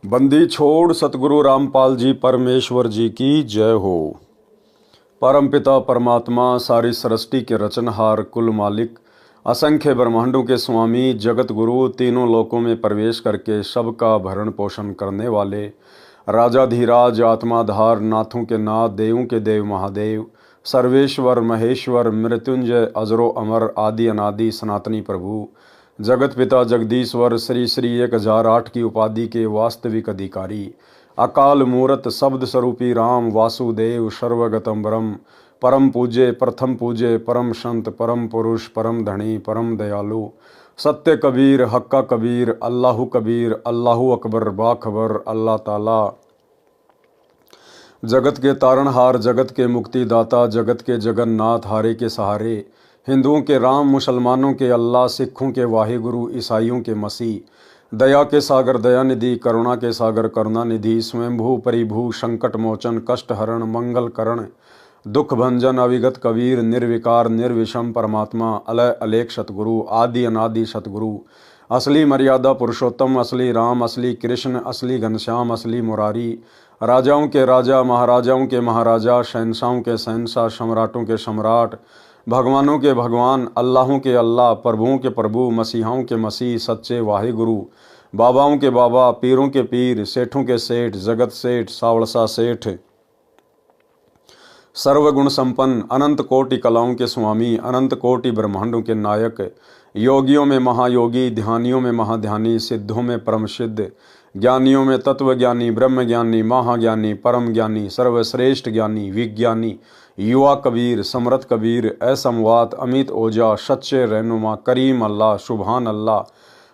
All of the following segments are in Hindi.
बंदी छोड़ सतगुरु रामपाल जी परमेश्वर जी की जय हो। परमपिता परमात्मा सारी सृष्टि के रचनहार कुल मालिक असंख्य ब्रह्मांडों के स्वामी जगत गुरु तीनों लोकों में प्रवेश करके सबका भरण पोषण करने वाले राजाधिराज आत्माधार नाथों के नाथ देवों के देव महादेव सर्वेश्वर महेश्वर मृत्युंजय अजरो अमर आदि अनादि सनातनी प्रभु जगत पिता जगदीश्वर श्री श्री 1008 की उपाधि के वास्तविक अधिकारी अकाल मूरत शब्द स्वरूपी राम वासुदेव सर्वगतम ब्रह्म परम पूज्य प्रथम पूज्य परम संत परम पुरुष परम धनी परम दयालु सत्य कबीर हक्का कबीर अल्लाहु अकबर बाखबर अल्लाह ताला जगत के तारणहार जगत के मुक्तिदाता जगत के जगन्नाथ हारे के सहारे हिंदुओं के राम मुसलमानों के अल्लाह सिखों के वाहिगुरु ईसाइयों के मसीह दया के सागर दयानिधि करुणा के सागर करुणानिधि स्वयंभू परिभू संकट मोचन कष्ट हरण मंगल करण दुख भंजन अविगत कबीर निर्विकार निर्विषम परमात्मा अलय अलेख सतगुरु आदि अनादि सतगुरु असली मर्यादा पुरुषोत्तम असली राम असली कृष्ण असली घनश्याम असली मुरारी राजाओं के राजा महाराजाओं के महाराजा शहंशाहों के शहंशाह सम्राटों के सम्राट भगवानों के भगवान अल्लाहों के अल्लाह प्रभुओं के प्रभु मसीहाओं के मसीह सच्चे वाहिगुरु बाबाओं के बाबा पीरों के पीर सेठों के सेठ जगत सेठ सावड़सा सेठ सर्वगुण संपन्न अनंत कोटि कलाओं के स्वामी अनंत कोटि ब्रह्मांडों के नायक योगियों में महायोगी ध्यानियों में महाध्यानी सिद्धों में परम सिद्ध ज्ञानियों में तत्वज्ञानी ब्रह्म ज्ञानी महाज्ञानी परम ज्ञानी सर्वश्रेष्ठ ज्ञानी विज्ञानी युवा कबीर समरथ कबीर असमवात अमित ओजा सच्चे रहनुमा करीम अल्लाह सुभान अल्लाह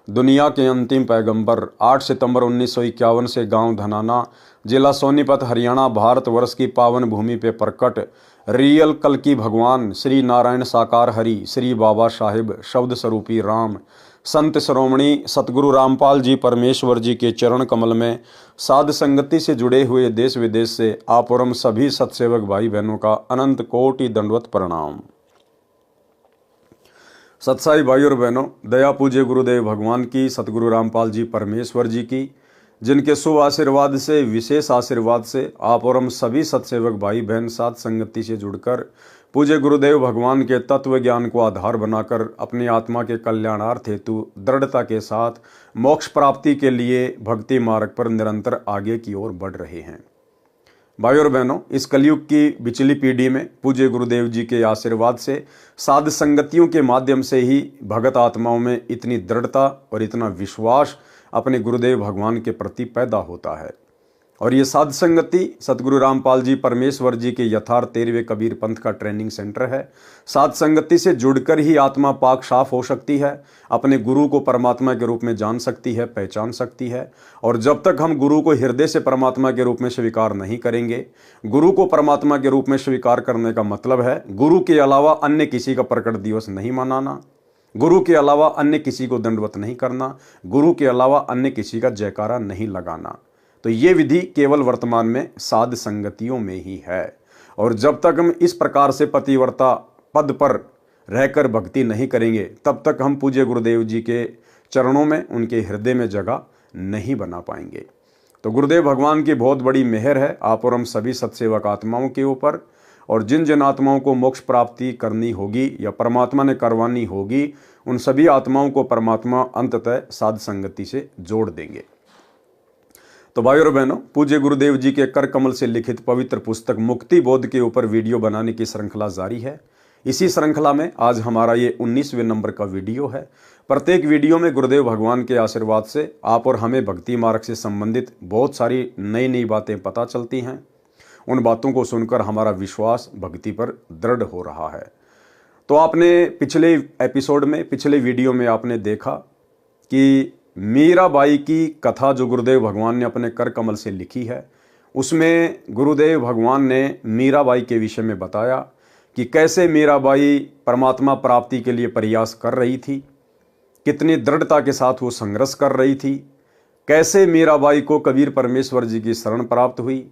दुनिया के अंतिम पैगंबर 8 सितंबर 1951 से गांव धनाना जिला सोनीपत हरियाणा भारतवर्ष की पावन भूमि पे प्रकट रियल कल की भगवान श्री नारायण साकार हरि श्री बाबा साहिब शब्द स्वरूपी राम संत श्रोमणी सतगुरु रामपाल जी परमेश्वर जी के चरण कमल में साध संगति से जुड़े हुए देश विदेश से आप और हम सभी सत्सेवक भाई बहनों का अनंत कोटि दंडवत प्रणाम। सत्साई भाई और बहनों, दया पूज्य गुरुदेव भगवान की सतगुरु रामपाल जी परमेश्वर जी की जिनके शुभ आशीर्वाद से विशेष आशीर्वाद से आप और हम सभी सत्सेवक भाई बहन साथ संगति से जुड़कर पूज्य गुरुदेव भगवान के तत्व ज्ञान को आधार बनाकर अपनी आत्मा के कल्याणार्थ हेतु दृढ़ता के साथ मोक्ष प्राप्ति के लिए भक्ति मार्ग पर निरंतर आगे की ओर बढ़ रहे हैं। भाई और बहनों, इस कलयुग की बिचली पीढ़ी में पूज्य गुरुदेव जी के आशीर्वाद से साध संगतियों के माध्यम से ही भगत आत्माओं में इतनी दृढ़ता और इतना विश्वास अपने गुरुदेव भगवान के प्रति पैदा होता है। और ये साध संगति सतगुरु रामपाल जी परमेश्वर जी के यथार्थ 13वें कबीर पंथ का ट्रेनिंग सेंटर है। साध संगति से जुड़कर ही आत्मा पाक साफ हो सकती है, अपने गुरु को परमात्मा के रूप में जान सकती है, पहचान सकती है। और जब तक हम गुरु को हृदय से परमात्मा के रूप में स्वीकार नहीं करेंगे, गुरु को परमात्मा के रूप में स्वीकार करने का मतलब है गुरु के अलावा अन्य किसी का प्रकट दिवस नहीं मनाना, गुरु के अलावा अन्य किसी को दंडवत नहीं करना, गुरु के अलावा अन्य किसी का जयकारा नहीं लगाना। तो ये विधि केवल वर्तमान में साध संगतियों में ही है। और जब तक हम इस प्रकार से पतिव्रता पद पर रहकर भक्ति नहीं करेंगे, तब तक हम पूज्य गुरुदेव जी के चरणों में उनके हृदय में जगह नहीं बना पाएंगे। तो गुरुदेव भगवान की बहुत बड़ी मेहर है आप और हम सभी सत्सेवक आत्माओं के ऊपर। और जिन जिन आत्माओं को मोक्ष प्राप्ति करनी होगी या परमात्मा ने करवानी होगी, उन सभी आत्माओं को परमात्मा अंततः साध संगति से जोड़ देंगे। तो भाई और बहनों, पूज्य गुरुदेव जी के कर कमल से लिखित पवित्र पुस्तक मुक्ति बोध के ऊपर वीडियो बनाने की श्रृंखला जारी है। इसी श्रृंखला में आज हमारा ये 19वें नंबर का वीडियो है। प्रत्येक वीडियो में गुरुदेव भगवान के आशीर्वाद से आप और हमें भक्ति मार्ग से संबंधित बहुत सारी नई नई बातें पता चलती हैं। उन बातों को सुनकर हमारा विश्वास भक्ति पर दृढ़ हो रहा है। तो आपने पिछले एपिसोड में पिछले वीडियो में आपने देखा कि मीराबाई की कथा जो गुरुदेव भगवान ने अपने कर कमल से लिखी है, उसमें गुरुदेव भगवान ने मीराबाई के विषय में बताया कि कैसे मीराबाई परमात्मा प्राप्ति के लिए प्रयास कर रही थी, कितनी दृढ़ता के साथ वो संघर्ष कर रही थी, कैसे मीराबाई को कबीर परमेश्वर जी की शरण प्राप्त हुई।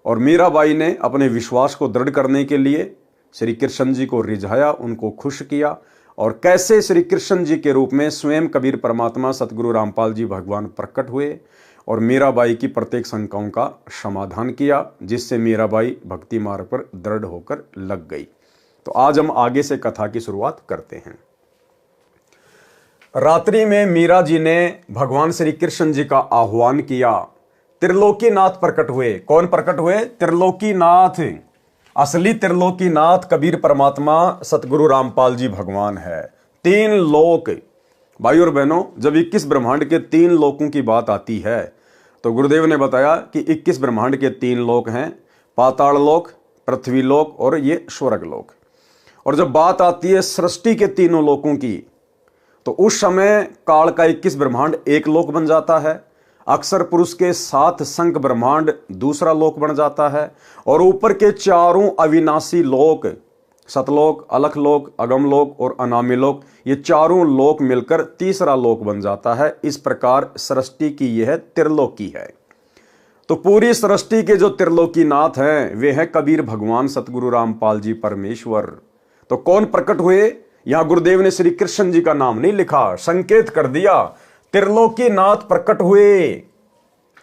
और मीराबाई ने अपने विश्वास को दृढ़ करने के लिए श्री कृष्ण जी को रिझाया, उनको खुश किया और कैसे श्री कृष्ण जी के रूप में स्वयं कबीर परमात्मा सतगुरु रामपाल जी भगवान प्रकट हुए और मीराबाई की प्रत्येक शंकाओं का समाधान किया, जिससे मीराबाई भक्ति मार्ग पर दृढ़ होकर लग गई। तो आज हम आगे से कथा की शुरुआत करते हैं। रात्रि में मीरा जी ने भगवान श्री कृष्ण जी का आह्वान किया। त्रिलोकीनाथ प्रकट हुए। कौन प्रकट हुए? त्रिलोकीनाथ। असली त्रिलोकीनाथ कबीर परमात्मा सतगुरु रामपाल जी भगवान है। 3 लोक। भाई और बहनों, जब 21 ब्रह्मांड के 3 लोकों की बात आती है तो गुरुदेव ने बताया कि 21 ब्रह्मांड के 3 लोक हैं, पाताल लोक, पृथ्वी लोक और ये स्वर्ग लोक। और जब बात आती है सृष्टि के तीनों लोकों की, तो उस समय काल का 21 ब्रह्मांड एक लोक बन जाता है, अक्षर पुरुष के 7 शंख ब्रह्मांड दूसरा लोक बन जाता है, और ऊपर के 4 अविनाशी लोक, सतलोक, अलख लोक, अगम लोक और अनामी लोक, ये 4 लोक मिलकर तीसरा लोक बन जाता है। इस प्रकार सृष्टि की यह त्रिलोकी है। तो पूरी सृष्टि के जो त्रिलोकीनाथ हैं वे हैं कबीर भगवान सतगुरु रामपाल जी परमेश्वर। तो कौन प्रकट हुए? यहां गुरुदेव ने श्री कृष्ण जी का नाम नहीं लिखा, संकेत कर दिया त्रिलोकीनाथ प्रकट हुए।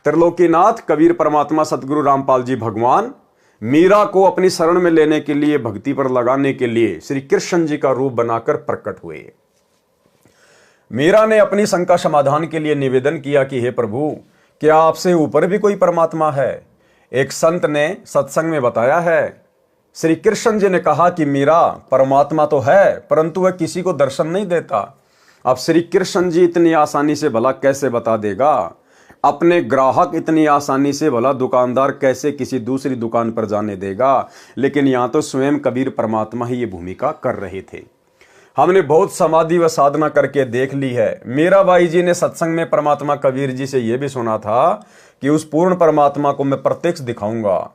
त्रिलोकीनाथ कबीर परमात्मा सतगुरु रामपाल जी भगवान मीरा को अपनी शरण में लेने के लिए, भक्ति पर लगाने के लिए श्री कृष्ण जी का रूप बनाकर प्रकट हुए। मीरा ने अपनी शंका समाधान के लिए निवेदन किया कि हे प्रभु, क्या आपसे ऊपर भी कोई परमात्मा है? एक संत ने सत्संग में बताया है, श्री कृष्ण जी ने कहा कि मीरा, परमात्मा तो है परंतु वह किसी को दर्शन नहीं देता। अब श्री कृष्ण जी इतनी आसानी से भला कैसे बता देगा? अपने ग्राहक इतनी आसानी से भला दुकानदार कैसे किसी दूसरी दुकान पर जाने देगा? लेकिन यहां तो स्वयं कबीर परमात्मा ही ये भूमिका कर रहे थे। हमने बहुत समाधि व साधना करके देख ली है। मीराबाई जी ने सत्संग में परमात्मा कबीर जी से यह भी सुना था कि उस पूर्ण परमात्मा को मैं प्रत्यक्ष दिखाऊंगा,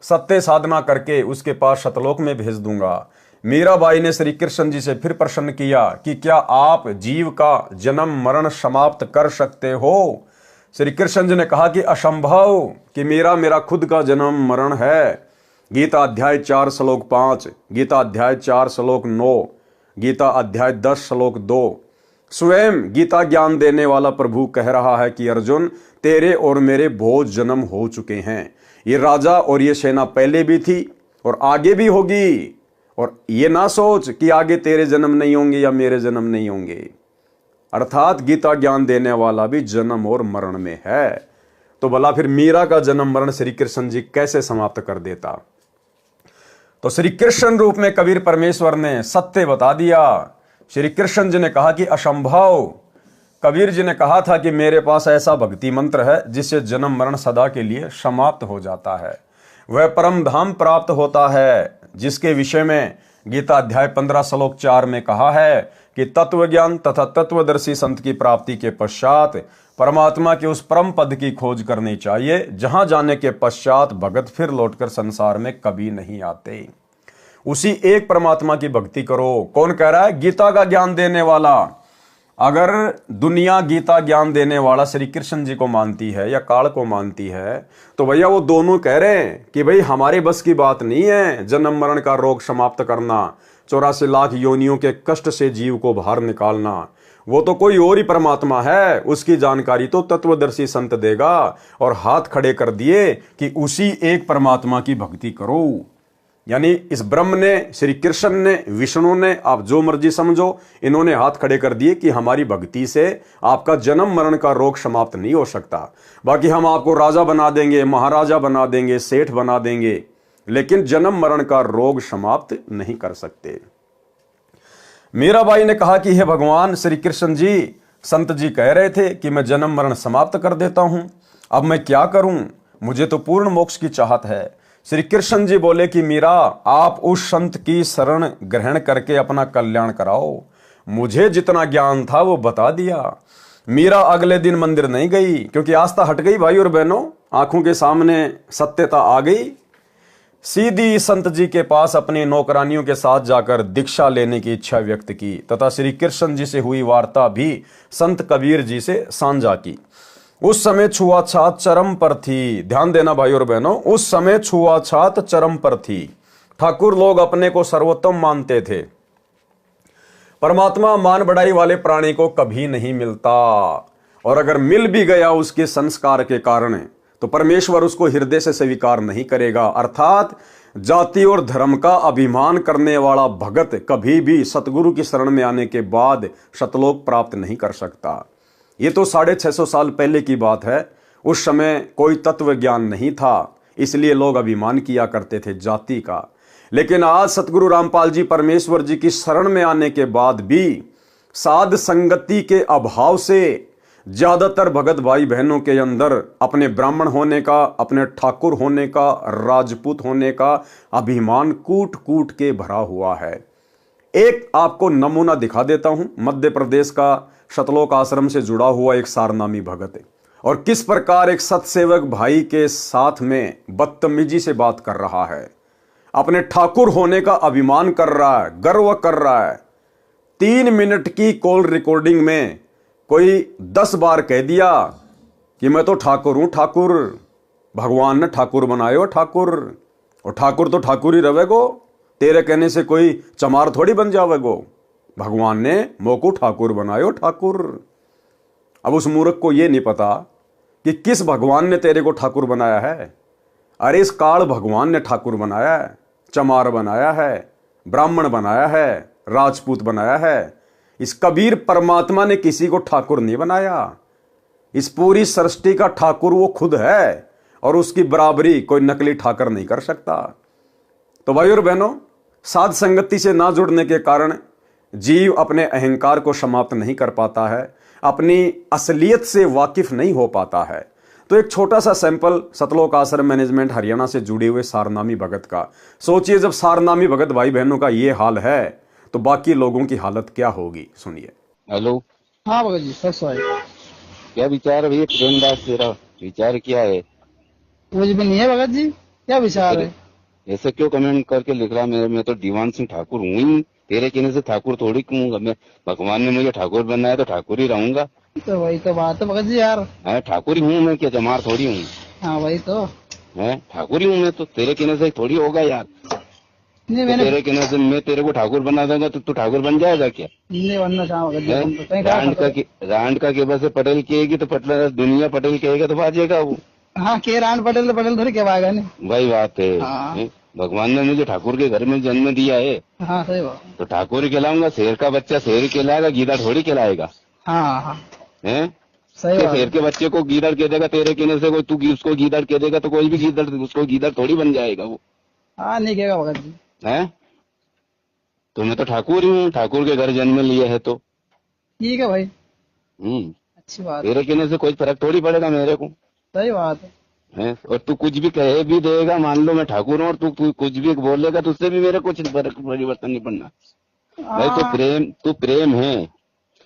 सत्य साधना करके उसके पास शतलोक में भेज दूंगा। मीराबाई ने श्री कृष्ण जी से फिर प्रश्न किया कि क्या आप जीव का जन्म मरण समाप्त कर सकते हो? श्री कृष्ण जी ने कहा कि असंभव, कि मेरा खुद का जन्म मरण है। गीता अध्याय 4 श्लोक 5, गीता अध्याय 4 श्लोक 9, गीता अध्याय 10 श्लोक 2। स्वयं गीता ज्ञान देने वाला प्रभु कह रहा है कि अर्जुन, तेरे और मेरे बहुत जन्म हो चुके हैं। ये राजा और ये सेना पहले भी थी और आगे भी होगी। और ये ना सोच कि आगे तेरे जन्म नहीं होंगे या मेरे जन्म नहीं होंगे। अर्थात गीता ज्ञान देने वाला भी जन्म और मरण में है। तो भला फिर मीरा का जन्म मरण श्री कृष्ण जी कैसे समाप्त कर देता? तो श्री कृष्ण रूप में कबीर परमेश्वर ने सत्य बता दिया। श्री कृष्ण जी ने कहा कि असंभव। कबीर जी ने कहा था कि मेरे पास ऐसा भक्ति मंत्र है जिससे जन्म मरण सदा के लिए समाप्त हो जाता है। वह परम धाम प्राप्त होता है, जिसके विषय में गीता अध्याय 15 श्लोक 4 में कहा है कि तत्व ज्ञान तथा तत्वदर्शी संत की प्राप्ति के पश्चात परमात्मा के उस परम पद की खोज करनी चाहिए, जहां जाने के पश्चात भगत फिर लौटकर संसार में कभी नहीं आते। उसी एक परमात्मा की भक्ति करो। कौन कह रहा है? गीता का ज्ञान देने वाला। अगर दुनिया गीता ज्ञान देने वाला श्री कृष्ण जी को मानती है या काल को मानती है, तो भैया वो दोनों कह रहे हैं कि भाई हमारे बस की बात नहीं है जन्म मरण का रोग समाप्त करना, 84 लाख योनियों के कष्ट से जीव को बाहर निकालना। वो तो कोई और ही परमात्मा है, उसकी जानकारी तो तत्वदर्शी संत देगा। और हाथ खड़े कर दिए कि उसी एक परमात्मा की भक्ति करो। यानी इस ब्रह्म ने, श्री कृष्ण ने, विष्णु ने, आप जो मर्जी समझो, इन्होंने हाथ खड़े कर दिए कि हमारी भक्ति से आपका जन्म मरण का रोग समाप्त नहीं हो सकता। बाकी हम आपको राजा बना देंगे, महाराजा बना देंगे, सेठ बना देंगे, लेकिन जन्म मरण का रोग समाप्त नहीं कर सकते। मीराबाई ने कहा कि हे भगवान श्री कृष्ण जी, संत जी कह रहे थे कि मैं जन्म मरण समाप्त कर देता हूं, अब मैं क्या करूं? मुझे तो पूर्ण मोक्ष की चाहत है। श्री कृष्ण जी बोले कि मीरा, आप उस संत की शरण ग्रहण करके अपना कल्याण कराओ। मुझे जितना ज्ञान था वो बता दिया। मीरा अगले दिन मंदिर नहीं गई, क्योंकि आस्था हट गई। भाई और बहनों, आंखों के सामने सत्यता आ गई। सीधी संत जी के पास अपनी नौकरानियों के साथ जाकर दीक्षा लेने की इच्छा व्यक्त की तथा श्री कृष्ण जी से हुई वार्ता भी संत कबीर जी से साझा की। उस समय छुआछात चरम पर थी। ध्यान देना भाई और बहनों, उस समय छुआछात चरम पर थी। ठाकुर लोग अपने को सर्वोत्तम मानते थे, परमात्मा मान बढ़ाई वाले प्राणी को कभी नहीं मिलता, और अगर मिल भी गया उसके संस्कार के कारण तो परमेश्वर उसको हृदय से स्वीकार नहीं करेगा। अर्थात जाति और धर्म का अभिमान करने वाला भगत कभी भी सतगुरु की शरण में आने के बाद सतलोक प्राप्त नहीं कर सकता। ये तो 650 साल पहले की बात है। उस समय कोई तत्व ज्ञान नहीं था, इसलिए लोग अभिमान किया करते थे जाति का। लेकिन आज सतगुरु रामपाल जी परमेश्वर जी की शरण में आने के बाद भी साध संगति के अभाव से ज्यादातर भगत भाई बहनों के अंदर अपने ब्राह्मण होने का, अपने ठाकुर होने का, राजपूत होने का अभिमान कूट कूट के भरा हुआ है। एक आपको नमूना दिखा देता हूं। मध्य प्रदेश का सतलोक आश्रम से जुड़ा हुआ एक सारनामी भगत है, और किस प्रकार एक सतसेवक भाई के साथ में बदतमीजी से बात कर रहा है, अपने ठाकुर होने का अभिमान कर रहा है, गर्व कर रहा है। 3 मिनट की कॉल रिकॉर्डिंग में कोई 10 बार कह दिया कि मैं तो ठाकुर हूं, ठाकुर, भगवान ने ठाकुर बनायो ठाकुर, और ठाकुर तो ठाकुर ही रहेगो, तेरे कहने से कोई चमार थोड़ी बन जावेगो, भगवान ने मोको ठाकुर बनायो ठाकुर। अब उस मूर्ख को यह नहीं पता कि किस भगवान ने तेरे को ठाकुर बनाया है। अरे इस काल भगवान ने ठाकुर बनाया है, चमार बनाया है, ब्राह्मण बनाया है, राजपूत बनाया है। इस कबीर परमात्मा ने किसी को ठाकुर नहीं बनाया। इस पूरी सृष्टि का ठाकुर वो खुद है, और उसकी बराबरी कोई नकली ठाकर नहीं कर सकता। तो भाई और बहनों, साध संगति से ना जुड़ने के कारण जीव अपने अहंकार को समाप्त नहीं कर पाता है, अपनी असलियत से वाकिफ नहीं हो पाता है। तो एक छोटा सा सैंपल सतलोक आश्रम मैनेजमेंट हरियाणा से जुड़े हुए सारनामी भगत का। सोचिए, जब सारनामी भगत भाई बहनों का ये हाल है तो बाकी लोगों की हालत क्या होगी, सुनिए। हेलो। हाँ भगत जी, सच है। क्या विचार है भैया प्रेमदास, तेरा विचार क्या है? कुछ भी नहीं है भगत जी, क्या विचार है? ऐसे क्यों कमेंट करके लिख रहा? मैं तो दीवान सिंह ठाकुर हूँ ही, तेरे कहने से ठाकुर थोड़ी कहूंगा मैं। भगवान ने मुझे ठाकुर बनाया तो ठाकुर ही रहूंगा। तो वही तो बात है भगत जी यार। ठाकुर ही हूँ मैं, क्या जमार थोड़ी हूँ। हाँ वही तो है, ठाकुर ही हूँ मैं तो, तेरे कहने से थोड़ी होगा यार। नहीं, तो मैंने तेरे कहने से मैं तेरे को ठाकुर बना दूंगा तो तू ठाकुर बन जाएगा क्या? नहीं बनना चाहा भगत जी। तुम तो कहीं रांड का केबल से पटेल कहेगी तो दुनिया पटेल कहेगा तो बाजेगा वो। हाँ, के रांड पटेल तो पटेल थोड़ी कहवाएगा नहीं। वही बात है। हाँ। भगवान ने मुझे ठाकुर के घर में जन्म दिया है। हाँ सही बात। तो ठाकुर ही कहलाऊंगा। शेर का बच्चा शेर कहलाएगा, गीदड़ थोड़ी कहलाएगा। हाँ हाँ है, सही बात। शेर के बच्चे को गीदड़ कह देगा तेरे कहने से, कोई तू उसको गीदड़ कह देगा तो कोई भी गीदड़ उसको गीदड़ थोड़ी बन जाएगा वो। हाँ नहीं कहेगा भगत जी। है, तो मैं तो ठाकुर ही हूँ, ठाकुर के घर जन्म लिया है तो ठीक है भाई। अच्छी बात। तेरे कहने से कोई फर्क थोड़ी पड़ेगा मेरे को। सही बात है, और तू कुछ भी कहे भी देगा, मान लो मैं ठाकुर हूँ और तू कुछ भी बोलेगा तो उससे भी मेरे कुछ परिवर्तन नहीं पड़ना भाई। तू प्रेम है।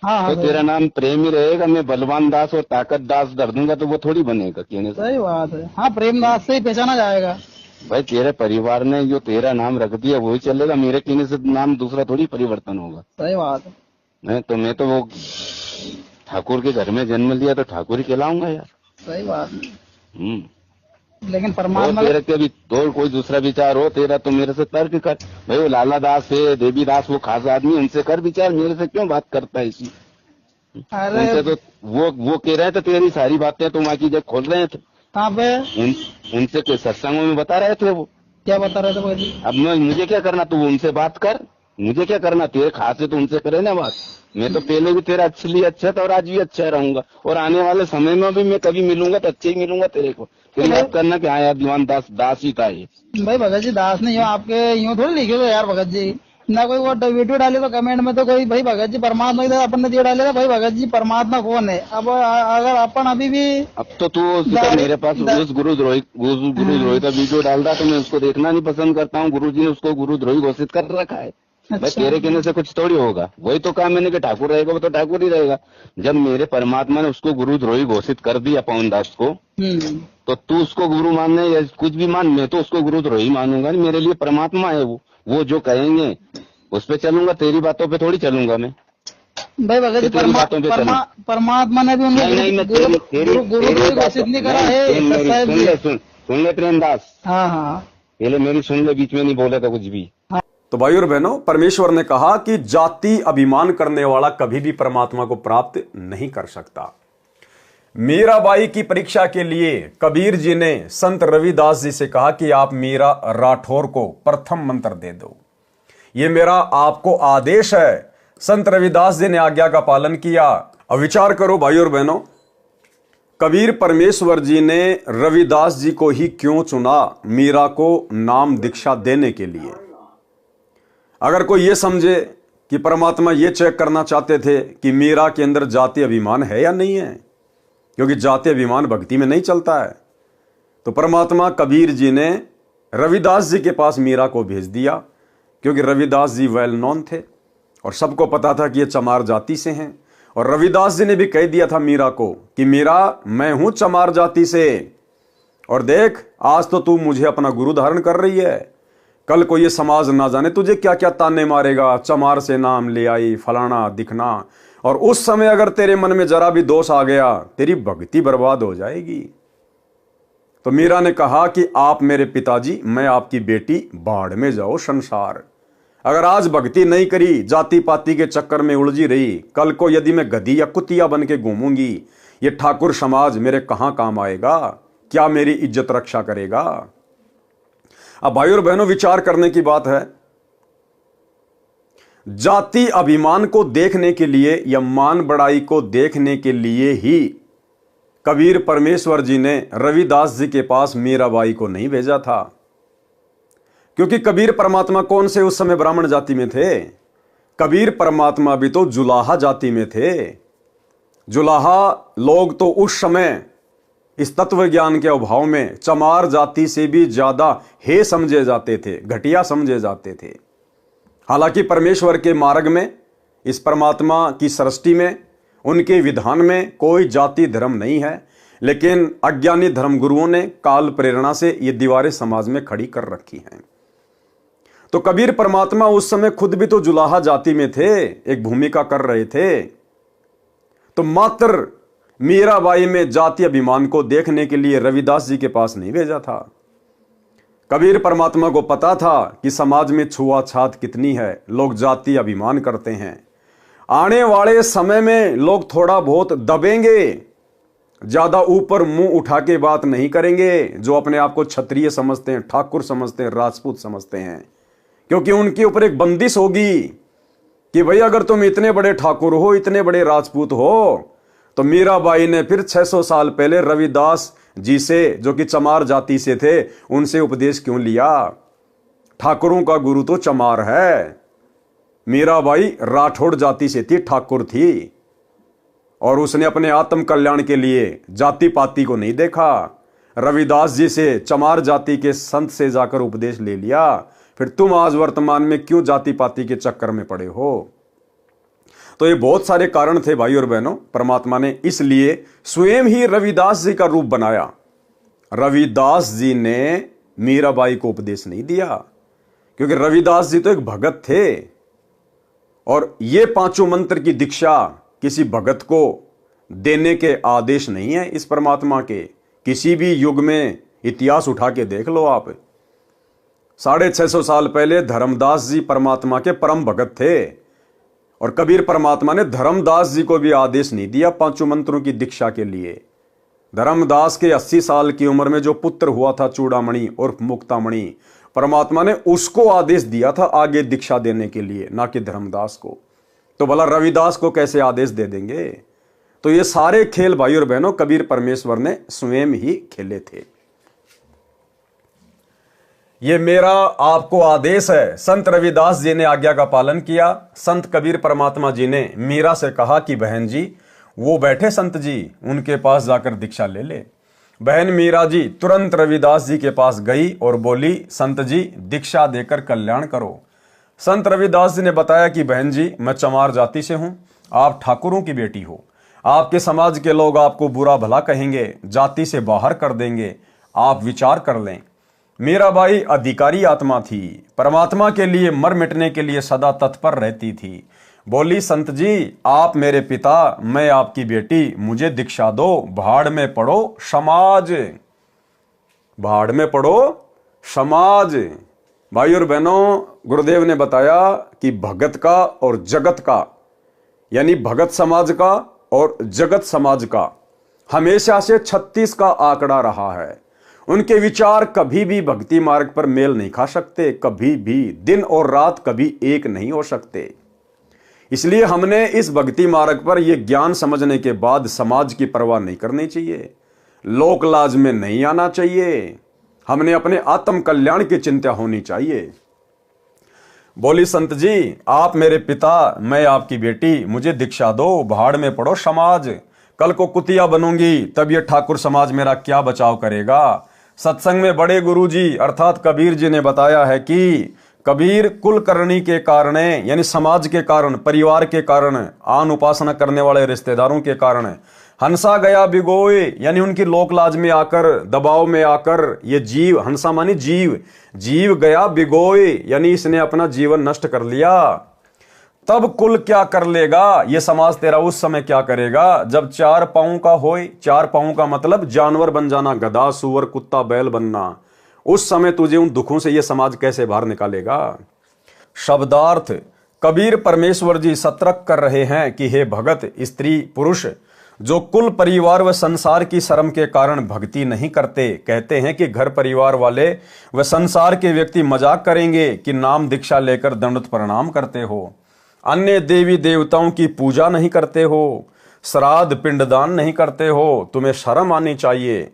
हाँ तो तेरा नाम प्रेम ही रहेगा। मैं बलवान दास और ताकत दास धर दूंगा तो वो थोड़ी बनेगा कहने से। सही बात है। हाँ, प्रेमदास से ही पहचाना जाएगा भाई। तेरे परिवार ने जो तेरा नाम रख दिया वही चलेगा, मेरे कहने से नाम दूसरा थोड़ी परिवर्तन होगा। सही बात है। तो मैं तो वो ठाकुर के घर में जन्म लिया तो ठाकुर ही कहलाऊंगा यार। सही बात है। लेकिन परमात्मा तेरे के भी तो कोई दूसरा विचार हो तेरा तो मेरे से तर्क कर भाई। वो लाला दास है, देवी दास, वो खास आदमी, उनसे कर विचार, मेरे से क्यों बात करता है इसी। उनसे तो वो कह रहे थे तेरी सारी बातें तुम आकी जब खोल रहे थे। कहाँ पे? उनसे कोई सत्संगों में बता रहे थे। वो क्या बता रहे थे भाई? अब मुझे क्या करना, तू उनसे बात कर, मुझे क्या करना। तेरे खास है तो उनसे करे ना बात। मैं तो पहले भी तेरा अच्छे लिए अच्छा था और आज भी अच्छा रहूंगा, और आने वाले समय में भी मैं कभी मिलूंगा तो अच्छे ही मिलूंगा तेरे को। फिर याद करना कि हाँ यार दीवान दास ही था ये। भाई भगत जी दास नहीं हो आपके, यूँ थोड़ी लिखे हो यार भगत जी। ना कोई वो वीडियो डाले तो कमेंट में तो कोई भाई भगत जी परमात्मा की अपन ने दिया डालेगा। भाई भगत जी परमात्मा कौन है? अब अगर अपन अभी भी अब तो तू मेरे पास उस गुरुद्रोही का वीडियो डाल रहा तो मैं उसको देखना नहीं पसंद करता हूँ। गुरु जी ने उसको गुरुद्रोही घोषित कर रखा है। भाई तेरे कहने से कुछ थोड़ी होगा। वही तो कहा मैंने कि ठाकुर रहेगा वो तो ठाकुर ही रहेगा। जब मेरे परमात्मा ने उसको गुरुद्रोही घोषित कर दिया पवन दास को, तो तू उसको गुरु मानने या कुछ भी मान, मैं तो उसको गुरुद्रोही मानूंगा नहीं। मेरे लिए परमात्मा है वो जो कहेंगे उस पे चलूंगा, तेरी बातों पे थोड़ी चलूंगा मैं। भाई भगत जी परमात्मा ने भी गुरु घोषित नहीं करा है। सुन ले प्रेमदास। हाँ हाँ पहले मेरी सुन ले, बीच में नहीं बोले था कुछ भी। तो भाई और बहनों, परमेश्वर ने कहा कि जाति अभिमान करने वाला कभी भी परमात्मा को प्राप्त नहीं कर सकता। मीराबाई की परीक्षा के लिए कबीर जी ने संत रविदास जी से कहा कि आप मीरा राठौर को प्रथम मंत्र दे दो, ये मेरा आपको आदेश है। संत रविदास जी ने आज्ञा का पालन किया। अब विचार करो भाई और बहनों, कबीर परमेश्वर जी ने रविदास जी को ही क्यों चुना मीरा को नाम दीक्षा देने के लिए? अगर कोई ये समझे कि परमात्मा ये चेक करना चाहते थे कि मीरा के अंदर जाति अभिमान है या नहीं है, क्योंकि जाति अभिमान भक्ति में नहीं चलता है, तो परमात्मा कबीर जी ने रविदास जी के पास मीरा को भेज दिया, क्योंकि रविदास जी वेल नोन थे और सबको पता था कि ये चमार जाति से हैं। और रविदास जी ने भी कह दिया था मीरा को कि मीरा, मैं हूं चमार जाति से, और देख आज तो तू मुझे अपना गुरु धारण कर रही है, कल को ये समाज ना जाने तुझे क्या क्या ताने मारेगा, चमार से नाम ले आई, फलाना दिखना, और उस समय अगर तेरे मन में जरा भी दोष आ गया तेरी भक्ति बर्बाद हो जाएगी। तो मीरा ने कहा कि आप मेरे पिताजी, मैं आपकी बेटी, बाढ़ में जाओ संसार। अगर आज भक्ति नहीं करी, जाति पाति के चक्कर में उलझी रही, कल को यदि मैं गधी या कुतिया बन के घूमूंगी, ये ठाकुर समाज मेरे कहां काम आएगा, क्या मेरी इज्जत रक्षा करेगा? अब भाई और बहनों, विचार करने की बात है। जाति अभिमान को देखने के लिए या मान बढ़ाई को देखने के लिए ही कबीर परमेश्वर जी ने रविदास जी के पास मीराबाई को नहीं भेजा था, क्योंकि कबीर परमात्मा कौन से उस समय ब्राह्मण जाति में थे? कबीर परमात्मा भी तो जुलाहा जाति में थे। जुलाहा लोग तो उस समय इस तत्व ज्ञान के अभाव में चमार जाति से भी ज्यादा हे समझे जाते थे, घटिया समझे जाते थे। हालांकि परमेश्वर के मार्ग में, इस परमात्मा की सृष्टि में, उनके विधान में कोई जाति धर्म नहीं है, लेकिन अज्ञानी धर्मगुरुओं ने काल प्रेरणा से ये दीवारें समाज में खड़ी कर रखी हैं। तो कबीर परमात्मा उस समय खुद भी तो जुलाहा जाति में थे, एक भूमिका कर रहे थे। तो मात्र मीराबाई में जाति अभिमान को देखने के लिए रविदास जी के पास नहीं भेजा था। कबीर परमात्मा को पता था कि समाज में छुआछात कितनी है, लोग जाति अभिमान करते हैं। आने वाले समय में लोग थोड़ा बहुत दबेंगे, ज्यादा ऊपर मुंह उठा के बात नहीं करेंगे, जो अपने आप को क्षत्रिय समझते हैं, ठाकुर समझते हैं, राजपूत समझते हैं, क्योंकि उनके ऊपर एक बंदिश होगी कि भाई अगर तुम इतने बड़े ठाकुर हो, इतने बड़े राजपूत हो, तो मीराबाई ने फिर 600 साल पहले रविदास जी से, जो कि चमार जाति से थे, उनसे उपदेश क्यों लिया? ठाकुरों का गुरु तो चमार है। मीराबाई राठौड़ जाति से थी, ठाकुर थी, और उसने अपने आत्म कल्याण के लिए जाति पाति को नहीं देखा। रविदास जी से, चमार जाति के संत से जाकर उपदेश ले लिया। फिर तुम आज वर्तमान में क्यों जाति पाति के चक्कर में पड़े हो? तो ये बहुत सारे कारण थे भाई और बहनों। परमात्मा ने इसलिए स्वयं ही रविदास जी का रूप बनाया। रविदास जी ने मीराबाई को उपदेश नहीं दिया, क्योंकि रविदास जी तो एक भगत थे, और ये पांचों मंत्र की दीक्षा किसी भगत को देने के आदेश नहीं है इस परमात्मा के। किसी भी युग में इतिहास उठा के देख लो आप। 650 साल पहले धर्मदास जी परमात्मा के परम भगत थे, और कबीर परमात्मा ने धर्मदास जी को भी आदेश नहीं दिया पांचों मंत्रों की दीक्षा के लिए। धर्मदास के 80 साल की उम्र में जो पुत्र हुआ था चूड़ामणि और मुक्तामणि, परमात्मा ने उसको आदेश दिया था आगे दीक्षा देने के लिए, ना कि धर्मदास को। तो भला रविदास को कैसे आदेश दे देंगे? तो ये सारे खेल भाई और बहनों कबीर परमेश्वर ने स्वयं ही खेले थे। ये मेरा आपको आदेश है। संत रविदास जी ने आज्ञा का पालन किया। संत कबीर परमात्मा जी ने मीरा से कहा कि बहन जी, वो बैठे संत जी, उनके पास जाकर दीक्षा ले ले। बहन मीरा जी तुरंत रविदास जी के पास गई और बोली, संत जी दीक्षा देकर कल्याण करो। संत रविदास जी ने बताया कि बहन जी, मैं चमार जाति से हूं, आप ठाकुरों की बेटी हो, आपके समाज के लोग आपको बुरा भला कहेंगे, जाति से बाहर कर देंगे, आप विचार कर लें। मीराबाई अधिकारी आत्मा थी, परमात्मा के लिए मर मिटने के लिए सदा तत्पर रहती थी। बोली, संत जी आप मेरे पिता, मैं आपकी बेटी, मुझे दीक्षा दो। भाड़ में पड़ो समाज, भाड़ में पड़ो समाज। भाई और बहनों, गुरुदेव ने बताया कि भगत का और जगत का, यानी भगत समाज का और जगत समाज का हमेशा से 36 का आंकड़ा रहा है। उनके विचार कभी भी भक्ति मार्ग पर मेल नहीं खा सकते, कभी भी दिन और रात कभी एक नहीं हो सकते। इसलिए हमने इस भक्ति मार्ग पर यह ज्ञान समझने के बाद समाज की परवाह नहीं करनी चाहिए, लोक लाज में नहीं आना चाहिए। हमने अपने आत्म कल्याण की चिंता होनी चाहिए। बोली संत जी, आप मेरे पिता, मैं आपकी बेटी, मुझे दीक्षा दो, भाड़ में पड़ो समाज। कल को कुतिया बनूंगी तब ये ठाकुर समाज मेरा क्या बचाव करेगा। सत्संग में बड़े गुरुजी अर्थात कबीर जी ने बताया है कि कबीर कुलकर्णी के कारण, यानी समाज के कारण, परिवार के कारण, आन उपासना करने वाले रिश्तेदारों के कारण हंसा गया बिगोए, यानी उनकी लोक लाज में आकर, दबाव में आकर ये जीव, हंसा मानी जीव, जीव गया बिगोए, यानी इसने अपना जीवन नष्ट कर लिया। तब कुल क्या कर लेगा, ये समाज तेरा उस समय क्या करेगा जब 4 पांव का होए। 4 पांव का मतलब जानवर बन जाना, गधा, सुअर, कुत्ता, बैल बनना। उस समय तुझे उन दुखों से ये समाज कैसे बाहर निकालेगा। शब्दार्थ, कबीर परमेश्वर जी सतर्क कर रहे हैं कि हे भगत, स्त्री, पुरुष जो कुल परिवार व संसार की शर्म के कारण भक्ति नहीं करते, कहते हैं कि घर परिवार वाले व संसार के व्यक्ति मजाक करेंगे कि नाम दीक्षा लेकर दंडवत प्रणाम करते हो, अन्य देवी देवताओं की पूजा नहीं करते हो, श्राद्ध पिंडदान नहीं करते हो, तुम्हें शर्म आनी चाहिए।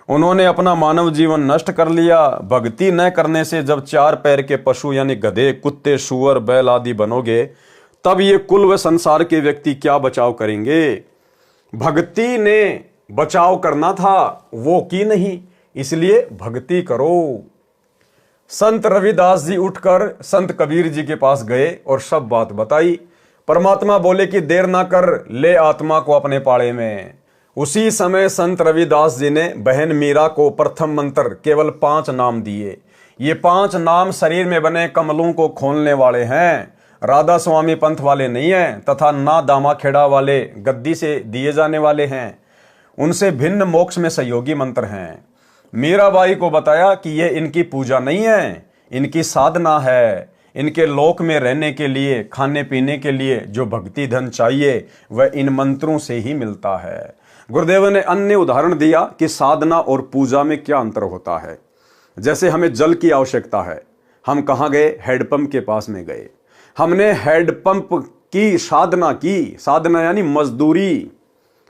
उन्होंने अपना मानव जीवन नष्ट कर लिया। भक्ति न करने से जब 4 पैर के पशु यानी गधे, कुत्ते, सुअर, बैल आदि बनोगे, तब ये कुल व संसार के व्यक्ति क्या बचाव करेंगे। भक्ति ने बचाव करना था, वो की नहीं, इसलिए भक्ति करो। संत रविदास जी उठकर संत कबीर जी के पास गए और सब बात बताई। परमात्मा बोले कि देर ना कर, ले आत्मा को अपने पाड़े में। उसी समय संत रविदास जी ने बहन मीरा को प्रथम मंत्र केवल 5 नाम दिए। ये 5 नाम शरीर में बने कमलों को खोलने वाले हैं, राधा स्वामी पंथ वाले नहीं हैं, तथा ना दामा खेड़ा वाले गद्दी से दिए जाने वाले हैं। उनसे भिन्न मोक्ष में सहयोगी मंत्र हैं। मीराबाई को बताया कि ये इनकी पूजा नहीं है, इनकी साधना है। इनके लोक में रहने के लिए, खाने पीने के लिए जो भक्ति धन चाहिए वह इन मंत्रों से ही मिलता है। गुरुदेव ने अन्य उदाहरण दिया कि साधना और पूजा में क्या अंतर होता है। जैसे हमें जल की आवश्यकता है, हम कहाँ गए, हैंडपंप के पास में गए, हमने हैंडपंप की साधना की, साधना यानी मजदूरी।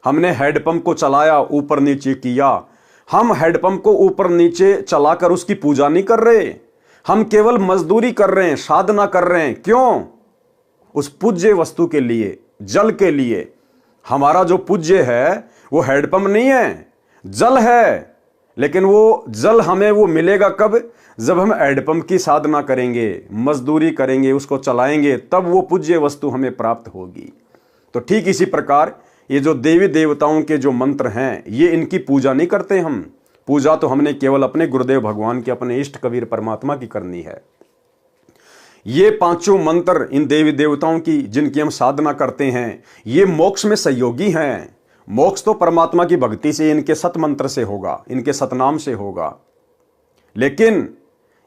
हमने हैंडपंप को चलाया, ऊपर नीचे किया। हम हैंडपंप को ऊपर नीचे चलाकर उसकी पूजा नहीं कर रहे, हम केवल मजदूरी कर रहे हैं, साधना कर रहे हैं। क्यों? उस पूज्य वस्तु के लिए, जल के लिए। हमारा जो पूज्य है वो हैंडपंप नहीं है, जल है। लेकिन वो जल हमें वो मिलेगा कब? जब हम हैंडपंप की साधना करेंगे, मजदूरी करेंगे, उसको चलाएंगे, तब वो पूज्य वस्तु हमें प्राप्त होगी। तो ठीक इसी प्रकार ये जो देवी देवताओं के जो मंत्र हैं, ये इनकी पूजा नहीं करते हम। पूजा तो हमने केवल अपने गुरुदेव भगवान की, अपने इष्ट कबीर परमात्मा की करनी है। ये 5 मंत्र इन देवी देवताओं की जिनकी हम साधना करते हैं, ये मोक्ष में सहयोगी हैं। मोक्ष तो परमात्मा की भक्ति से, इनके सत मंत्र से होगा, इनके सतनाम से होगा। लेकिन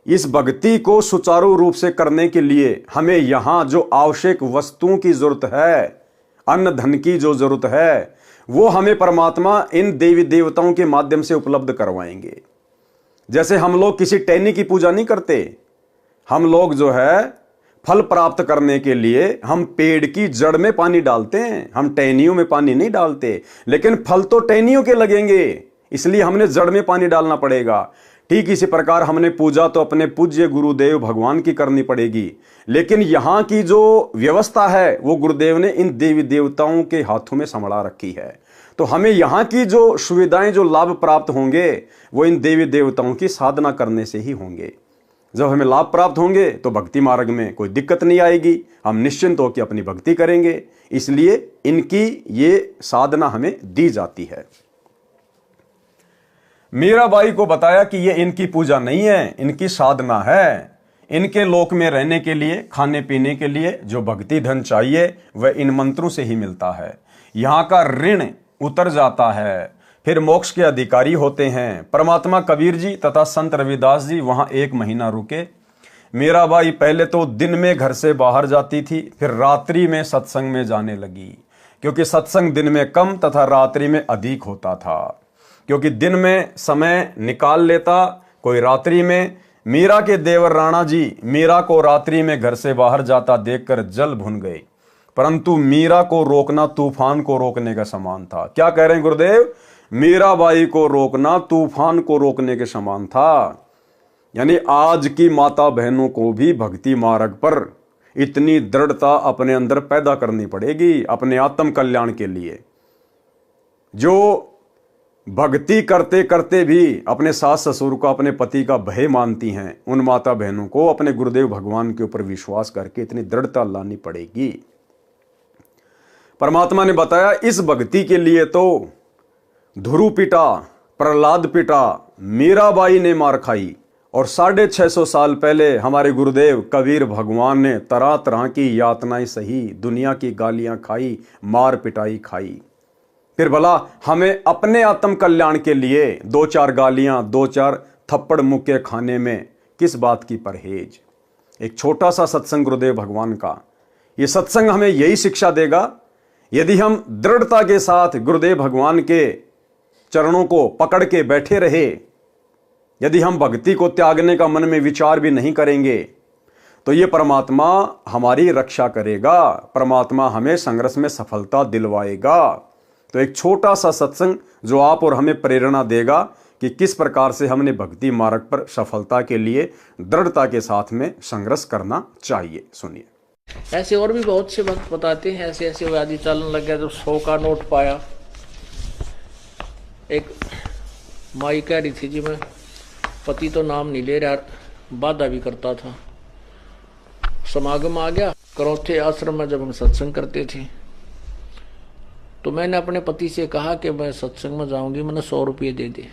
इस भक्ति को सुचारू रूप से करने के लिए हमें यहां जो आवश्यक वस्तुओं की जरूरत है, अन्न धन की जो जरूरत है, वो हमें परमात्मा इन देवी देवताओं के माध्यम से उपलब्ध करवाएंगे। जैसे हम लोग किसी टहनी की पूजा नहीं करते, हम लोग जो है फल प्राप्त करने के लिए हम पेड़ की जड़ में पानी डालते हैं, हम टहनियों में पानी नहीं डालते। लेकिन फल तो टहनियों के लगेंगे, इसलिए हमने जड़ में पानी डालना पड़ेगा। ठीक इसी प्रकार हमने पूजा तो अपने पूज्य गुरुदेव भगवान की करनी पड़ेगी। लेकिन यहां की जो व्यवस्था है वो गुरुदेव ने इन देवी देवताओं के हाथों में संभाला रखी है। तो हमें यहां की जो सुविधाएं, जो लाभ प्राप्त होंगे, वो इन देवी देवताओं की साधना करने से ही होंगे। जब हमें लाभ प्राप्त होंगे तो भक्ति मार्ग में कोई दिक्कत नहीं आएगी, हम निश्चिंत होकर अपनी भक्ति करेंगे। इसलिए इनकी ये साधना हमें दी जाती है। मीराबाई को बताया कि ये इनकी पूजा नहीं है, इनकी साधना है। इनके लोक में रहने के लिए, खाने पीने के लिए जो भक्ति धन चाहिए वह इन मंत्रों से ही मिलता है। यहाँ का ऋण उतर जाता है, फिर मोक्ष के अधिकारी होते हैं। परमात्मा कबीर जी तथा संत रविदास जी वहां 1 महीना रुके। मीराबाई पहले तो दिन में घर से बाहर जाती थी, फिर रात्रि में सत्संग में जाने लगी, क्योंकि सत्संग दिन में कम तथा रात्रि में अधिक होता था। क्योंकि दिन में समय निकाल लेता कोई रात्रि में। मीरा के देवर राणा जी मीरा को रात्रि में घर से बाहर जाता देखकर जल भुन गए, परंतु मीरा को रोकना तूफान को रोकने का समान था। क्या कह रहे हैं गुरुदेव? मीराबाई को रोकना तूफान को रोकने के समान था। यानी आज की माता बहनों को भी भक्ति मार्ग पर इतनी दृढ़ता अपने अंदर पैदा करनी पड़ेगी अपने आत्म कल्याण के लिए। जो भक्ति करते करते भी अपने सास ससुर को अपने पति का भय मानती हैं, उन माता बहनों को अपने गुरुदेव भगवान के ऊपर विश्वास करके इतनी दृढ़ता लानी पड़ेगी। परमात्मा ने बताया इस भक्ति के लिए तो ध्रुव पिटा, प्रहलाद पिटा, मीराबाई ने मार खाई, और 650 साल पहले हमारे गुरुदेव कबीर भगवान ने तरह तरह की यातनाएं सही, दुनिया की गालियां खाई, मार पिटाई खाई। फिर भला हमें अपने आत्म कल्याण के लिए 2-4 गालियां, 2-4 थप्पड़ मुक्के खाने में किस बात की परहेज? एक छोटा सा सत्संग गुरुदेव भगवान का, ये सत्संग हमें यही शिक्षा देगा। यदि हम दृढ़ता के साथ गुरुदेव भगवान के चरणों को पकड़ के बैठे रहे, यदि हम भक्ति को त्यागने का मन में विचार भी नहीं करेंगे, तो ये परमात्मा हमारी रक्षा करेगा, परमात्मा हमें संघर्ष में सफलता दिलवाएगा। तो एक छोटा सा सत्संग जो आप और हमें प्रेरणा देगा कि किस प्रकार से हमने भक्ति मार्ग पर सफलता के लिए दृढ़ता के साथ में संघर्ष करना चाहिए। सुनिए। ऐसे और भी बहुत से भक्त बताते हैं, ऐसे ऐसे व्याधि चलन लग गया। जब 100 का नोट पाया, एक माई कह रही थी जी मैं पति तो नाम नहीं ले रहा, बाधा भी करता था। समागम आ गया, करौथे आश्रम में जब हम सत्संग करते थे, तो मैंने अपने पति से कहा कि मैं सत्संग में जाऊंगी, मैंने 100 रुपये दे दे।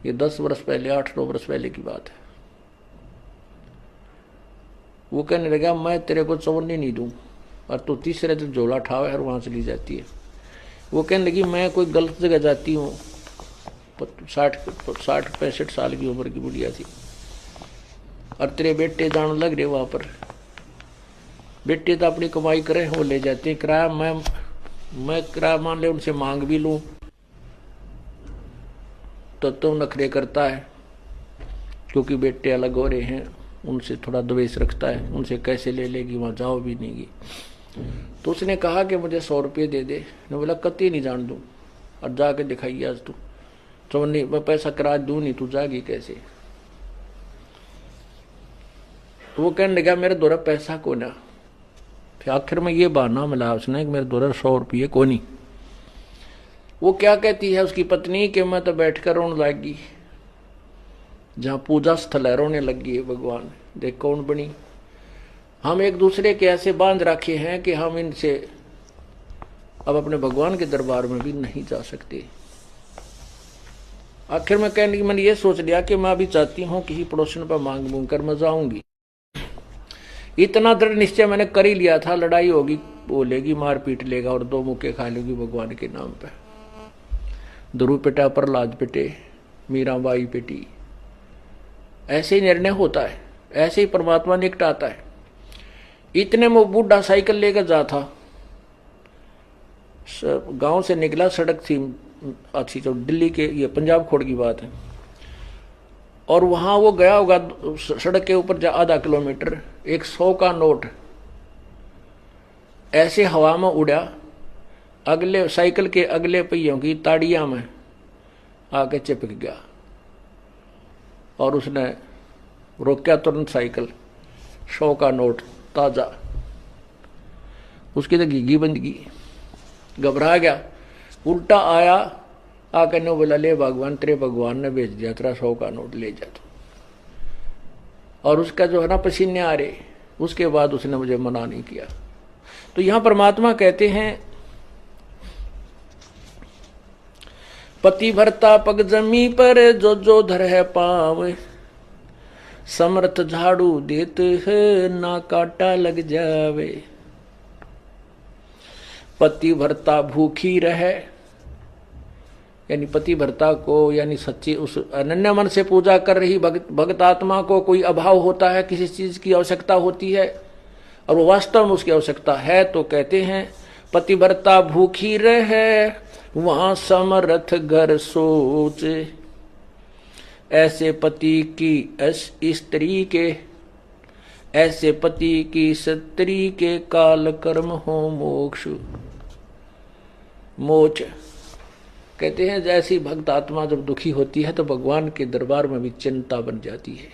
ये 10 वर्ष पहले, 8-9 वर्ष पहले की बात है। वो कहने लगा मैं तेरे को चवन्नी नहीं दूं, और तू तीसरे दिन झोला ठावे और वहां चली जाती है। वो कहने लगी मैं कोई गलत जगह जाती हूँ। 60-65 साल की उम्र की बुढ़िया थी, और तेरे बेटे जान लग रहे वहां पर। बेटे तो अपनी कमाई करें, वो ले जाते हैं किराया। मैं किराया मान ले उनसे मांग भी लूं तो नखरे करता है, क्योंकि बेटे अलग हो रहे हैं, उनसे थोड़ा द्वेष रखता है, उनसे कैसे ले लेगी, वहां जाओ भी नहीं। तो उसने कहा कि मुझे 100 रुपये दे दे। ने बोला कति नहीं जान दूं, और जाके दिखाइए आज तू। तो नहीं, मैं पैसा किराया दूं नहीं, तू जागी कैसे? तो वो कहने लगा मेरे द्वारा पैसा को ना। फिर आखिर में ये बहाना मिला उसने कि मेरे द्वारा 100 रुपये को नहीं। वो क्या कहती है उसकी पत्नी कि मैं तो बैठकर रोने लगी, जहां पूजा स्थल है रोने लगी है। भगवान देख कौन बनी। हम एक दूसरे के ऐसे बांध रखे हैं कि हम इनसे अब अपने भगवान के दरबार में भी नहीं जा सकते। आखिर में कहने की मैंने ये सोच लिया कि मैं अभी चाहती हूँ किसी पड़ोसन पर मांग मूंग कर मैं जाऊंगी। इतना दृढ़ निश्चय मैंने कर ही लिया था, लड़ाई होगी, बोलेगी, मार पीट लेगा और 2 मुक्के खा लेगी भगवान के नाम पे। ध्रुव पिटा, प्रहलाद पिटे, मीराबाई पिटी। ऐसे ही निर्णय होता है, ऐसे ही परमात्मा निकटाता है। इतने में बूढ़ा साइकिल लेकर जा था, गांव से निकला, सड़क थी अच्छी, जो दिल्ली के, ये पंजाब खोड़ की बात है, और वहां वो गया होगा सड़क के ऊपर आधा किलोमीटर। एक 100 का नोट ऐसे हवा में उड़ा, अगले साइकिल के अगले पहियों की ताड़ियां में आके चिपक गया, और उसने रोका तुरंत साइकिल। 100 का नोट ताजा, उसकी तो घीघी बंद की, घबरा गया, उल्टा आया, आकर ने बोला ले भगवान, तेरे भगवान ने भेज दिया, तेरा 100 का नोट ले जा तू। और उसका जो है ना पसीने आ रहे, उसके बाद उसने मुझे मना नहीं किया। तो यहां परमात्मा कहते हैं पति भरता पग जमी पर जो जो धर है पाव, समर्थ झाड़ू देत है ना काटा लग जावे। पति भरता भूखी रहे, यानी पतिव्रता को, यानी सच्ची उस अनन्य मन से पूजा कर रही भक्त आत्मा को कोई अभाव होता है, किसी चीज की आवश्यकता होती है और वो वास्तव में उसकी आवश्यकता है, तो कहते हैं पतिव्रता भूखी रहे वहां समर्थ घर सोच, ऐसे पति की स्त्री के, ऐसे पति की स्त्री के काल कर्म हो मोक्ष मोच। कहते हैं जैसी भक्त आत्मा जब दुखी होती है तो भगवान के दरबार में भी चिंता बन जाती है,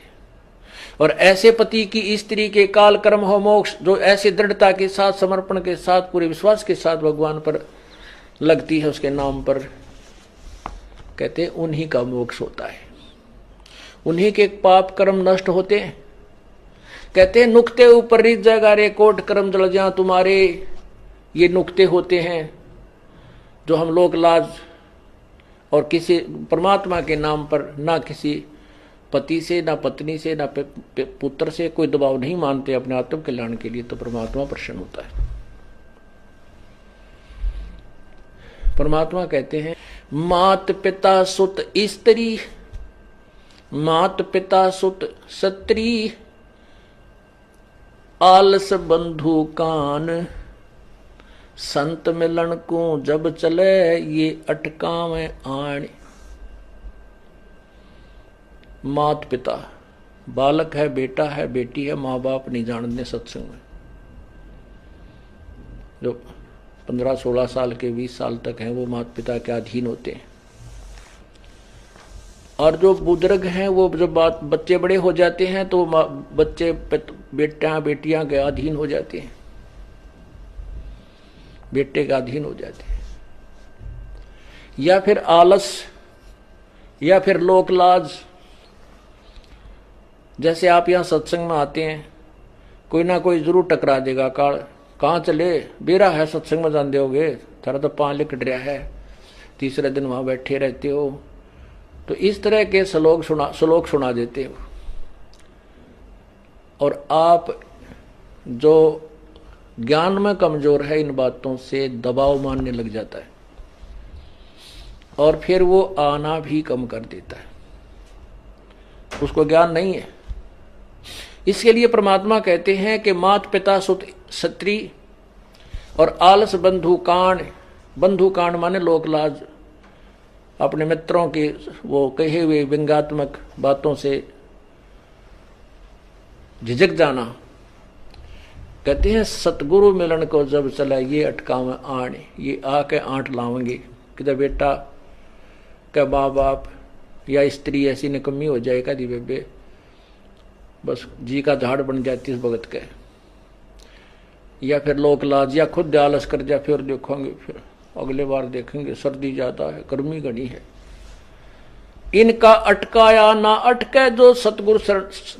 और ऐसे पति की स्त्री के काल कर्म हो मोक्ष, जो ऐसी दृढ़ता के साथ, समर्पण के साथ, पूरे विश्वास के साथ भगवान पर लगती है, उसके नाम पर, कहते हैं उन्हीं का मोक्ष होता है, उन्हीं के पाप कर्म नष्ट होते हैं। कहते हैं नुक्ते ऊपर रिझ जाएगा रे कोट कर्म जल जा तुम्हारे, ये नुक्ते होते हैं जो हम लोग लाज और किसी परमात्मा के नाम पर ना किसी पति से, ना पत्नी से, ना पुत्र से कोई दबाव नहीं मानते अपने आत्म कल्याण के लिए, तो परमात्मा प्रसन्न होता है। परमात्मा कहते हैं मात पिता सुत स्त्री, मात पिता सुत स्त्री, आलस बंधु कान, संत मिलन को जब चले ये अटकावे आण। मात पिता, बालक है, बेटा है, बेटी है, माँ बाप नहीं जानते सत्संग में, जो 15-16 साल के 20 साल तक हैं वो माता पिता के अधीन होते हैं, और जो बुजुर्ग हैं वो जब बच्चे बड़े हो जाते हैं तो बच्चे बेटियां के अधीन हो जाते हैं, बेटे के अधीन हो जाते हैं, या फिर आलस, या फिर लोक लाज। जैसे आप यहाँ सत्संग में आते हैं, कोई ना कोई जरूर टकरा देगा, कहाँ चले, बेरा है सत्संग में जान दोगे, थारा तो पाँव लिकट रहा है, तीसरे दिन वहां बैठे रहते हो, तो इस तरह के श्लोक सुना देते हो, और आप जो ज्ञान में कमजोर है इन बातों से दबाव मानने लग जाता है, और फिर वो आना भी कम कर देता है, उसको ज्ञान नहीं है। इसके लिए परमात्मा कहते हैं कि मात पिता सुत स्त्री और आलस बंधु कांड, बंधु कांड माने लोक लाज, अपने मित्रों के वो कहे हुए व्यंग्यात्मक बातों से झिझक जाना। कहते हैं सतगुरु मिलन को जब चला ये अटकावे आण, ये आके आंट लावेंगे, कि बेटा क्या माँ बाप या स्त्री ऐसी निकम्मी हो जाएगा दी बेबे, बस जी का झाड़ बन जाती इस भगत के, या फिर लोक लाज, या खुद आलस कर जा, फिर देखोगे, फिर अगले बार देखेंगे, सर्दी ज्यादा है, गर्मी घनी है। इनका अटकाया ना अटके जो सतगुरु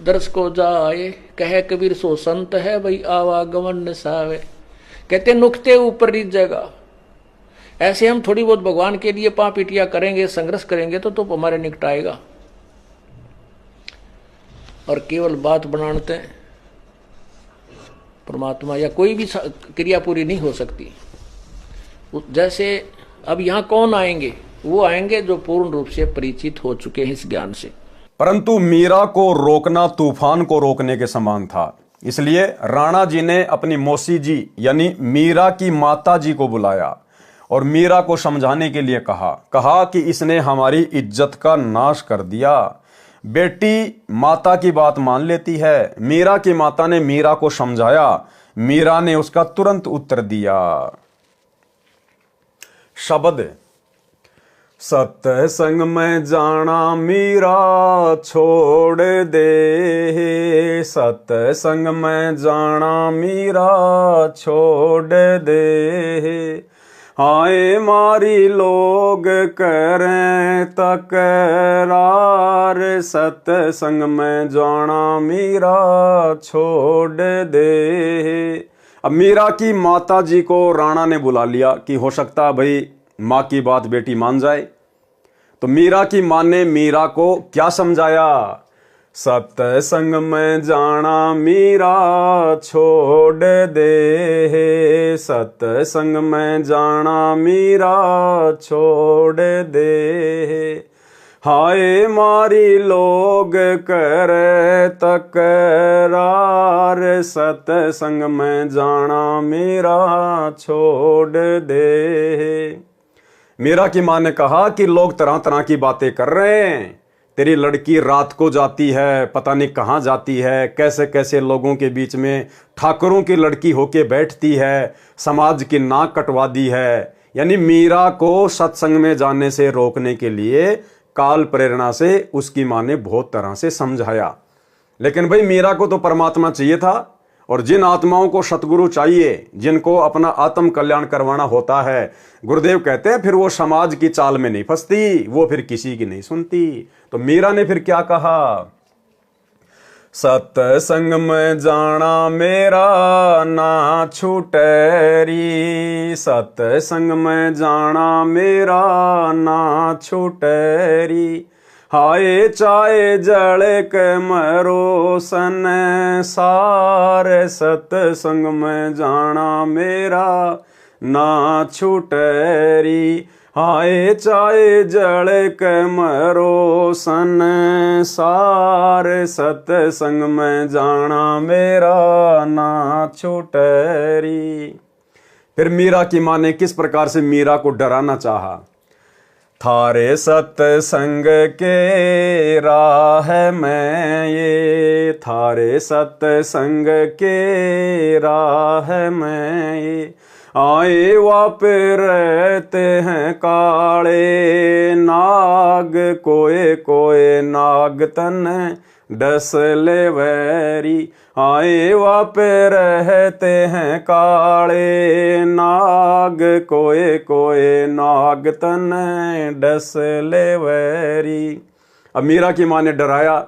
दर्श को जाए, कहे कबीर सो संत है भाई आवागमन निसावे। कहते नुक्ते ऊपर रिझ जाएगा। ऐसे हम थोड़ी बहुत भगवान के लिए पापिटिया करेंगे, संघर्ष करेंगे तो हमारे निकट आएगा, और केवल बात बनाते हैं परमात्मा या कोई भी क्रिया पूरी नहीं हो सकती। जैसे अब यहाँ कौन आएंगे, वो आएंगे जो पूर्ण रूप से परिचित हो चुके हैं इस ज्ञान से। परंतु मीरा को रोकना तूफान को रोकने के समान था, इसलिए राणा जी ने अपनी मौसी जी यानी मीरा की माता जी को बुलाया और मीरा को समझाने के लिए कहा कि इसने हमारी इज्जत का नाश कर दिया। बेटी माता की बात मान लेती है। मीरा की माता ने मीरा को समझाया, मीरा ने उसका तुरंत उत्तर दिया। शब्द सत्संग में जाना मीरा छोड़ दे, सत्संग में जाना मीरा छोड़ दे। हाय मारी लोग करें तकरार, सत्संग में जाना मीरा छोड़ दे। अब मीरा की माता जी को राणा ने बुला लिया कि हो सकता भाई माँ की बात बेटी मान जाए। तो मीरा की माँ ने मीरा को क्या समझाया, सत्संग में जाना मीरा छोड़ दे, सत्संग में जाना मीरा छोड़ दे। हाय मारी लोग करे तकरार, सत्संग में जाना मीरा छोड़ दे। मीरा की माँ ने कहा कि लोग तरह तरह की बातें कर रहे हैं, तेरी लड़की रात को जाती है, पता नहीं कहाँ जाती है, कैसे कैसे लोगों के बीच में ठाकुरों की लड़की होके बैठती है, समाज की नाक कटवा दी है। यानी मीरा को सत्संग में जाने से रोकने के लिए काल प्रेरणा से उसकी माँ ने बहुत तरह से समझाया। लेकिन भाई मीरा को तो परमात्मा चाहिए था, और जिन आत्माओं को सतगुरु चाहिए, जिनको अपना आत्म कल्याण करवाना होता है, गुरुदेव कहते हैं फिर वो समाज की चाल में नहीं फंसती, वो फिर किसी की नहीं सुनती। तो मीरा ने फिर क्या कहा, सत्संग में जाना मेरा ना छूटेरी, सत्संग में जाना मेरा ना छूटेरी। हाय चाहे जल के मरो सन सार, सत्संग में जाना मेरा ना छूटेरी। हाय चाहे जल के मरो सन सार, सत्संग में जाना मेरा ना छूटेरी। फिर मीरा की माँ ने किस प्रकार से मीरा को डराना चाहा, थारे सत्संग के राह में ये, थारे सत्संग के राह में ये। आए वापे रहते हैं काले नाग, कोए कोए नाग तन डस ले वैरी। आए वापे रहते हैं काले नाग, कोए कोए नाग तन डस ले वैरी। अब मीरा की माँ ने डराया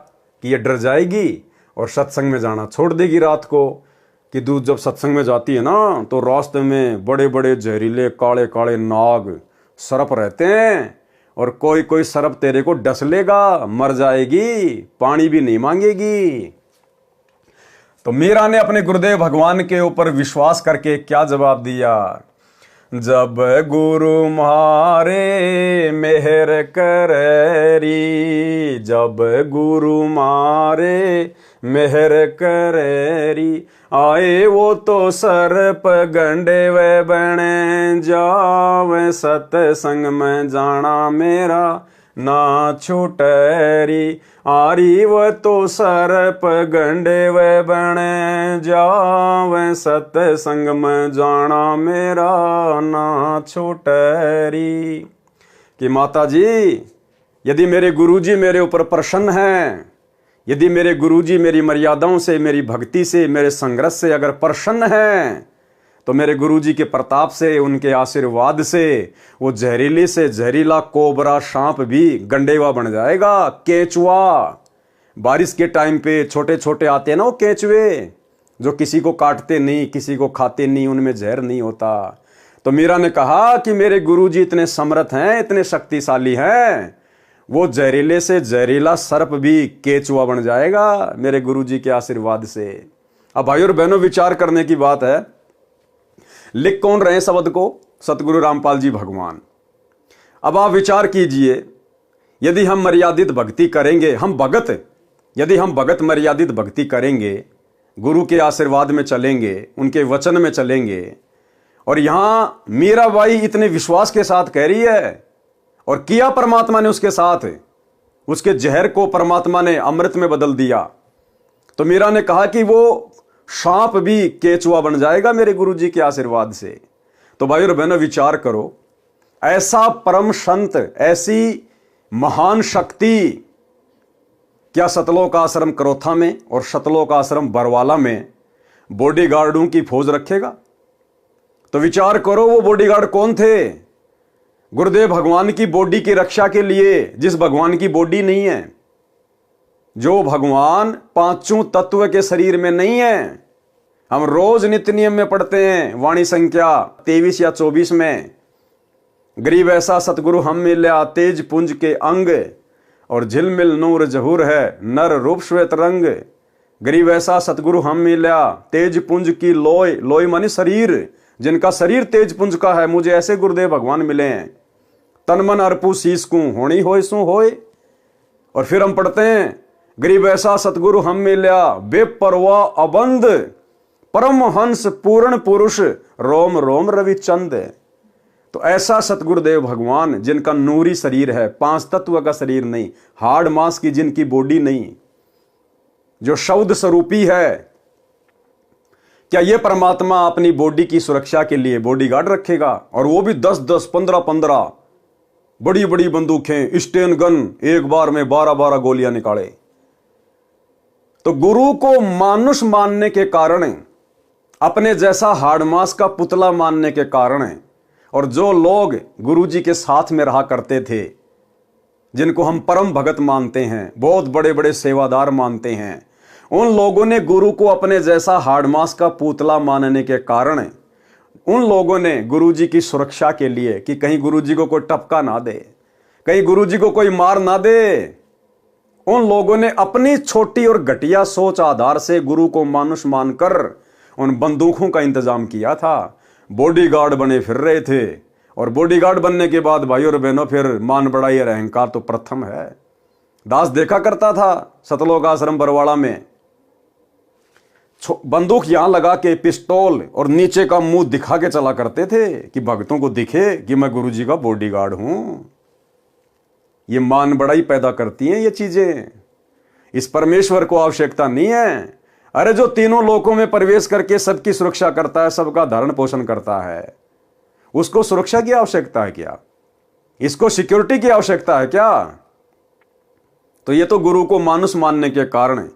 कि ये डर जाएगी और सत्संग में जाना छोड़ देगी रात को, कि दूध जब सत्संग में जाती है ना तो रास्ते में बड़े बड़े जहरीले काले काले नाग सर्प रहते हैं, और कोई कोई सर्प तेरे को डस लेगा, मर जाएगी, पानी भी नहीं मांगेगी। तो मीरा ने अपने गुरुदेव भगवान के ऊपर विश्वास करके क्या जवाब दिया, जब गुरु मारे मेहर करेरी, जब गुरु मारे मेहर करेरी। आए वो तो सर्प गंडे वे बने जावे, सत्संग में जाना मेरा ना छूटेरी। आरी वो तो सर्प गंडे वे बने जावे, सत्संग में जाना मेरा ना छूटेरी। कि माता जी, यदि मेरे गुरुजी मेरे ऊपर प्रसन्न हैं, यदि मेरे गुरुजी मेरी मर्यादाओं से, मेरी भक्ति से, मेरे संघर्ष से अगर प्रसन्न हैं, तो मेरे गुरुजी के प्रताप से, उनके आशीर्वाद से वो जहरीले से जहरीला कोबरा सांप भी गंडेवा बन जाएगा, केचुआ। बारिश के टाइम पे छोटे छोटे आते हैं ना वो केचुए, जो किसी को काटते नहीं, किसी को खाते नहीं, उनमें जहर नहीं होता। तो मीरा ने कहा कि मेरे गुरुजी इतने समर्थ हैं, इतने शक्तिशाली हैं, वो जहरीले से जहरीला सर्प भी केचुआ बन जाएगा मेरे गुरुजी के आशीर्वाद से। अब भाई और बहनों, विचार करने की बात है, लिख कौन रहे शब्द को? सतगुरु रामपाल जी भगवान। अब आप विचार कीजिए, यदि हम मर्यादित भक्ति करेंगे, हम भगत, यदि हम भगत मर्यादित भक्ति करेंगे, गुरु के आशीर्वाद में चलेंगे, उनके वचन में चलेंगे, और यहां मीराबाई इतने विश्वास के साथ कह रही है, और किया परमात्मा ने उसके साथ, उसके जहर को परमात्मा ने अमृत में बदल दिया। तो मीरा ने कहा कि वो सांप भी केचुआ बन जाएगा मेरे गुरुजी के आशीर्वाद से। तो भाई और बहनों, विचार करो, ऐसा परम संत, ऐसी महान शक्ति क्या सतलोक आश्रम करोथा में और सतलोक आश्रम बरवाला में बॉडीगार्डों की फौज रखेगा? तो विचार करो, वो बॉडीगार्ड कौन थे? गुरुदेव भगवान की बॉडी की रक्षा के लिए, जिस भगवान की बॉडी नहीं है, जो भगवान पांचों तत्व के शरीर में नहीं है। हम रोज नित्य नियम में पढ़ते हैं, वाणी संख्या 23 या 24 में, गरीब ऐसा सतगुरु हम मिल्या तेज पुंज के अंग, और झिलमिल नूर जहूर है, नर रूप श्वेत रंग, गरीब ऐसा सतगुरु हम मिला, तेज पुंज की लोय, लोय मानी शरीर, जिनका शरीर तेज पुंज का है, मुझे ऐसे गुरुदेव भगवान मिले हैं। तन मन अर्पू शीस को होनी होय सो होय। और फिर हम पढ़ते हैं, गरीब ऐसा सतगुरु हम मिला, बेपरवाह अबंध, परम हंस पूर्ण पुरुष, रोम रोम रविचंद। तो ऐसा सतगुरुदेव भगवान जिनका नूरी शरीर है, 5 तत्व का शरीर नहीं, हाड़ मांस की जिनकी बॉडी नहीं, जो शब्द स्वरूपी है, क्या ये परमात्मा अपनी बॉडी की सुरक्षा के लिए बॉडीगार्ड रखेगा? और वो भी 10-10, 15-15 बड़ी बड़ी बंदूकें, स्टेन गन, एक बार में 12-12 गोलियां निकाले। तो गुरु को मानुष मानने के कारण, अपने जैसा हाड़मास का पुतला मानने के कारण, और जो लोग गुरुजी के साथ में रहा करते थे, जिनको हम परम भगत मानते हैं, बहुत बड़े बड़े सेवादार मानते हैं, उन लोगों ने गुरु को अपने जैसा हाड़मास का पुतला मानने के कारण उन लोगों ने गुरुजी की सुरक्षा के लिए, कि कहीं गुरुजी को कोई टपका ना दे, कहीं गुरुजी को कोई मार ना दे, उन लोगों ने अपनी छोटी और घटिया सोच आधार से गुरु को मानुष मानकर उन बंदूकों का इंतजाम किया था। बॉडीगार्ड बने फिर रहे थे। और बॉडीगार्ड बनने के बाद भाई और बहनों, फिर मान बढ़ाई और अहंकार तो प्रथम है। दास देखा करता था सतलोक आश्रम बरवाड़ा में, बंदूक यहां लगा के पिस्टल और नीचे का मुंह दिखा के चला करते थे कि भक्तों को दिखे कि मैं गुरुजी का बॉडीगार्ड हूं। ये मान बढ़ाई पैदा करती हैं ये चीजें। इस परमेश्वर को आवश्यकता नहीं है। अरे जो तीनों लोकों में प्रवेश करके सबकी सुरक्षा करता है, सबका धारण पोषण करता है, उसको सुरक्षा की आवश्यकता है क्या? इसको सिक्योरिटी की आवश्यकता है क्या? तो ये तो गुरु को मानुष मानने के कारण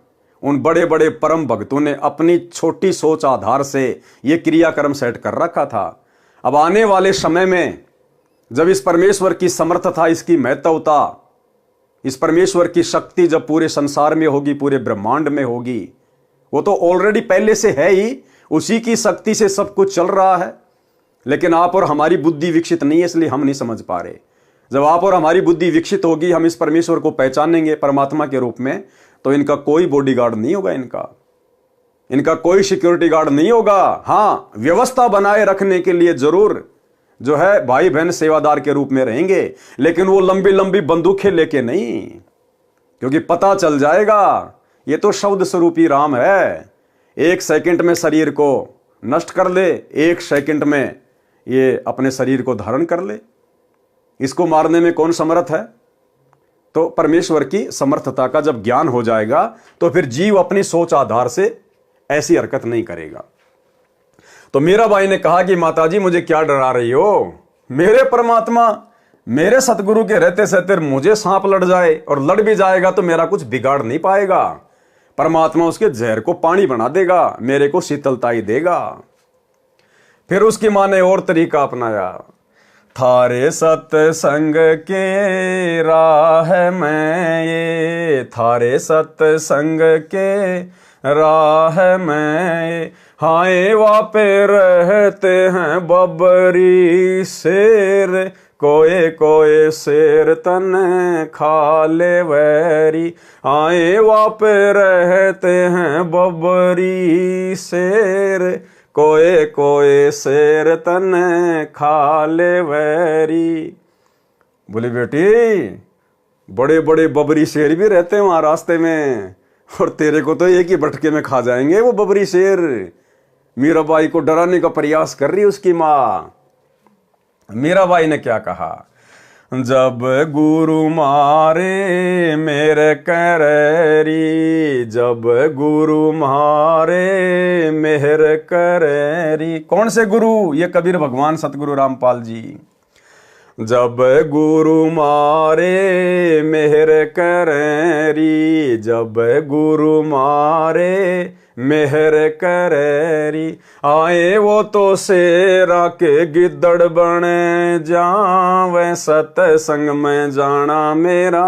उन बड़े बड़े परम भक्तों ने अपनी छोटी सोच आधार से ये क्रियाक्रम सेट कर रखा था। अब आने वाले समय में जब इस परमेश्वर की समर्थता, इसकी महत्वता, इस परमेश्वर की शक्ति जब पूरे संसार में होगी, पूरे ब्रह्मांड में होगी, वो तो ऑलरेडी पहले से है ही, उसी की शक्ति से सब कुछ चल रहा है। लेकिन आप और हमारी बुद्धि विकसित नहीं है, इसलिए हम नहीं समझ पा रहे। जब आप और हमारी बुद्धि विकसित होगी, हम इस परमेश्वर को पहचानेंगे परमात्मा के रूप में, तो इनका कोई बॉडीगार्ड नहीं होगा, इनका कोई सिक्योरिटी गार्ड नहीं होगा। हाँ, व्यवस्था बनाए रखने के लिए जरूर जो है भाई बहन सेवादार के रूप में रहेंगे, लेकिन वो लंबी लंबी बंदूकें लेके नहीं, क्योंकि पता चल जाएगा ये तो शब्द स्वरूपी राम है। 1 सेकंड में शरीर को नष्ट कर ले, 1 सेकंड में ये अपने शरीर को धारण कर ले। इसको मारने में कौन समर्थ है? तो परमेश्वर की समर्थता का जब ज्ञान हो जाएगा, तो फिर जीव अपनी सोच आधार से ऐसी हरकत नहीं करेगा। तो मीरा बाई ने कहा कि माताजी मुझे क्या डरा रही हो? मेरे परमात्मा, मेरे सतगुरु के रहते सहते मुझे सांप लड़ जाए, और लड़ भी जाएगा तो मेरा कुछ बिगाड़ नहीं पाएगा। परमात्मा उसके जहर को पानी बना देगा, मेरे को शीतलता ही देगा। फिर उसकी मां ने और तरीका अपनाया, थारे सत्संग के राह में ये, थारे सत्संग के राह में हाय वापे रहते हैं बबरी शेर, कोए कोए शेर तन खा ले वैरी, आए वापे रहते हैं बबरी शेर, कोए कोए शेर तन खा ले वैरी। बोले बेटी, बड़े बड़े बबरी शेर भी रहते हैं वहां रास्ते में, और तेरे को तो एक ही बटके में खा जाएंगे वो बबरी शेर। मीराबाई को डराने का प्रयास कर रही उसकी मां। मीराबाई ने क्या कहा? जब गुरु मारे मेरे करेरी, जब गुरु मारे मेहर करेरी। कौन से गुरु? ये कबीर भगवान सतगुरु रामपाल जी। जब गुरु मारे मेहर करेरी, जब गुरु मारे मेहर करेरी, आए वो तो शेरा के गिद्दड़ बने जावे, सत्संग में जाना मेरा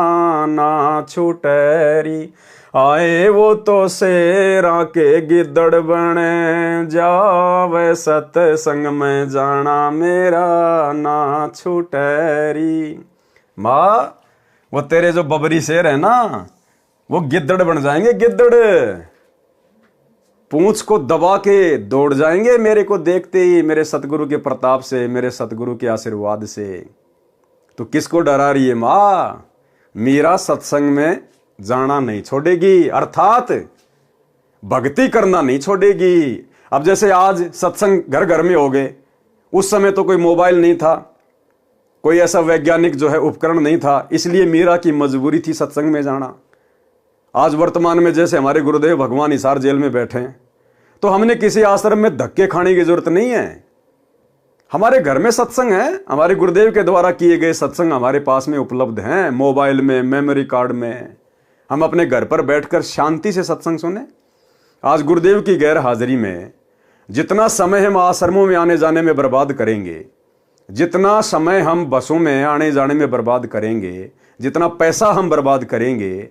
ना छूटेरी, आए वो तो शेरा के गिद्दड़ बने जावे, सत्संग में जाना मेरा ना छूटेरी। माँ, वो तेरे जो बबरी शेर है ना, वो गिद्दड़ बन जाएंगे, गिद्दड़। पूंछ को दबा के दौड़ जाएंगे मेरे को देखते ही, मेरे सतगुरु के प्रताप से, मेरे सतगुरु के आशीर्वाद से। तो किसको डरा रही है मां? मीरा सत्संग में जाना नहीं छोड़ेगी, अर्थात भक्ति करना नहीं छोड़ेगी। अब जैसे आज सत्संग घर घर में हो गए, उस समय तो कोई मोबाइल नहीं था, कोई ऐसा वैज्ञानिक जो है उपकरण नहीं था, इसलिए मीरा की मजबूरी थी सत्संग में जाना। आज वर्तमान में जैसे हमारे गुरुदेव भगवान हिसार जेल में बैठे हैं, तो हमने किसी आश्रम में धक्के खाने की जरूरत नहीं है। हमारे घर में सत्संग है, हमारे गुरुदेव के द्वारा किए गए सत्संग हमारे पास में उपलब्ध हैं, मोबाइल में, मेमोरी कार्ड में। हम अपने घर पर बैठकर शांति से सत्संग सुने। आज गुरुदेव की गैर हाजिरी में जितना समय हम आश्रमों में आने जाने में बर्बाद करेंगे, जितना समय हम बसों में आने जाने में बर्बाद करेंगे, जितना पैसा हम बर्बाद करेंगे,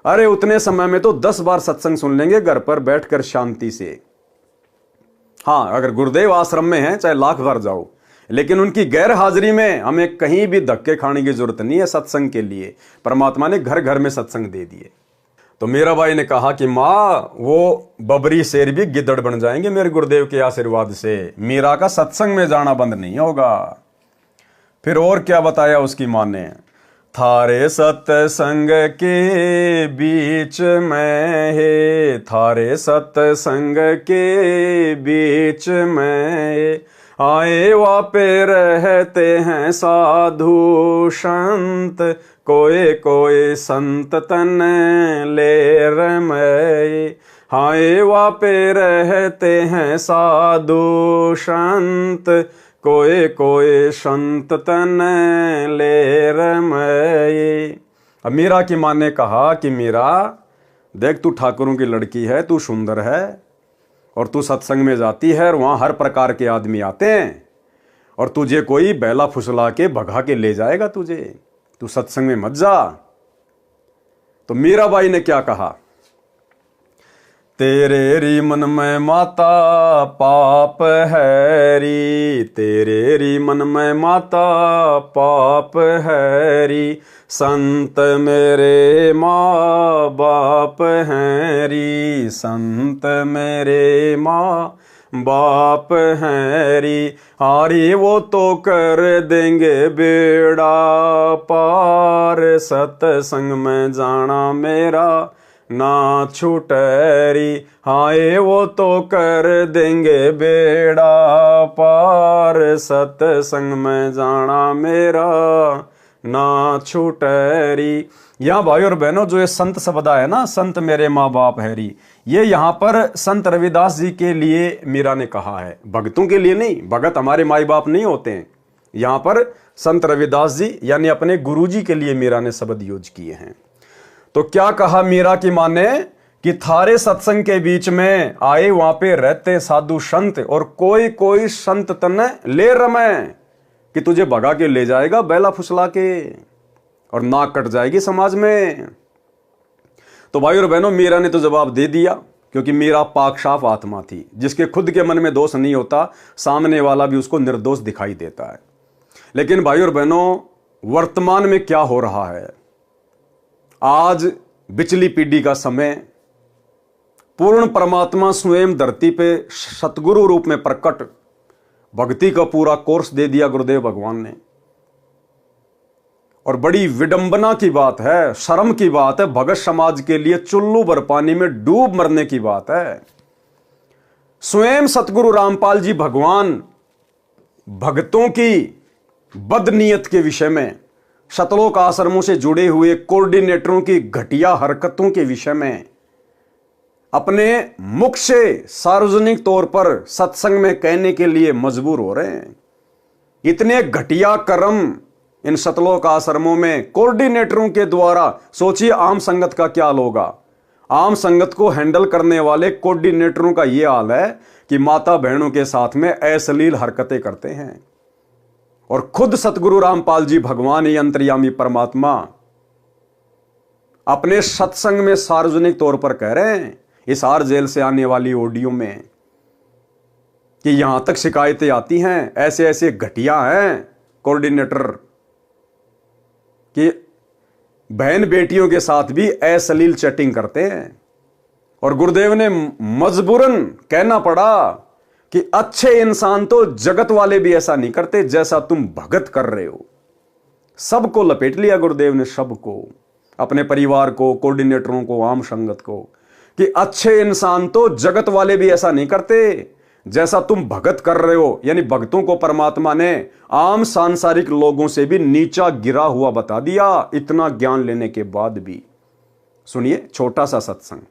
अरे उतने समय में तो 10 बार सत्संग सुन लेंगे घर पर बैठकर शांति से। हाँ, अगर गुरुदेव आश्रम में हैं, चाहे लाख बार जाओ, लेकिन उनकी गैर हाजिरी में हमें कहीं भी धक्के खाने की जरूरत नहीं है सत्संग के लिए। परमात्मा ने घर घर में सत्संग दे दिए। तो मीरा बाई ने कहा कि माँ, वो बबरी शेर भी गिद्दड़ बन जाएंगे मेरे गुरुदेव के आशीर्वाद से। मीरा का सत्संग में जाना बंद नहीं होगा। फिर और क्या बताया उसकी माँ ने? थारे सत्संग के बीच में है, थारे सत्संग के बीच में आए वापे रहते हैं साधु संत, कोई कोई संत तन ले रमय। हाय वापे रहते हैं साधु संत, कोई कोई संत तन ले रमय। अब मीरा की माँ ने कहा कि मीरा देख, तू ठाकुरों की लड़की है, तू सुंदर है, और तू सत्संग में जाती है और वहां हर प्रकार के आदमी आते हैं, और तुझे कोई बैला फुसला के भगा के ले जाएगा तुझे, तू सत्संग में मत जा। तो मीराबाई ने क्या कहा? तेरे री मन में माता पाप है री, तेरे री मन में माता पाप है री, संत मेरे माँ बाप हैं री, संत मेरे माँ बाप हैं री। हारी वो तो कर देंगे बेड़ा पार, सत्संग में जाना मेरा ना छूटरी। हाय वो तो कर देंगे बेड़ा पार, सत्संग में जाना मेरा ना छूटरी। यहाँ भाई और बहनों, जो ये संत शब्द है ना, संत मेरे माँ बाप है री, ये यहाँ पर संत रविदास जी के लिए मीरा ने कहा है, भक्तों के लिए नहीं। भगत हमारे माई बाप नहीं होते हैं। यहाँ पर संत रविदास जी यानी अपने गुरु जी के लिए मीरा ने शब्द यूज किए हैं। तो क्या कहा मीरा की मां ने कि थारे सत्संग के बीच में आए वहां पे रहते साधु संत, और कोई कोई संत तने ले रमे, कि तुझे भगा के ले जाएगा बैला फुसला के, और नाक कट जाएगी समाज में। तो भाई और बहनों, मीरा ने तो जवाब दे दिया, क्योंकि मीरा पाक साफ आत्मा थी, जिसके खुद के मन में दोष नहीं होता, सामने वाला भी उसको निर्दोष दिखाई देता है। लेकिन भाई और बहनों, वर्तमान में क्या हो रहा है? आज बिचली पीढ़ी का समय, पूर्ण परमात्मा स्वयं धरती पे सतगुरु रूप में प्रकट, भक्ति का पूरा कोर्स दे दिया गुरुदेव भगवान ने। और बड़ी विडंबना की बात है, शर्म की बात है, भगत समाज के लिए चुल्लू भर पानी में डूब मरने की बात है। स्वयं सतगुरु रामपाल जी भगवान भक्तों की बदनीयत के विषय में, शतलोक आश्रमों से जुड़े हुए कोऑर्डिनेटरों की घटिया हरकतों के विषय में अपने मुख से सार्वजनिक तौर पर सत्संग में कहने के लिए मजबूर हो रहे हैं। इतने घटिया कर्म इन शतलोक आश्रमों में कोऑर्डिनेटरों के द्वारा, सोचिए आम संगत का क्या हाल होगा। आम संगत को हैंडल करने वाले कोऑर्डिनेटरों का यह हाल है कि माता बहनों के साथ में अश्लील हरकतें करते हैं। और खुद सतगुरु रामपाल जी भगवान ही अंतर्यामी परमात्मा अपने सत्संग में सार्वजनिक तौर पर कह रहे हैं, हिसार जेल से आने वाली ऑडियो में, कि यहां तक शिकायतें आती हैं, ऐसे ऐसे घटिया हैं कोऑर्डिनेटर, कि बहन बेटियों के साथ भी अश्लील चैटिंग करते हैं। और गुरुदेव ने मजबूरन कहना पड़ा कि अच्छे इंसान तो जगत वाले भी ऐसा नहीं करते जैसा तुम भगत कर रहे हो। सबको लपेट लिया गुरुदेव ने, सबको, अपने परिवार को, कोऑर्डिनेटरों को, आम संगत को, कि अच्छे इंसान तो जगत वाले भी ऐसा नहीं करते जैसा तुम भगत कर रहे हो। यानी भक्तों को परमात्मा ने आम सांसारिक लोगों से भी नीचा गिरा हुआ बता दिया, इतना ज्ञान लेने के बाद भी। सुनिए छोटा सा सत्संग।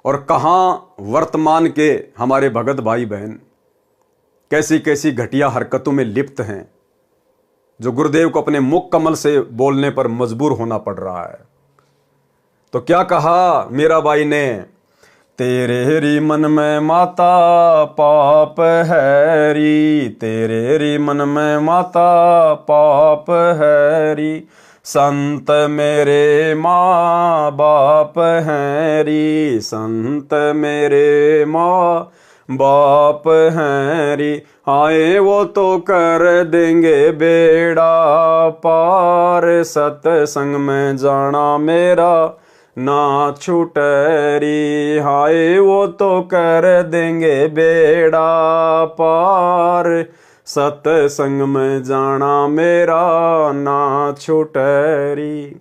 और कहां वर्तमान के हमारे भगत भाई बहन कैसी कैसी घटिया हरकतों में लिप्त हैं, जो गुरुदेव को अपने मुख कमल से बोलने पर मजबूर होना पड़ रहा है। तो क्या कहा मीरा बाई ने, तेरे री मन में माता पाप है री, तेरे री मन में माता पाप है री, संत मेरे माँ बाप हैं री, संत मेरे माँ बाप हैं री, आए वो तो कर देंगे बेड़ा पार, सत्संग में जाना मेरा ना छूटरी, हाय वो तो कर देंगे बेड़ा पार, सत्संग में जाना मेरा ना छूटरी।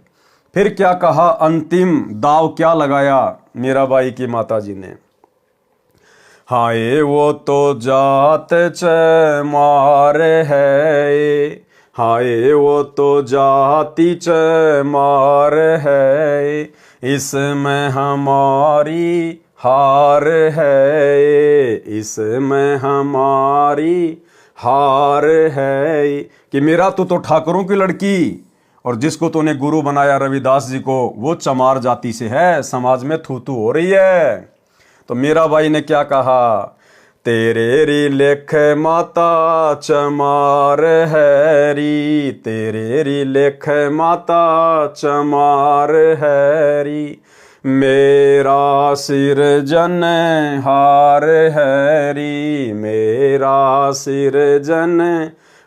फिर क्या कहा, अंतिम दाव क्या लगाया मीराबाई की माता जी ने, हाय वो तो जात चमार है, हाय वो तो जाति चमार है, इसमें हमारी हार है, इसमें हमारी हार है, कि मेरा तो ठाकुरों की लड़की और जिसको तूने गुरु बनाया रविदास जी को वो चमार जाति से है, समाज में थू थू हो रही है। तो मीराबाई ने क्या कहा, तेरे री लेख माता चमार है री, तेरे री लेख माता चमार है री, मेरा सिर जन हार है री, मेरा सिर जन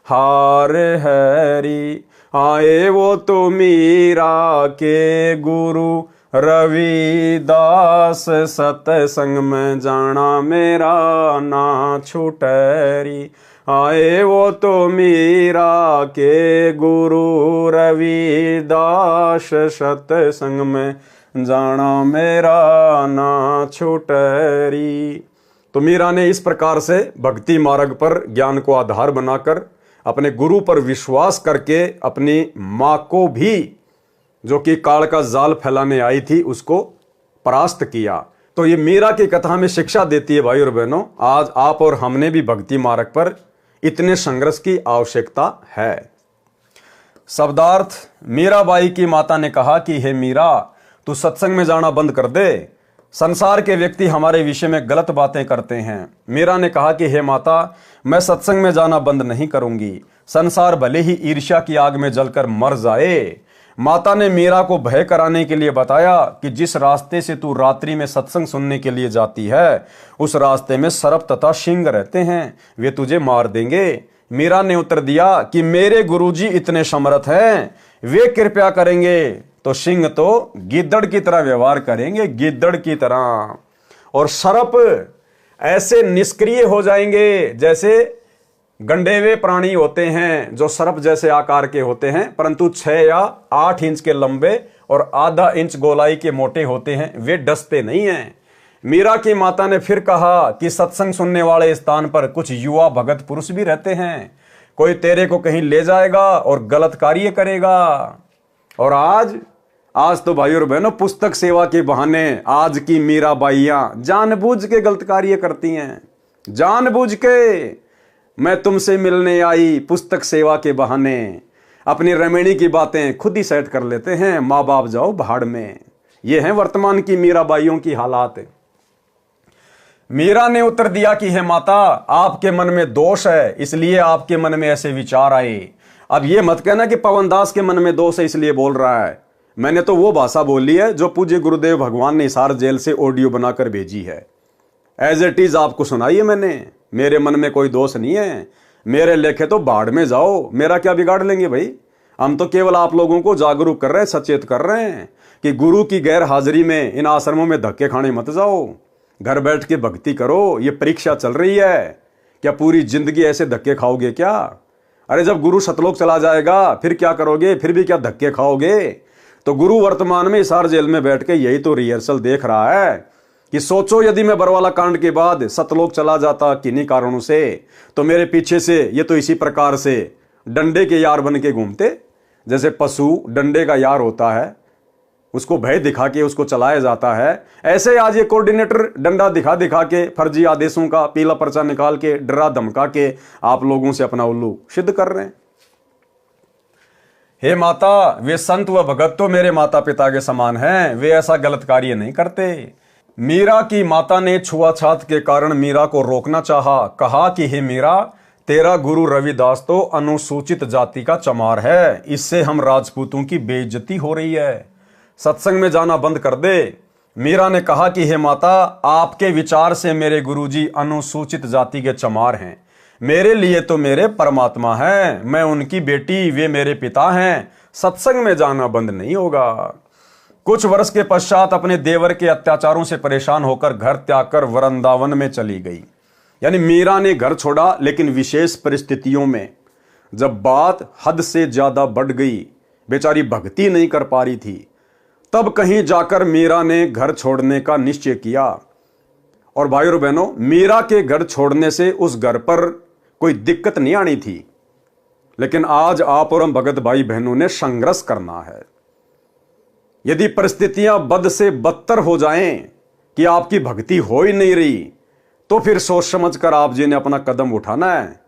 हार है री, आए वो तो मीरा के गुरु रविदास, सत्संग में जाना मेरा ना छूटरी, आए वो तो मीरा के गुरु रविदास, सत्संग में जाना मेरा ना छूटरी। तो मीरा ने इस प्रकार से भक्ति मार्ग पर ज्ञान को आधार बनाकर अपने गुरु पर विश्वास करके अपनी माँ को भी, जो कि काल का जाल फैलाने आई थी, उसको परास्त किया। तो ये मीरा की कथा में शिक्षा देती है भाई और बहनों, आज आप और हमने भी भक्ति मार्ग पर इतने संघर्ष की आवश्यकता है। शब्दार्थ, मीराबाई की माता ने कहा कि हे मीरा, तू सत्संग में जाना बंद कर दे, संसार के व्यक्ति हमारे विषय में गलत बातें करते हैं। मीरा ने कहा कि हे माता, मैं सत्संग में जाना बंद नहीं करूंगी, संसार भले ही ईर्ष्या की आग में जलकर मर जाए। माता ने मीरा को भय कराने के लिए बताया कि जिस रास्ते से तू रात्रि में सत्संग सुनने के लिए जाती है, उस रास्ते में सर्प तथा सिंह रहते हैं, वे तुझे मार देंगे। मीरा ने उत्तर दिया कि मेरे गुरुजी इतने समर्थ हैं, वे कृपया करेंगे तो सिंह तो गिद्दड़ की तरह व्यवहार करेंगे, गिद्दड़ की तरह, और सर्प ऐसे निष्क्रिय हो जाएंगे जैसे गंडेवे प्राणी होते हैं, जो सर्प जैसे आकार के होते हैं, परंतु 6 या 8 इंच के लंबे और आधा इंच गोलाई के मोटे होते हैं, वे डसते नहीं हैं। मीरा की माता ने फिर कहा कि सत्संग सुनने वाले स्थान पर कुछ युवा भगत पुरुष भी रहते हैं, कोई तेरे को कहीं ले जाएगा और गलत कार्य करेगा। और आज तो भाई और बहनों, पुस्तक सेवा के बहाने आज की मीराबाइयां जानबूझ के गलत कार्य करती हैं, जानबूझ के। मैं तुमसे मिलने आई पुस्तक सेवा के बहाने, अपनी रमणी की बातें खुद ही सेट कर लेते हैं, माँ बाप जाओ भाड़ में। ये है वर्तमान की मीराबाइयों की हालात। मीरा ने उत्तर दिया कि हे माता, आपके मन में दोष है, इसलिए आपके मन में ऐसे विचार आए। अब ये मत कहना कि पवन दास के मन में दोष है इसलिए बोल रहा है। मैंने तो वो भाषा बोली है जो पूज्य गुरुदेव भगवान ने हिसार जेल से ऑडियो बनाकर भेजी है, एज इट इज आपको सुनाई है मैंने। मेरे मन में कोई दोष नहीं है, मेरे लेखे तो बाढ़ में जाओ, मेरा क्या बिगाड़ लेंगे भाई। हम तो केवल आप लोगों को जागरूक कर रहे हैं, सचेत कर रहे हैं कि गुरु की गैर हाजिरी में इन आश्रमों में धक्के खाने मत जाओ, घर बैठ के भक्ति करो। ये परीक्षा चल रही है, क्या पूरी जिंदगी ऐसे धक्के खाओगे क्या? अरे जब गुरु सतलोक चला जाएगा फिर क्या करोगे, फिर भी क्या धक्के खाओगे? तो गुरु वर्तमान में हिसार जेल में बैठ के यही तो रिहर्सल देख रहा है कि सोचो यदि मैं बरवाला कांड के बाद सतलोक चला जाता किन्हीं कारणों से, तो मेरे पीछे से ये तो इसी प्रकार से डंडे के यार बन के घूमते, जैसे पशु डंडे का यार होता है, उसको भय दिखा के उसको चलाया जाता है। ऐसे आज ये कोऑर्डिनेटर डंडा दिखा दिखा के, फर्जी आदेशों का पीला पर्चा निकाल के, डरा धमका के आप लोगों से अपना उल्लू सिद्ध कर रहे हैं। हे माता, वे संत व भगत तो मेरे माता पिता के समान हैं, वे ऐसा गलत कार्य नहीं करते। मीरा की माता ने छुआछात के कारण मीरा को रोकना चाहा, कहा कि हे मीरा, तेरा गुरु रविदास तो अनुसूचित जाति का चमार है, इससे हम राजपूतों की बेइज्जती हो रही है, सत्संग में जाना बंद कर दे। मीरा ने कहा कि हे माता, आपके विचार से मेरे गुरुजी अनुसूचित जाति के चमार हैं, मेरे लिए तो मेरे परमात्मा हैं, मैं उनकी बेटी, वे मेरे पिता हैं, सत्संग में जाना बंद नहीं होगा। कुछ वर्ष के पश्चात अपने देवर के अत्याचारों से परेशान होकर घर त्याग कर वृंदावन में चली गई। यानी मीरा ने घर छोड़ा, लेकिन विशेष परिस्थितियों में जब बात हद से ज्यादा बढ़ गई, बेचारी भक्ति नहीं कर पा रही थी, तब कहीं जाकर मीरा ने घर छोड़ने का निश्चय किया। और भाइयों और बहनों, मीरा के घर छोड़ने से उस घर पर कोई दिक्कत नहीं आनी थी, लेकिन आज आप और हम भगत भाई बहनों ने संघर्ष करना है। यदि परिस्थितियां बद से बदतर हो जाएं कि आपकी भक्ति हो ही नहीं रही, तो फिर सोच समझ कर आप जी ने अपना कदम उठाना है,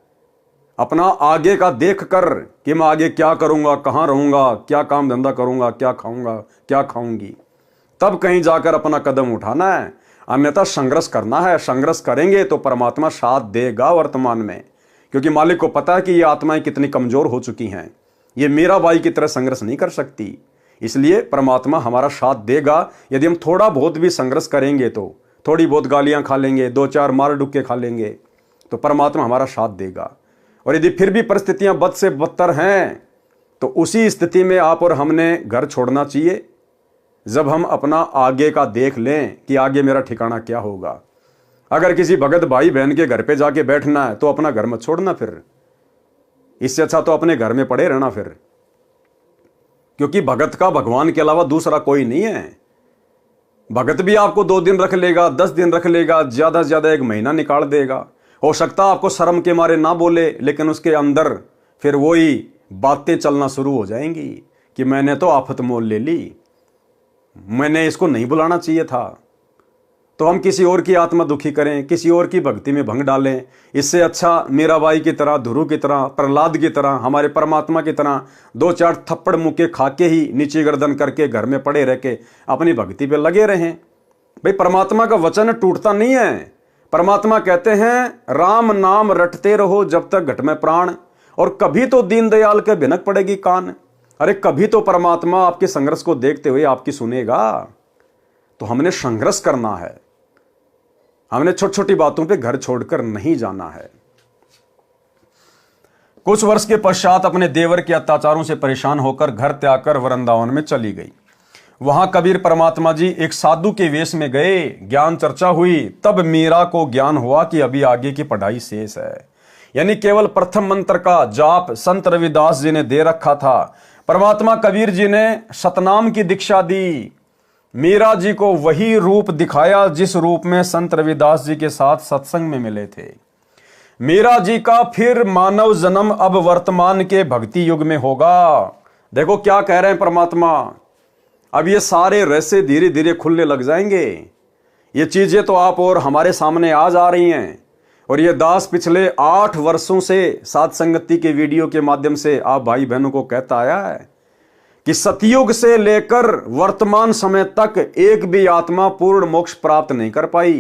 अपना आगे का देख कर कि मैं आगे क्या करूंगा, कहां रहूंगा, क्या काम धंधा करूंगा, क्या खाऊंगा, क्या खाऊंगी, तब कहीं जाकर अपना कदम उठाना है। अन्यथा संघर्ष करना है। संघर्ष करेंगे तो परमात्मा साथ देगा वर्तमान में, क्योंकि मालिक को पता है कि ये आत्माएं कितनी कमजोर हो चुकी हैं, ये मीराबाई की तरह संघर्ष नहीं कर सकती। इसलिए परमात्मा हमारा साथ देगा। यदि हम थोड़ा बहुत भी संघर्ष करेंगे, तो थोड़ी बहुत गालियां खा लेंगे, 2-4 मार डुक्के खा लेंगे, तो परमात्मा हमारा साथ देगा। और यदि फिर भी परिस्थितियां बद से बदतर हैं, तो उसी स्थिति में आप और हमने घर छोड़ना चाहिए, जब हम अपना आगे का देख लें कि आगे मेरा ठिकाना क्या होगा। अगर किसी भगत भाई बहन के घर पे जाके बैठना है, तो अपना घर मत छोड़ना, फिर इससे अच्छा तो अपने घर में पड़े रहना फिर, क्योंकि भगत का भगवान के अलावा दूसरा कोई नहीं है। भगत भी आपको 2 दिन रख लेगा, 10 दिन रख लेगा, ज्यादा से ज्यादा 1 महीना निकाल देगा। हो सकता है आपको शर्म के मारे ना बोले, लेकिन उसके अंदर फिर वही बातें चलना शुरू हो जाएंगी कि मैंने तो आफत मोल ले ली, मैंने इसको नहीं बुलाना चाहिए था। तो हम किसी और की आत्मा दुखी करें, किसी और की भक्ति में भंग डालें। इससे अच्छा मीराबाई की तरह, ध्रुव की तरह, प्रहलाद की तरह, हमारे परमात्मा की तरह 2-4 थप्पड़ मुक्के खा के ही नीचे गर्दन करके घर में पड़े रह के अपनी भक्ति पे लगे रहें। भाई परमात्मा का वचन टूटता नहीं है। परमात्मा कहते हैं राम नाम रटते रहो जब तक घट में प्राण, और कभी तो दीनदयाल के भिनक पड़ेगी कान। अरे कभी तो परमात्मा आपके संघर्ष को देखते हुए आपकी सुनेगा। तो हमने संघर्ष करना है, हमने छोटी छोटी बातों पे घर छोड़कर नहीं जाना है। कुछ वर्ष के पश्चात अपने देवर के अत्याचारों से परेशान होकर घर त्याग कर वृंदावन में चली गई। वहां कबीर परमात्मा जी एक साधु के वेश में गए, ज्ञान चर्चा हुई। तब मीरा को ज्ञान हुआ कि अभी आगे की पढ़ाई शेष है। यानी केवल प्रथम मंत्र का जाप संत रविदास जी ने दे रखा था। परमात्मा कबीर जी ने सतनाम की दीक्षा दी। मीरा जी को वही रूप दिखाया जिस रूप में संत रविदास जी के साथ सत्संग में मिले थे। मीरा जी का फिर मानव जन्म अब वर्तमान के भक्ति युग में होगा। देखो क्या कह रहे हैं परमात्मा। अब ये सारे रहस्य धीरे धीरे खुलने लग जाएंगे। ये चीजें तो आप और हमारे सामने आ जा रही हैं। और ये दास पिछले 8 वर्षों से साथ संगति के वीडियो के माध्यम से आप भाई बहनों को कहता आया है कि सतयुग से लेकर वर्तमान समय तक एक भी आत्मा पूर्ण मोक्ष प्राप्त नहीं कर पाई।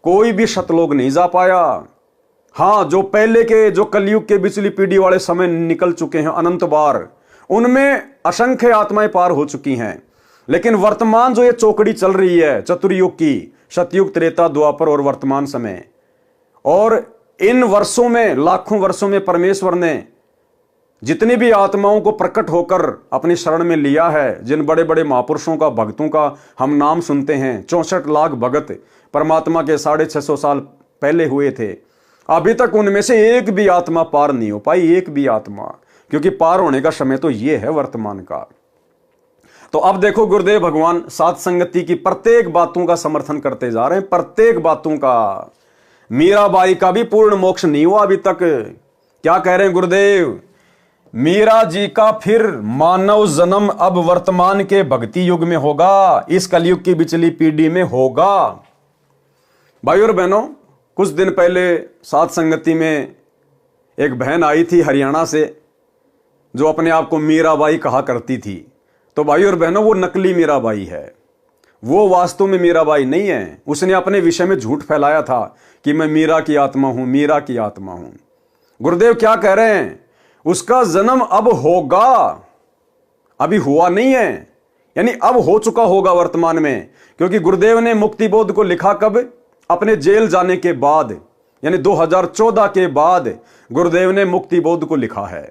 कोई भी सतलोक नहीं जा पाया। हाँ, जो पहले के, जो कलयुग के बिचली पीढ़ी वाले समय निकल चुके हैं अनंत बार, उनमें असंख्य आत्माएं पार हो चुकी हैं। लेकिन वर्तमान जो ये चौकड़ी चल रही है चतुर्युग की, सतयुग, त्रेता, द्वापर और वर्तमान समय, और इन वर्षों में, लाखों वर्षों में परमेश्वर ने जितनी भी आत्माओं को प्रकट होकर अपनी शरण में लिया है, जिन बड़े बड़े महापुरुषों का, भक्तों का हम नाम सुनते हैं, 64 लाख भगत परमात्मा के 650 साल पहले हुए थे, अभी तक उनमें से एक भी आत्मा पार नहीं हो पाई, एक भी आत्मा। क्योंकि पार होने का समय तो ये है वर्तमान का। तो अब देखो गुरुदेव भगवान सात संगति की प्रत्येक बातों का समर्थन करते जा रहे हैं, प्रत्येक बातों का। मीराबाई का भी पूर्ण मोक्ष नहीं हुआ अभी तक। क्या कह रहे हैं गुरुदेव? मीरा जी का फिर मानव जन्म अब वर्तमान के भक्ति युग में होगा, इस कलयुग की बिचली पीढ़ी में होगा। भाई और बहनों, कुछ दिन पहले सात संगति में एक बहन आई थी हरियाणा से, जो अपने आप को मीराबाई कहा करती थी। तो भाई और बहनों, वो नकली मीराबाई है, वो वास्तव में मीराबाई नहीं है। उसने अपने विषय में झूठ फैलाया था कि मैं मीरा की आत्मा हूं, मीरा की आत्मा हूं। गुरुदेव क्या कह रहे हैं? उसका जन्म अब होगा, अभी हुआ नहीं है, यानी अब हो चुका होगा वर्तमान में। क्योंकि गुरुदेव ने मुक्ति बोध को लिखा कब? अपने जेल जाने के बाद, यानी 2014 के बाद गुरुदेव ने मुक्ति बोध को लिखा है।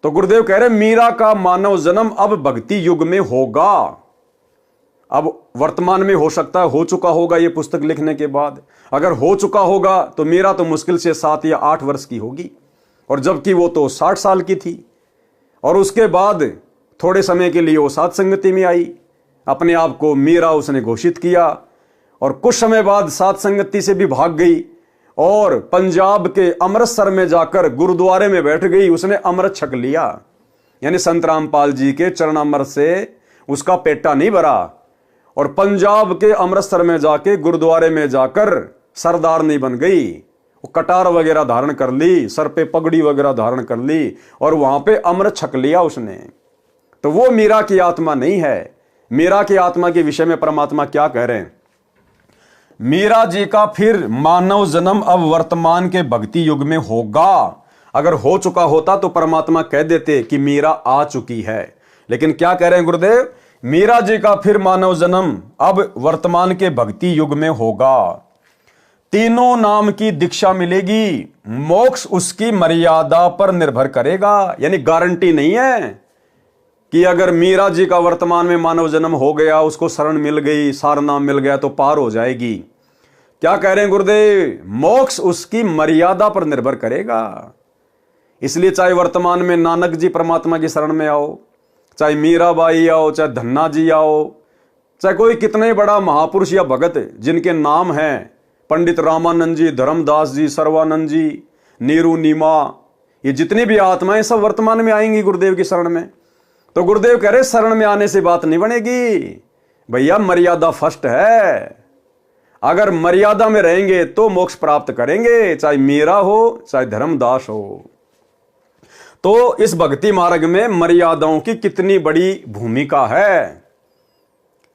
तो गुरुदेव कह रहे मीरा का मानव जन्म अब भक्ति युग में होगा। अब वर्तमान में हो सकता है हो चुका होगा ये पुस्तक लिखने के बाद। अगर हो चुका होगा तो मीरा तो मुश्किल से 7 या 8 वर्ष की होगी, और जबकि वो तो 60 साल की थी। और उसके बाद थोड़े समय के लिए वो सात संगति में आई, अपने आप को मीरा उसने घोषित किया, और कुछ समय बाद सात संगति से भी भाग गई और पंजाब के अमृतसर में जाकर गुरुद्वारे में बैठ गई। उसने अमृत छक लिया, यानी संत रामपाल जी के चरणामृत से उसका पेटा नहीं भरा, और पंजाब के अमृतसर में जाके गुरुद्वारे में जाकर सरदार नहीं बन गई। वो कटार वगैरह धारण कर ली, सर पे पगड़ी वगैरह धारण कर ली, और वहां पे अमृत छक लिया उसने। तो वो मीरा की आत्मा नहीं है। मीरा की आत्मा के विषय में परमात्मा क्या कह रहे हैं? मीरा जी का फिर मानव जन्म अब वर्तमान के भक्ति युग में होगा। अगर हो चुका होता तो परमात्मा कह देते कि मीरा आ चुकी है। लेकिन क्या कह रहे हैं गुरुदेव? मीरा जी का फिर मानव जन्म अब वर्तमान के भक्ति युग में होगा। तीनों नाम की दीक्षा मिलेगी, मोक्ष उसकी मर्यादा पर निर्भर करेगा। यानी गारंटी नहीं है कि अगर मीरा जी का वर्तमान में मानव जन्म हो गया, उसको शरण मिल गई, सार नाम मिल गया तो पार हो जाएगी। क्या कह रहे हैं गुरुदेव? मोक्ष उसकी मर्यादा पर निर्भर करेगा। इसलिए चाहे वर्तमान में नानक जी परमात्मा की शरण में आओ, चाहे मीराबाई आओ, चाहे धन्ना जी आओ, चाहे कोई कितने बड़ा महापुरुष या भगत जिनके नाम हैं पंडित रामानंद जी, धर्मदास जी, सर्वानंद जी, नीरू नीमा, ये जितनी भी आत्माएं सब वर्तमान में आएंगी गुरुदेव की शरण में। तो गुरुदेव कह रहे शरण में आने से बात नहीं बनेगी भैया, मर्यादा फर्स्ट है। अगर मर्यादा में रहेंगे तो मोक्ष प्राप्त करेंगे, चाहे मीरा हो चाहे धर्मदास हो। तो इस भक्ति मार्ग में मर्यादाओं की कितनी बड़ी भूमिका है।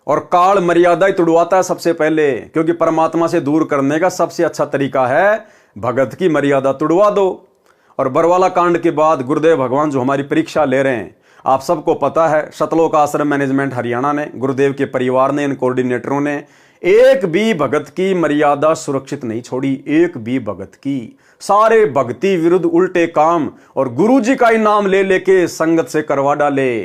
और काल मर्यादा ही तुड़वाता है सबसे पहले, क्योंकि परमात्मा से दूर करने का सबसे अच्छा तरीका है भगत की मर्यादा तुड़वा दो। और बरवाला कांड के बाद गुरुदेव भगवान जो हमारी परीक्षा ले रहे हैं, आप सबको पता है सतलोक आश्रम मैनेजमेंट हरियाणा ने, गुरुदेव के परिवार ने, इन कोऑर्डिनेटरों ने एक भी भगत की मर्यादा सुरक्षित नहीं छोड़ी, एक भी भगत की। सारे भक्ति विरुद्ध उल्टे काम और गुरु जी का ही नाम ले लेके संगत से करवा डाले।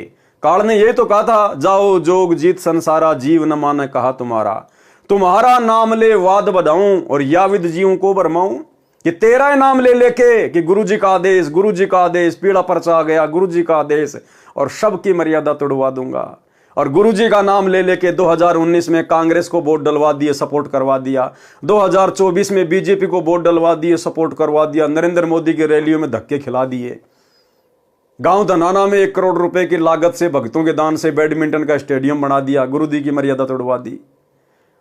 काल ने ये तो कहा था, जाओ जोग जीत संसारा, जीव न माने कहा तुम्हारा नाम ले वाद बधाऊं और याविद जीवों को बरमाऊं। कि तेरा ही नाम ले लेके कि गुरु जी का आदेश, गुरु जी का आदेश, पीड़ा पर्चा आ गया, गुरु जी का आदेश, और सबकी मर्यादा तोड़वा दूंगा। और गुरु जी का नाम ले लेके 2019 में कांग्रेस को वोट डलवा दिए, सपोर्ट करवा दिया, 2024 में बीजेपी को वोट डलवा दिए, सपोर्ट करवा दिया, नरेंद्र मोदी की रैलियों में धक्के खिला दिए। गांव धनाना में 1 करोड़ रुपए की लागत से भक्तों के दान से बैडमिंटन का स्टेडियम बना दिया, गुरु जी की मर्यादा तोड़वा दी।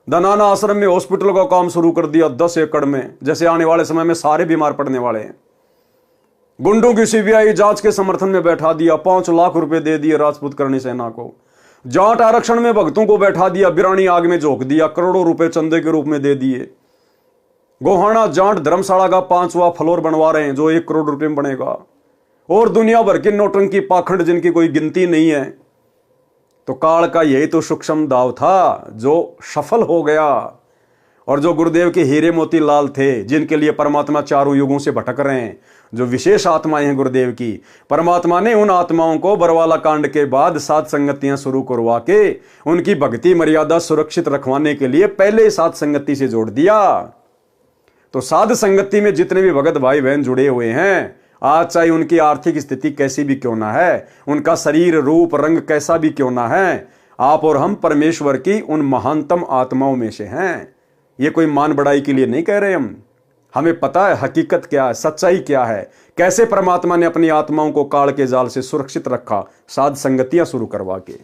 धनाना आश्रम में हॉस्पिटल का काम शुरू कर दिया 10 एकड़ में, जैसे आने वाले समय में सारे बीमार पड़ने वाले हैं। गुंडों की सीबीआई जांच के समर्थन में बैठा दिया, 5 लाख रुपए दे दिए राजपूत करणी सेना को। जाट आरक्षण में भक्तों को बैठा दिया, बिरानी आग में झोंक दिया, करोड़ों रुपए चंदे के रूप में दे दिए। गोहाना जाट धर्मशाला का 5वां फ्लोर बनवा रहे हैं जो 1 करोड़ रुपए में बनेगा। और दुनिया भर की नौटंकी पाखंड जिनकी कोई गिनती नहीं है। तो काल का यही तो सूक्ष्म दाव था जो सफल हो गया। और जो गुरुदेव के हीरे मोती लाल थे, जिनके लिए परमात्मा चारों युगों से भटक रहे हैं, जो विशेष आत्माएं हैं गुरुदेव की, परमात्मा ने उन आत्माओं को बरवाला कांड के बाद सात संगतियां शुरू करवा के उनकी भक्ति मर्यादा सुरक्षित रखवाने के लिए पहले सात संगति से जोड़ दिया। तो साध संगति में जितने भी भगत भाई बहन जुड़े हुए हैं, आज चाहे उनकी आर्थिक स्थिति कैसी भी क्यों ना है, उनका शरीर रूप रंग कैसा भी क्यों ना है, आप और हम परमेश्वर की उन महानतम आत्माओं में से हैं। ये कोई मान बढ़ाई के लिए नहीं कह रहे हम। हमें पता है हकीकत क्या है, सच्चाई क्या है, कैसे परमात्मा ने अपनी आत्माओं को काल के जाल से सुरक्षित रखा साध संगतियां शुरू करवा के।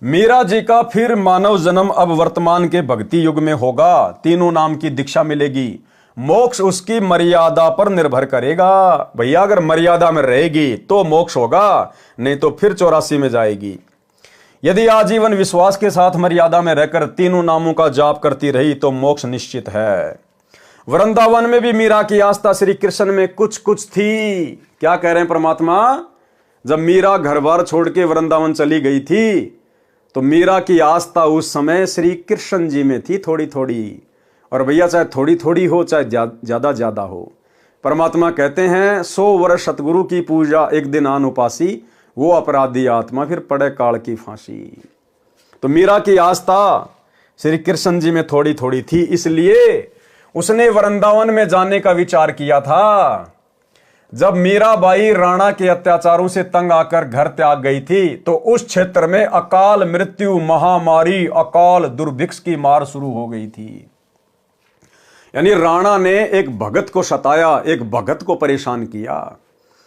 मीरा जी का फिर मानव जन्म अब वर्तमान के भक्ति युग में होगा। तीनों नाम की दीक्षा मिलेगी। मोक्ष उसकी मर्यादा पर निर्भर करेगा। भैया अगर मर्यादा में रहेगी तो मोक्ष होगा, नहीं तो फिर 84 में जाएगी। यदि आजीवन विश्वास के साथ मर्यादा में रहकर तीनों नामों का जाप करती रही तो मोक्ष निश्चित है। वृंदावन में भी मीरा की आस्था श्री कृष्ण में कुछ कुछ थी। क्या कह रहे हैं परमात्मा? जब मीरा घर बार छोड़ के वृंदावन चली गई थी तो मीरा की आस्था उस समय श्री कृष्ण जी में थी, थोड़ी थोड़ी। और भैया चाहे थोड़ी थोड़ी हो चाहे ज्यादा ज्यादा हो, परमात्मा कहते हैं 100 वर्ष सतगुरु की पूजा एक दिन आन उपासी, वो अपराधी आत्मा फिर पड़े काल की फांसी। तो मीरा की आस्था श्री कृष्ण जी में थोड़ी थोड़ी थी, इसलिए उसने वृंदावन में जाने का विचार किया था। जब मीराबाई राणा के अत्याचारों से तंग आकर घर त्याग गई थी तो उस क्षेत्र में अकाल मृत्यु, महामारी, अकाल दुर्भिक्ष की मार शुरू हो गई थी। यानी राणा ने एक भगत को सताया, एक भगत को परेशान किया,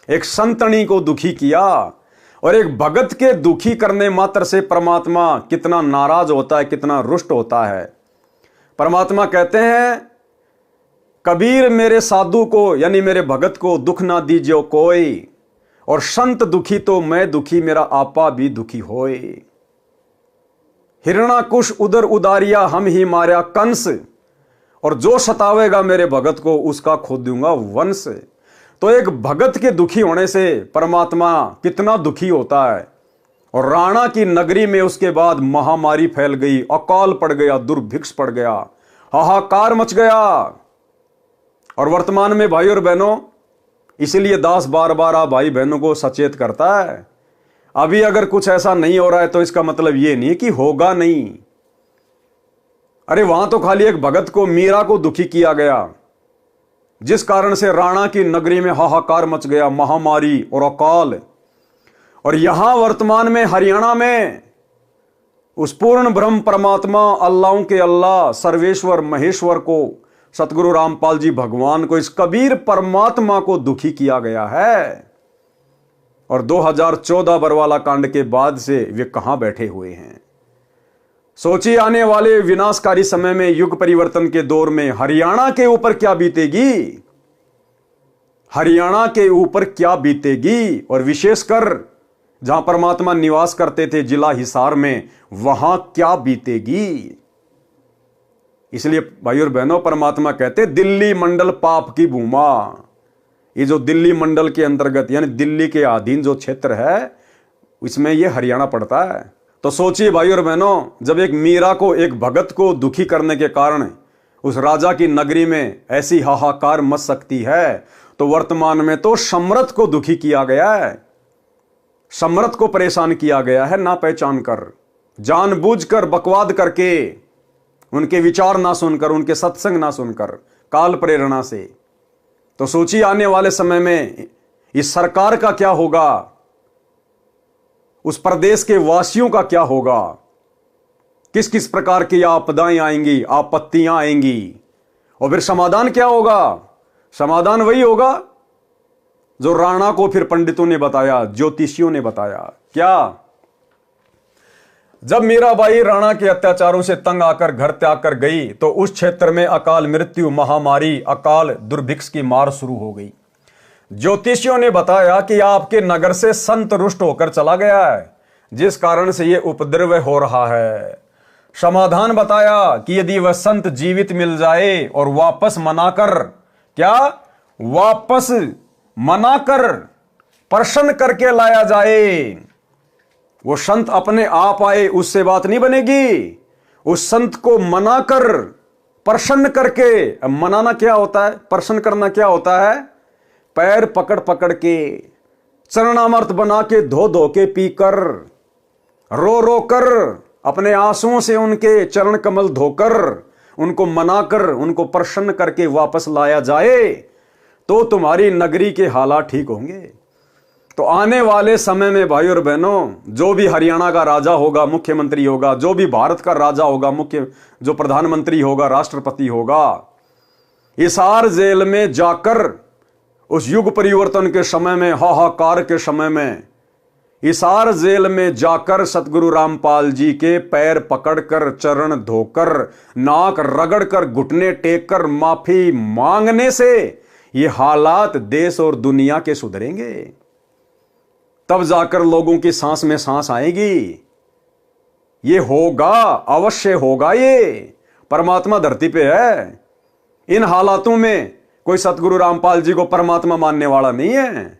एक संतनी को दुखी किया। और एक भगत के दुखी करने मात्र से परमात्मा कितना नाराज होता है, कितना रुष्ट होता है। परमात्मा कहते हैं कबीर मेरे साधु को यानी मेरे भगत को दुख ना दीजियो कोई, और संत दुखी तो मैं दुखी, मेरा आपा भी दुखी होए। हिरणाकुश उदर उदारिया हम ही मार्या कंस, और जो सतावेगा मेरे भगत को उसका खो दूंगा वंश। तो एक भगत के दुखी होने से परमात्मा कितना दुखी होता है। और राणा की नगरी में उसके बाद महामारी फैल गई, अकाल पड़ गया, दुर्भिक्ष पड़ गया, हाहाकार मच गया। और वर्तमान में भाई और बहनों, इसीलिए दास बार बार आप भाई बहनों को सचेत करता है। अभी अगर कुछ ऐसा नहीं हो रहा है तो इसका मतलब यह नहीं कि होगा नहीं। अरे वहां तो खाली एक भगत को, मीरा को दुखी किया गया, जिस कारण से राणा की नगरी में हाहाकार मच गया, महामारी और अकाल। और यहां वर्तमान में हरियाणा में उस पूर्ण ब्रह्म परमात्मा अल्लाहों के अल्लाह सर्वेश्वर महेश्वर को, सतगुरु रामपाल जी भगवान को, इस कबीर परमात्मा को दुखी किया गया है। और 2014 बरवाला कांड के बाद से वे कहां बैठे हुए हैं। सोचिए आने वाले विनाशकारी समय में, युग परिवर्तन के दौर में हरियाणा के ऊपर क्या बीतेगी, हरियाणा के ऊपर क्या बीतेगी। और विशेषकर जहां परमात्मा निवास करते थे जिला हिसार में, वहां क्या बीतेगी। इसलिए भाइयों और बहनों, परमात्मा कहते दिल्ली मंडल पाप की भूमा। ये जो दिल्ली मंडल के अंतर्गत यानी दिल्ली के अधीन जो क्षेत्र है, इसमें ये हरियाणा पड़ता है। तो सोचिए भाइयों और बहनों, जब एक मीरा को, एक भगत को दुखी करने के कारण उस राजा की नगरी में ऐसी हाहाकार मच सकती है, तो वर्तमान में तो सम्राट को दुखी किया गया है, सम्राट को परेशान किया गया है, ना पहचान कर, जानबूझकर बकवाद करके, उनके विचार ना सुनकर, उनके सत्संग ना सुनकर, काल प्रेरणा से। तो सोचिए आने वाले समय में इस सरकार का क्या होगा, उस प्रदेश के वासियों का क्या होगा, किस किस प्रकार की आपदाएं आएंगी, आपत्तियां आएंगी। और फिर समाधान क्या होगा, समाधान वही होगा जो राणा को फिर पंडितों ने बताया, ज्योतिषियों ने बताया। क्या, जब मीराबाई राणा के अत्याचारों से तंग आकर घर त्याग कर गई, तो उस क्षेत्र में अकाल मृत्यु, महामारी, अकाल दुर्भिक्ष की मार शुरू हो गई। ज्योतिषियों ने बताया कि आपके नगर से संत रुष्ट होकर चला गया है, जिस कारण से यह उपद्रव हो रहा है। समाधान बताया कि यदि वह संत जीवित मिल जाए और वापस मनाकर, क्या, वापस मनाकर प्रसन्न करके लाया जाए, वो संत अपने आप आए, उससे बात नहीं बनेगी। उस संत को मनाकर, प्रसन्न करके, मनाना क्या होता है, प्रसन्न करना क्या होता है, पैर पकड़ पकड़ के, चरणामृत बना के, धो धो के पीकर, रो रो कर, अपने आंसुओं से उनके चरण कमल धोकर, उनको मनाकर, उनको प्रसन्न करके वापस लाया जाए, तो तुम्हारी नगरी के हालात ठीक होंगे। तो आने वाले समय में भाइयों और बहनों, जो भी हरियाणा का राजा होगा, मुख्यमंत्री होगा, जो भी भारत का राजा होगा, जो प्रधानमंत्री होगा, राष्ट्रपति होगा, हिसार जेल में जाकर उस युग परिवर्तन के समय में, हाहाकार के समय में, हिसार जेल में जाकर सतगुरु रामपाल जी के पैर पकड़कर, चरण धोकर, नाक रगड़कर, घुटने टेक कर माफी मांगने से ये हालात देश और दुनिया के सुधरेंगे। तब जाकर लोगों की सांस में सांस आएगी। ये होगा, अवश्य होगा। ये परमात्मा धरती पे है। इन हालातों में कोई सतगुरु रामपाल जी को परमात्मा मानने वाला नहीं है।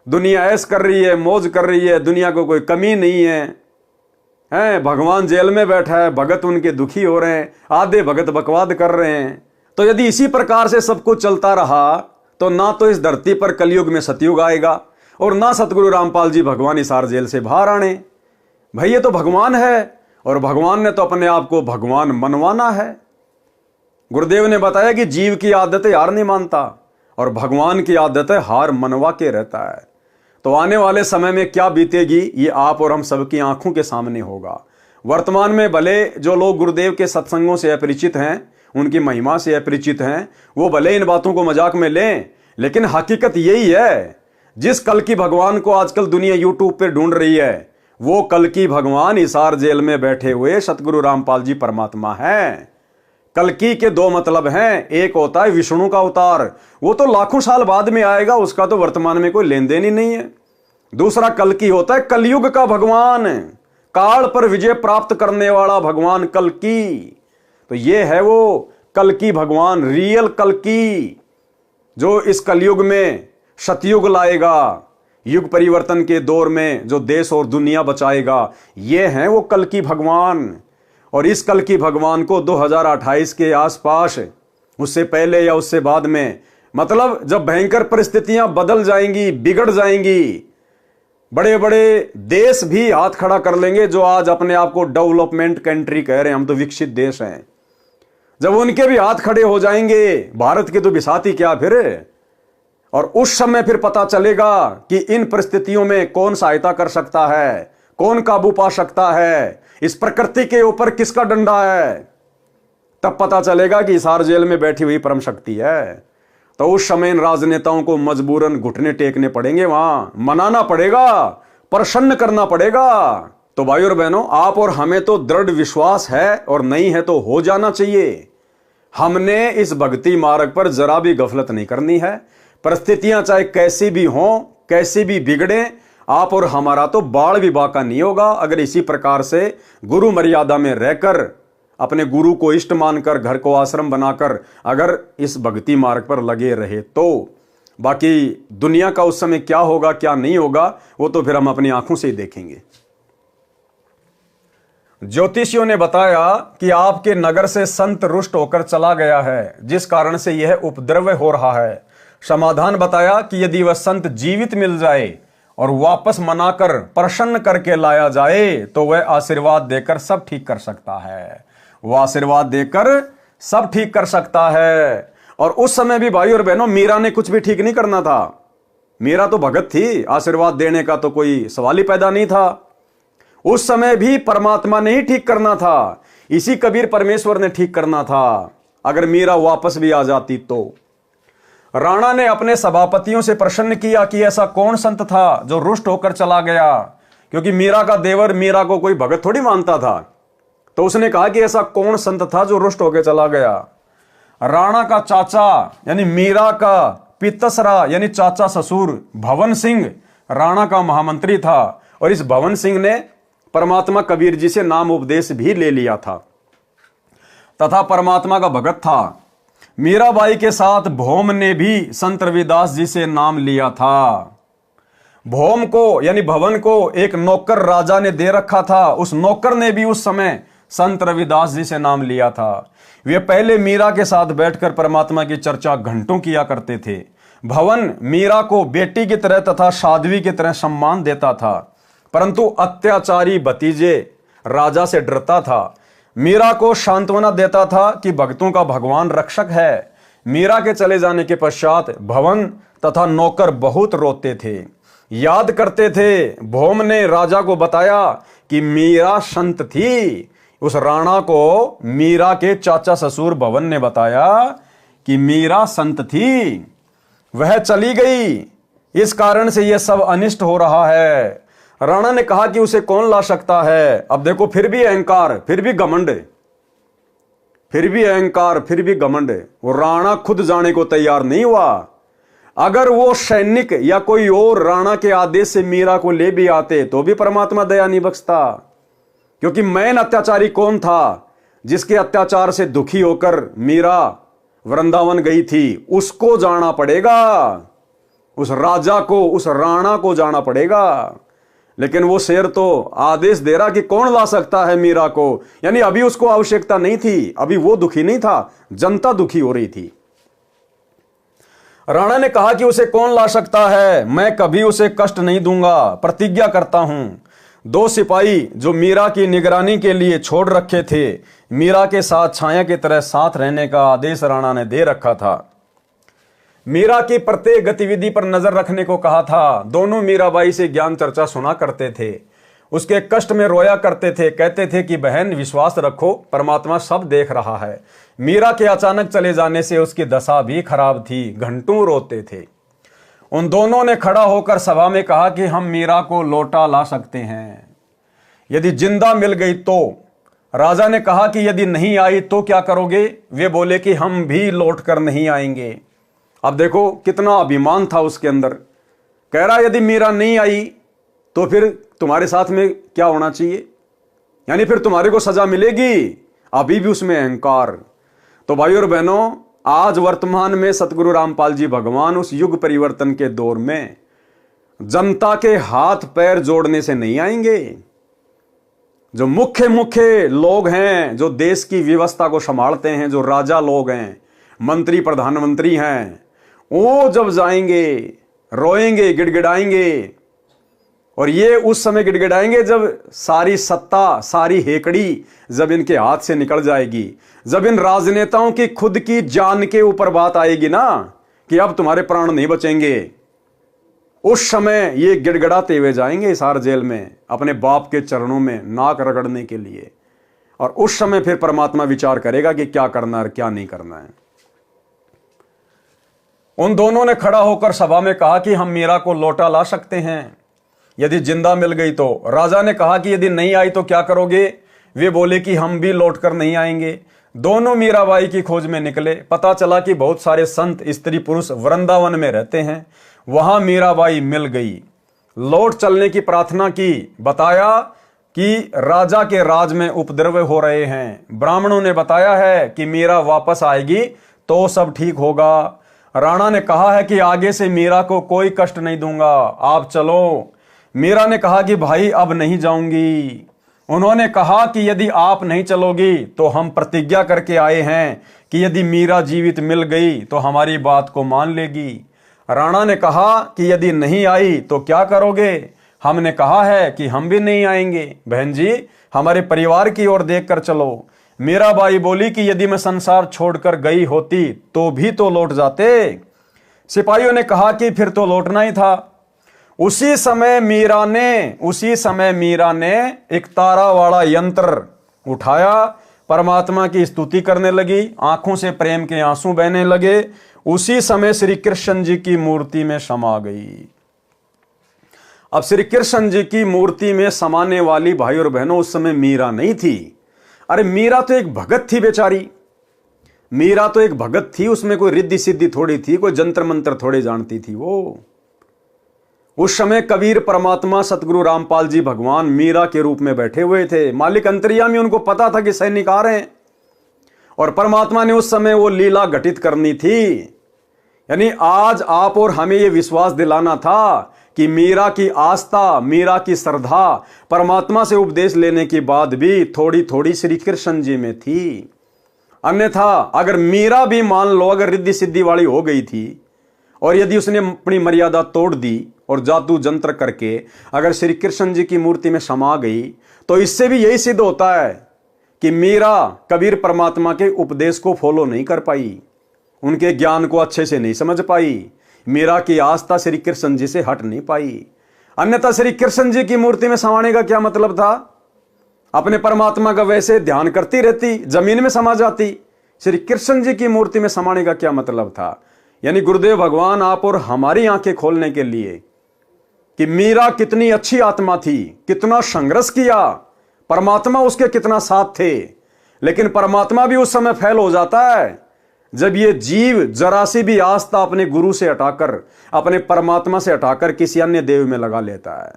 दुनिया ऐश कर रही है, मौज कर रही है, दुनिया को कोई कमी नहीं है। भगवान जेल में बैठा है, भगत उनके दुखी हो रहे हैं, आधे भगत बकवाद कर रहे हैं। तो यदि इसी प्रकार से सब कुछ चलता रहा, तो ना तो इस धरती पर कलयुग में सतयुग आएगा, और ना सतगुरु रामपाल जी भगवान हिसार जेल से बाहर आने। भाई ये तो भगवान है, और भगवान ने तो अपने आप को भगवान मनवाना है। गुरुदेव ने बताया कि जीव की आदत है हार नहीं मानता, और भगवान की आदत है हार मनवा के रहता है। तो आने वाले समय में क्या बीतेगी, ये आप और हम सबकी आंखों के सामने होगा। वर्तमान में भले जो लोग गुरुदेव के सत्संगों से अपरिचित हैं, उनकी महिमा से अपरिचित हैं, वो भले इन बातों को मजाक में लें, लेकिन हकीकत यही है। जिस कल की भगवान को आजकल दुनिया यूट्यूब पे ढूंढ रही है, वो कल की भगवान हिसार जेल में बैठे हुए सतगुरु रामपाल जी परमात्मा हैं। कल्कि के दो मतलब हैं, एक होता है विष्णु का अवतार, वो तो लाखों साल बाद में आएगा, उसका तो वर्तमान में कोई लेन देन ही नहीं है। दूसरा कल्कि होता है कलयुग का भगवान, काल पर विजय प्राप्त करने वाला भगवान कल्कि। तो ये है वो कल्कि भगवान, रियल कल्कि, जो इस कलयुग में सतयुग लाएगा, युग परिवर्तन के दौर में जो देश और दुनिया बचाएगा। ये है वो कल्कि भगवान। और इस कल्कि भगवान को 2028 के आसपास, उससे पहले या उससे बाद में, मतलब जब भयंकर परिस्थितियां बदल जाएंगी, बिगड़ जाएंगी, बड़े बड़े देश भी हाथ खड़ा कर लेंगे, जो आज अपने आप को डेवलपमेंट कंट्री कह रहे हैं, हम तो विकसित देश हैं। जब उनके भी हाथ खड़े हो जाएंगे, भारत के तो बिसात ही क्या फिर। और उस समय फिर पता चलेगा कि इन परिस्थितियों में कौन सहायता कर सकता है, कौन काबू पा सकता है। इस प्रकृति के ऊपर किसका डंडा है, तब पता चलेगा कि हिसार जेल में बैठी हुई परम शक्ति है। तो उस समय इन राजनेताओं को मजबूरन घुटने टेकने पड़ेंगे, वहां मनाना पड़ेगा, प्रसन्न करना पड़ेगा। तो भाई और बहनों, आप और हमें तो दृढ़ विश्वास है, और नहीं है तो हो जाना चाहिए। हमने इस भक्ति मार्ग पर जरा भी गफलत नहीं करनी है। परिस्थितियां चाहे कैसी भी हों, कैसी भी बिगड़े, आप और हमारा तो बाढ़ भी बाका नहीं होगा अगर इसी प्रकार से गुरु मर्यादा में रहकर, अपने गुरु को इष्ट मानकर, घर को आश्रम बनाकर अगर इस भक्ति मार्ग पर लगे रहे तो। बाकी दुनिया का उस समय क्या होगा क्या नहीं होगा वो तो फिर हम अपनी आंखों से ही देखेंगे। ज्योतिषियों ने बताया कि आपके नगर से संत रुष्ट होकर चला गया है, जिस कारण से यह उपद्रव हो रहा है। समाधान बताया कि यदि वह संत जीवित मिल जाए और वापस मनाकर प्रसन्न करके लाया जाए तो वह आशीर्वाद देकर सब ठीक कर सकता है। वह आशीर्वाद देकर सब ठीक कर सकता है। और उस समय भी भाई और बहनों, मीरा ने कुछ भी ठीक नहीं करना था। मीरा तो भगत थी, आशीर्वाद देने का तो कोई सवाल ही पैदा नहीं था। उस समय भी परमात्मा ने ही ठीक करना था, इसी कबीर परमेश्वर ने ठीक करना था। अगर मीरा वापस भी आ जाती तो। राणा ने अपने सभापतियों से प्रश्न किया कि ऐसा कौन संत था जो रुष्ट होकर चला गया, क्योंकि मीरा का देवर मीरा को कोई भगत थोड़ी मानता था। तो उसने कहा कि ऐसा कौन संत था जो रुष्ट होकर चला गया। राणा का चाचा यानी मीरा का पितसरा यानी चाचा ससुर भवन सिंह राणा का महामंत्री था, और इस भवन सिंह ने परमात्मा कबीर जी से नाम उपदेश भी ले लिया था तथा परमात्मा का भगत था। मीराबाई के साथ भौम ने भी संत रविदास जी से नाम लिया था। भौम को यानी भवन को एक नौकर राजा ने दे रखा था, उस नौकर ने भी उस समय संत रविदास जी से नाम लिया था। वे पहले मीरा के साथ बैठकर परमात्मा की चर्चा घंटों किया करते थे। भवन मीरा को बेटी की तरह तथा साध्वी की तरह सम्मान देता था, परंतु अत्याचारी भतीजे राजा से डरता था। मीरा को सांत्वना देता था कि भक्तों का भगवान रक्षक है। मीरा के चले जाने के पश्चात भवन तथा नौकर बहुत रोते थे, याद करते थे। भौम ने राजा को बताया कि मीरा संत थी। उस राणा को मीरा के चाचा ससुर भवन ने बताया कि मीरा संत थी, वह चली गई, इस कारण से यह सब अनिष्ट हो रहा है। राणा ने कहा कि उसे कौन ला सकता है। अब देखो, फिर भी अहंकार, फिर भी घमंड, फिर भी अहंकार, फिर भी घमंड। वो राणा खुद जाने को तैयार नहीं हुआ। अगर वो सैनिक या कोई और राणा के आदेश से मीरा को ले भी आते तो भी परमात्मा दया नहीं बख्शता, क्योंकि मैन अत्याचारी कौन था जिसके अत्याचार से दुखी होकर मीरा वृंदावन गई थी, उसको जाना पड़ेगा, उस राजा को, उस राणा को जाना पड़ेगा। लेकिन वो शेर तो आदेश दे रहा कि कौन ला सकता है मीरा को, यानी अभी उसको आवश्यकता नहीं थी, अभी वो दुखी नहीं था, जनता दुखी हो रही थी। राणा ने कहा कि उसे कौन ला सकता है, मैं कभी उसे कष्ट नहीं दूंगा, प्रतिज्ञा करता हूं। 2 सिपाही जो मीरा की निगरानी के लिए छोड़ रखे थे, मीरा के साथ छाया की तरह साथ रहने का आदेश राणा ने दे रखा था। मीरा की प्रत्येक गतिविधि पर नजर रखने को कहा था। दोनों मीराबाई से ज्ञान चर्चा सुना करते थे, उसके कष्ट में रोया करते थे, कहते थे कि बहन विश्वास रखो, परमात्मा सब देख रहा है। मीरा के अचानक चले जाने से उसकी दशा भी खराब थी, घंटों रोते थे। उन दोनों ने खड़ा होकर सभा में कहा कि हम मीरा को लौटा ला सकते हैं यदि जिंदा मिल गई तो। राजा ने कहा कि यदि नहीं आई तो क्या करोगे? वे बोले कि हम भी लौट कर नहीं आएंगे। अब देखो कितना अभिमान था उसके अंदर। कह रहा यदि मीरा नहीं आई तो फिर तुम्हारे साथ में क्या होना चाहिए, यानी फिर तुम्हारे को सजा मिलेगी। अभी भी उसमें अहंकार। तो भाई और बहनों, आज वर्तमान में सतगुरु रामपाल जी भगवान उस युग परिवर्तन के दौर में जनता के हाथ पैर जोड़ने से नहीं आएंगे। जो मुख्य लोग हैं, जो देश की व्यवस्था को संभालते हैं, जो राजा लोग हैं, मंत्री प्रधानमंत्री हैं, वो जब जाएंगे रोएंगे, गिड़गिड़ाएंगे। और ये उस समय गिड़गिड़ाएंगे जब सारी सत्ता, सारी हेकड़ी जब इनके हाथ से निकल जाएगी, जब इन राजनेताओं की खुद की जान के ऊपर बात आएगी ना कि अब तुम्हारे प्राण नहीं बचेंगे, उस समय ये गिड़गिड़ाते हुए जाएंगे हिसार जेल में अपने बाप के चरणों में नाक रगड़ने के लिए, और उस समय फिर परमात्मा विचार करेगा कि क्या करना है और क्या नहीं करना है। उन दोनों ने खड़ा होकर सभा में कहा कि हम मीरा को लौटा ला सकते हैं यदि जिंदा मिल गई तो। राजा ने कहा कि यदि नहीं आई तो क्या करोगे? वे बोले कि हम भी लौटकर नहीं आएंगे। दोनों मीराबाई की खोज में निकले। पता चला कि बहुत सारे संत स्त्री पुरुष वृंदावन में रहते हैं। वहां मीराबाई मिल गई। लौट चलने की प्रार्थना की। बताया कि राजा के राज में उपद्रव हो रहे हैं। ब्राह्मणों ने बताया है कि मीरा वापस आएगी तो सब ठीक होगा। राणा ने कहा है कि आगे से मीरा को कोई कष्ट नहीं दूंगा, आप चलो। मीरा ने कहा कि भाई अब नहीं जाऊंगी। उन्होंने कहा कि यदि आप नहीं चलोगी तो हम प्रतिज्ञा करके आए हैं कि यदि मीरा जीवित मिल गई तो हमारी बात को मान लेगी। राणा ने कहा कि यदि नहीं आई तो क्या करोगे? हमने कहा है कि हम भी नहीं आएंगे। बहन जी, हमारे परिवार की ओर देखकर चलो। मीराबाई बोली कि यदि मैं संसार छोड़कर गई होती तो भी तो लौट जाते। सिपाहियों ने कहा कि फिर तो लौटना ही था। उसी समय मीरा ने एक तारा वाला यंत्र उठाया, परमात्मा की स्तुति करने लगी। आंखों से प्रेम के आंसू बहने लगे। उसी समय श्री कृष्ण जी की मूर्ति में समा गई। अब श्री कृष्ण जी की मूर्ति में समाने वाली भाई और बहनों उस समय मीरा नहीं थी। अरे मीरा तो एक भगत थी बेचारी। मीरा तो एक भगत थी, उसमें कोई रिद्धि सिद्धि थोड़ी थी, कोई जंत्र मंत्र थोड़े जानती थी वो। उस समय कबीर परमात्मा सतगुरु रामपाल जी भगवान मीरा के रूप में बैठे हुए थे। मालिक अंतर्यामी, उनको पता था कि सैनिक आ रहे हैं और परमात्मा ने उस समय वो लीला घटित करनी थी। यानी आज आप और हमें ये विश्वास दिलाना था कि मीरा की आस्था, मीरा की श्रद्धा परमात्मा से उपदेश लेने के बाद भी थोड़ी थोड़ी श्री कृष्ण जी में थी। अन्यथा अगर मीरा भी मान लो अगर रिद्धि सिद्धि वाली हो गई थी और यदि उसने अपनी मर्यादा तोड़ दी और जादू जंत्र करके अगर श्री कृष्ण जी की मूर्ति में समा गई तो इससे भी यही सिद्ध होता है कि मीरा कबीर परमात्मा के उपदेश को फॉलो नहीं कर पाई, उनके ज्ञान को अच्छे से नहीं समझ पाई। मीरा की आस्था श्री कृष्ण जी से हट नहीं पाई। अन्यथा श्री कृष्ण जी की मूर्ति में समाने का क्या मतलब था? अपने परमात्मा का वैसे ध्यान करती रहती, जमीन में समा जाती। श्री कृष्ण जी की मूर्ति में समाने का क्या मतलब था? यानी गुरुदेव भगवान आप और हमारी आंखें खोलने के लिए कि मीरा कितनी अच्छी आत्मा थी, कितना संघर्ष किया, परमात्मा उसके कितना साथ थे। लेकिन परमात्मा भी उस समय फेल हो जाता है जब ये जीव जरा सी भी आस्था अपने गुरु से हटाकर, अपने परमात्मा से हटाकर किसी अन्य देव में लगा लेता है।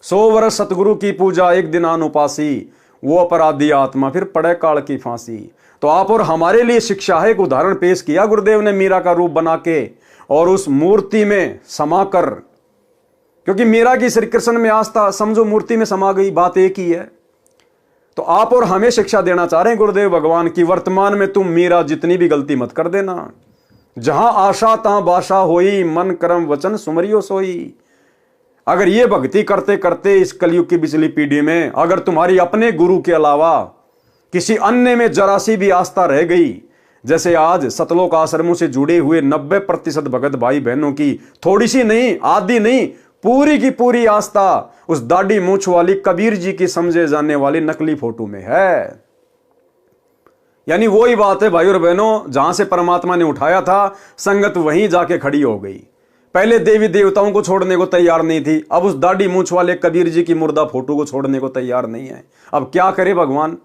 100 वर्ष सतगुरु की पूजा एक दिन आन उपासी, वो अपराधी आत्मा फिर पड़े काल की फांसी। तो आप और हमारे लिए शिक्षा है, एक उदाहरण पेश किया गुरुदेव ने मीरा का रूप बना के और उस मूर्ति में समाकर, क्योंकि मीरा की श्री कृष्ण में आस्था समझो मूर्ति में समा गई, बात एक ही है। तो आप और हमें शिक्षा देना चाह रहे हैं गुरुदेव भगवान की, वर्तमान में तुम मीरा जितनी भी गलती मत कर देना। जहां आशा तहां बाशा होई, मन कर्म वचन सुमरियो सोई। अगर ये भक्ति करते करते इस कलयुग की पिछली पीढ़ी में अगर तुम्हारी अपने गुरु के अलावा किसी अन्य में जरा सी भी आस्था रह गई, जैसे आज सतलोक आश्रमों से जुड़े हुए 90% भगत भाई बहनों की थोड़ी सी नहीं, आधी नहीं, पूरी की पूरी आस्था उस दाढ़ी मूंछ वाली कबीर जी की समझे जाने वाली नकली फोटो में है। यानी वही बात है भाई और बहनों, जहां से परमात्मा ने उठाया था संगत वहीं जाके खड़ी हो गई। पहले देवी देवताओं को छोड़ने को तैयार नहीं थी, अब उस दाढ़ी मूंछ वाले कबीर जी की मुर्दा फोटो को छोड़ने को तैयार नहीं है। अब क्या करे भगवान?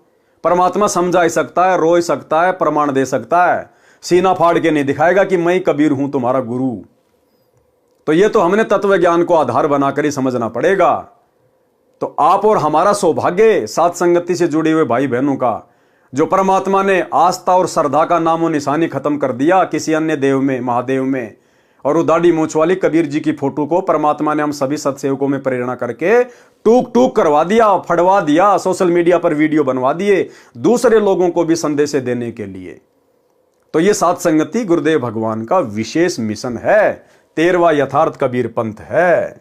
परमात्मा समझा सकता है, रो सकता है, प्रमाण दे सकता है, सीना फाड़ के नहीं दिखाएगा कि मैं कबीर हूं तुम्हारा गुरु। तो ये तो हमने तत्व ज्ञान को आधार बनाकर ही समझना पड़ेगा। तो आप और हमारा सौभाग्य साथ संगति से जुड़े हुए भाई बहनों का, जो परमात्मा ने आस्था और श्रद्धा का नामो निशानी खत्म कर दिया किसी अन्य देव में, महादेव में, और वो दाढ़ी मूंछ वाली कबीर जी की फोटो को परमात्मा ने हम सभी सत्सेवकों में प्रेरणा करके टूक टूक करवा दिया, फड़वा दिया, सोशल मीडिया पर वीडियो बनवा दिए दूसरे लोगों को भी संदेश देने के लिए। तो ये साथ संगति गुरुदेव भगवान का विशेष मिशन है, 13वां यथार्थ कबीर पंथ है।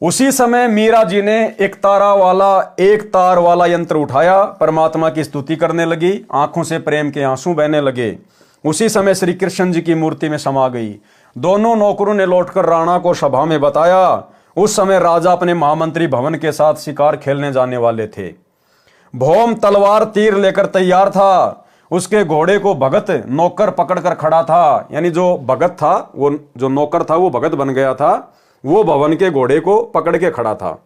उसी समय मीरा जी ने एक तार वाला यंत्र उठाया, परमात्मा की स्तुति करने लगी, आंखों से प्रेम के आंसू बहने लगे। उसी समय श्री कृष्ण जी की मूर्ति में समा गई। दोनों नौकरों ने लौटकर राणा को सभा में बताया। उस समय राजा अपने महामंत्री भवन के साथ शिकार खेलने जाने वाले थे। भौम तलवार तीर लेकर तैयार था। उसके घोड़े को भगत नौकर पकड़कर खड़ा था। यानी जो भगत था, वो जो नौकर था वो भगत बन गया था। वो भवन के घोड़े को पकड़ के खड़ा था।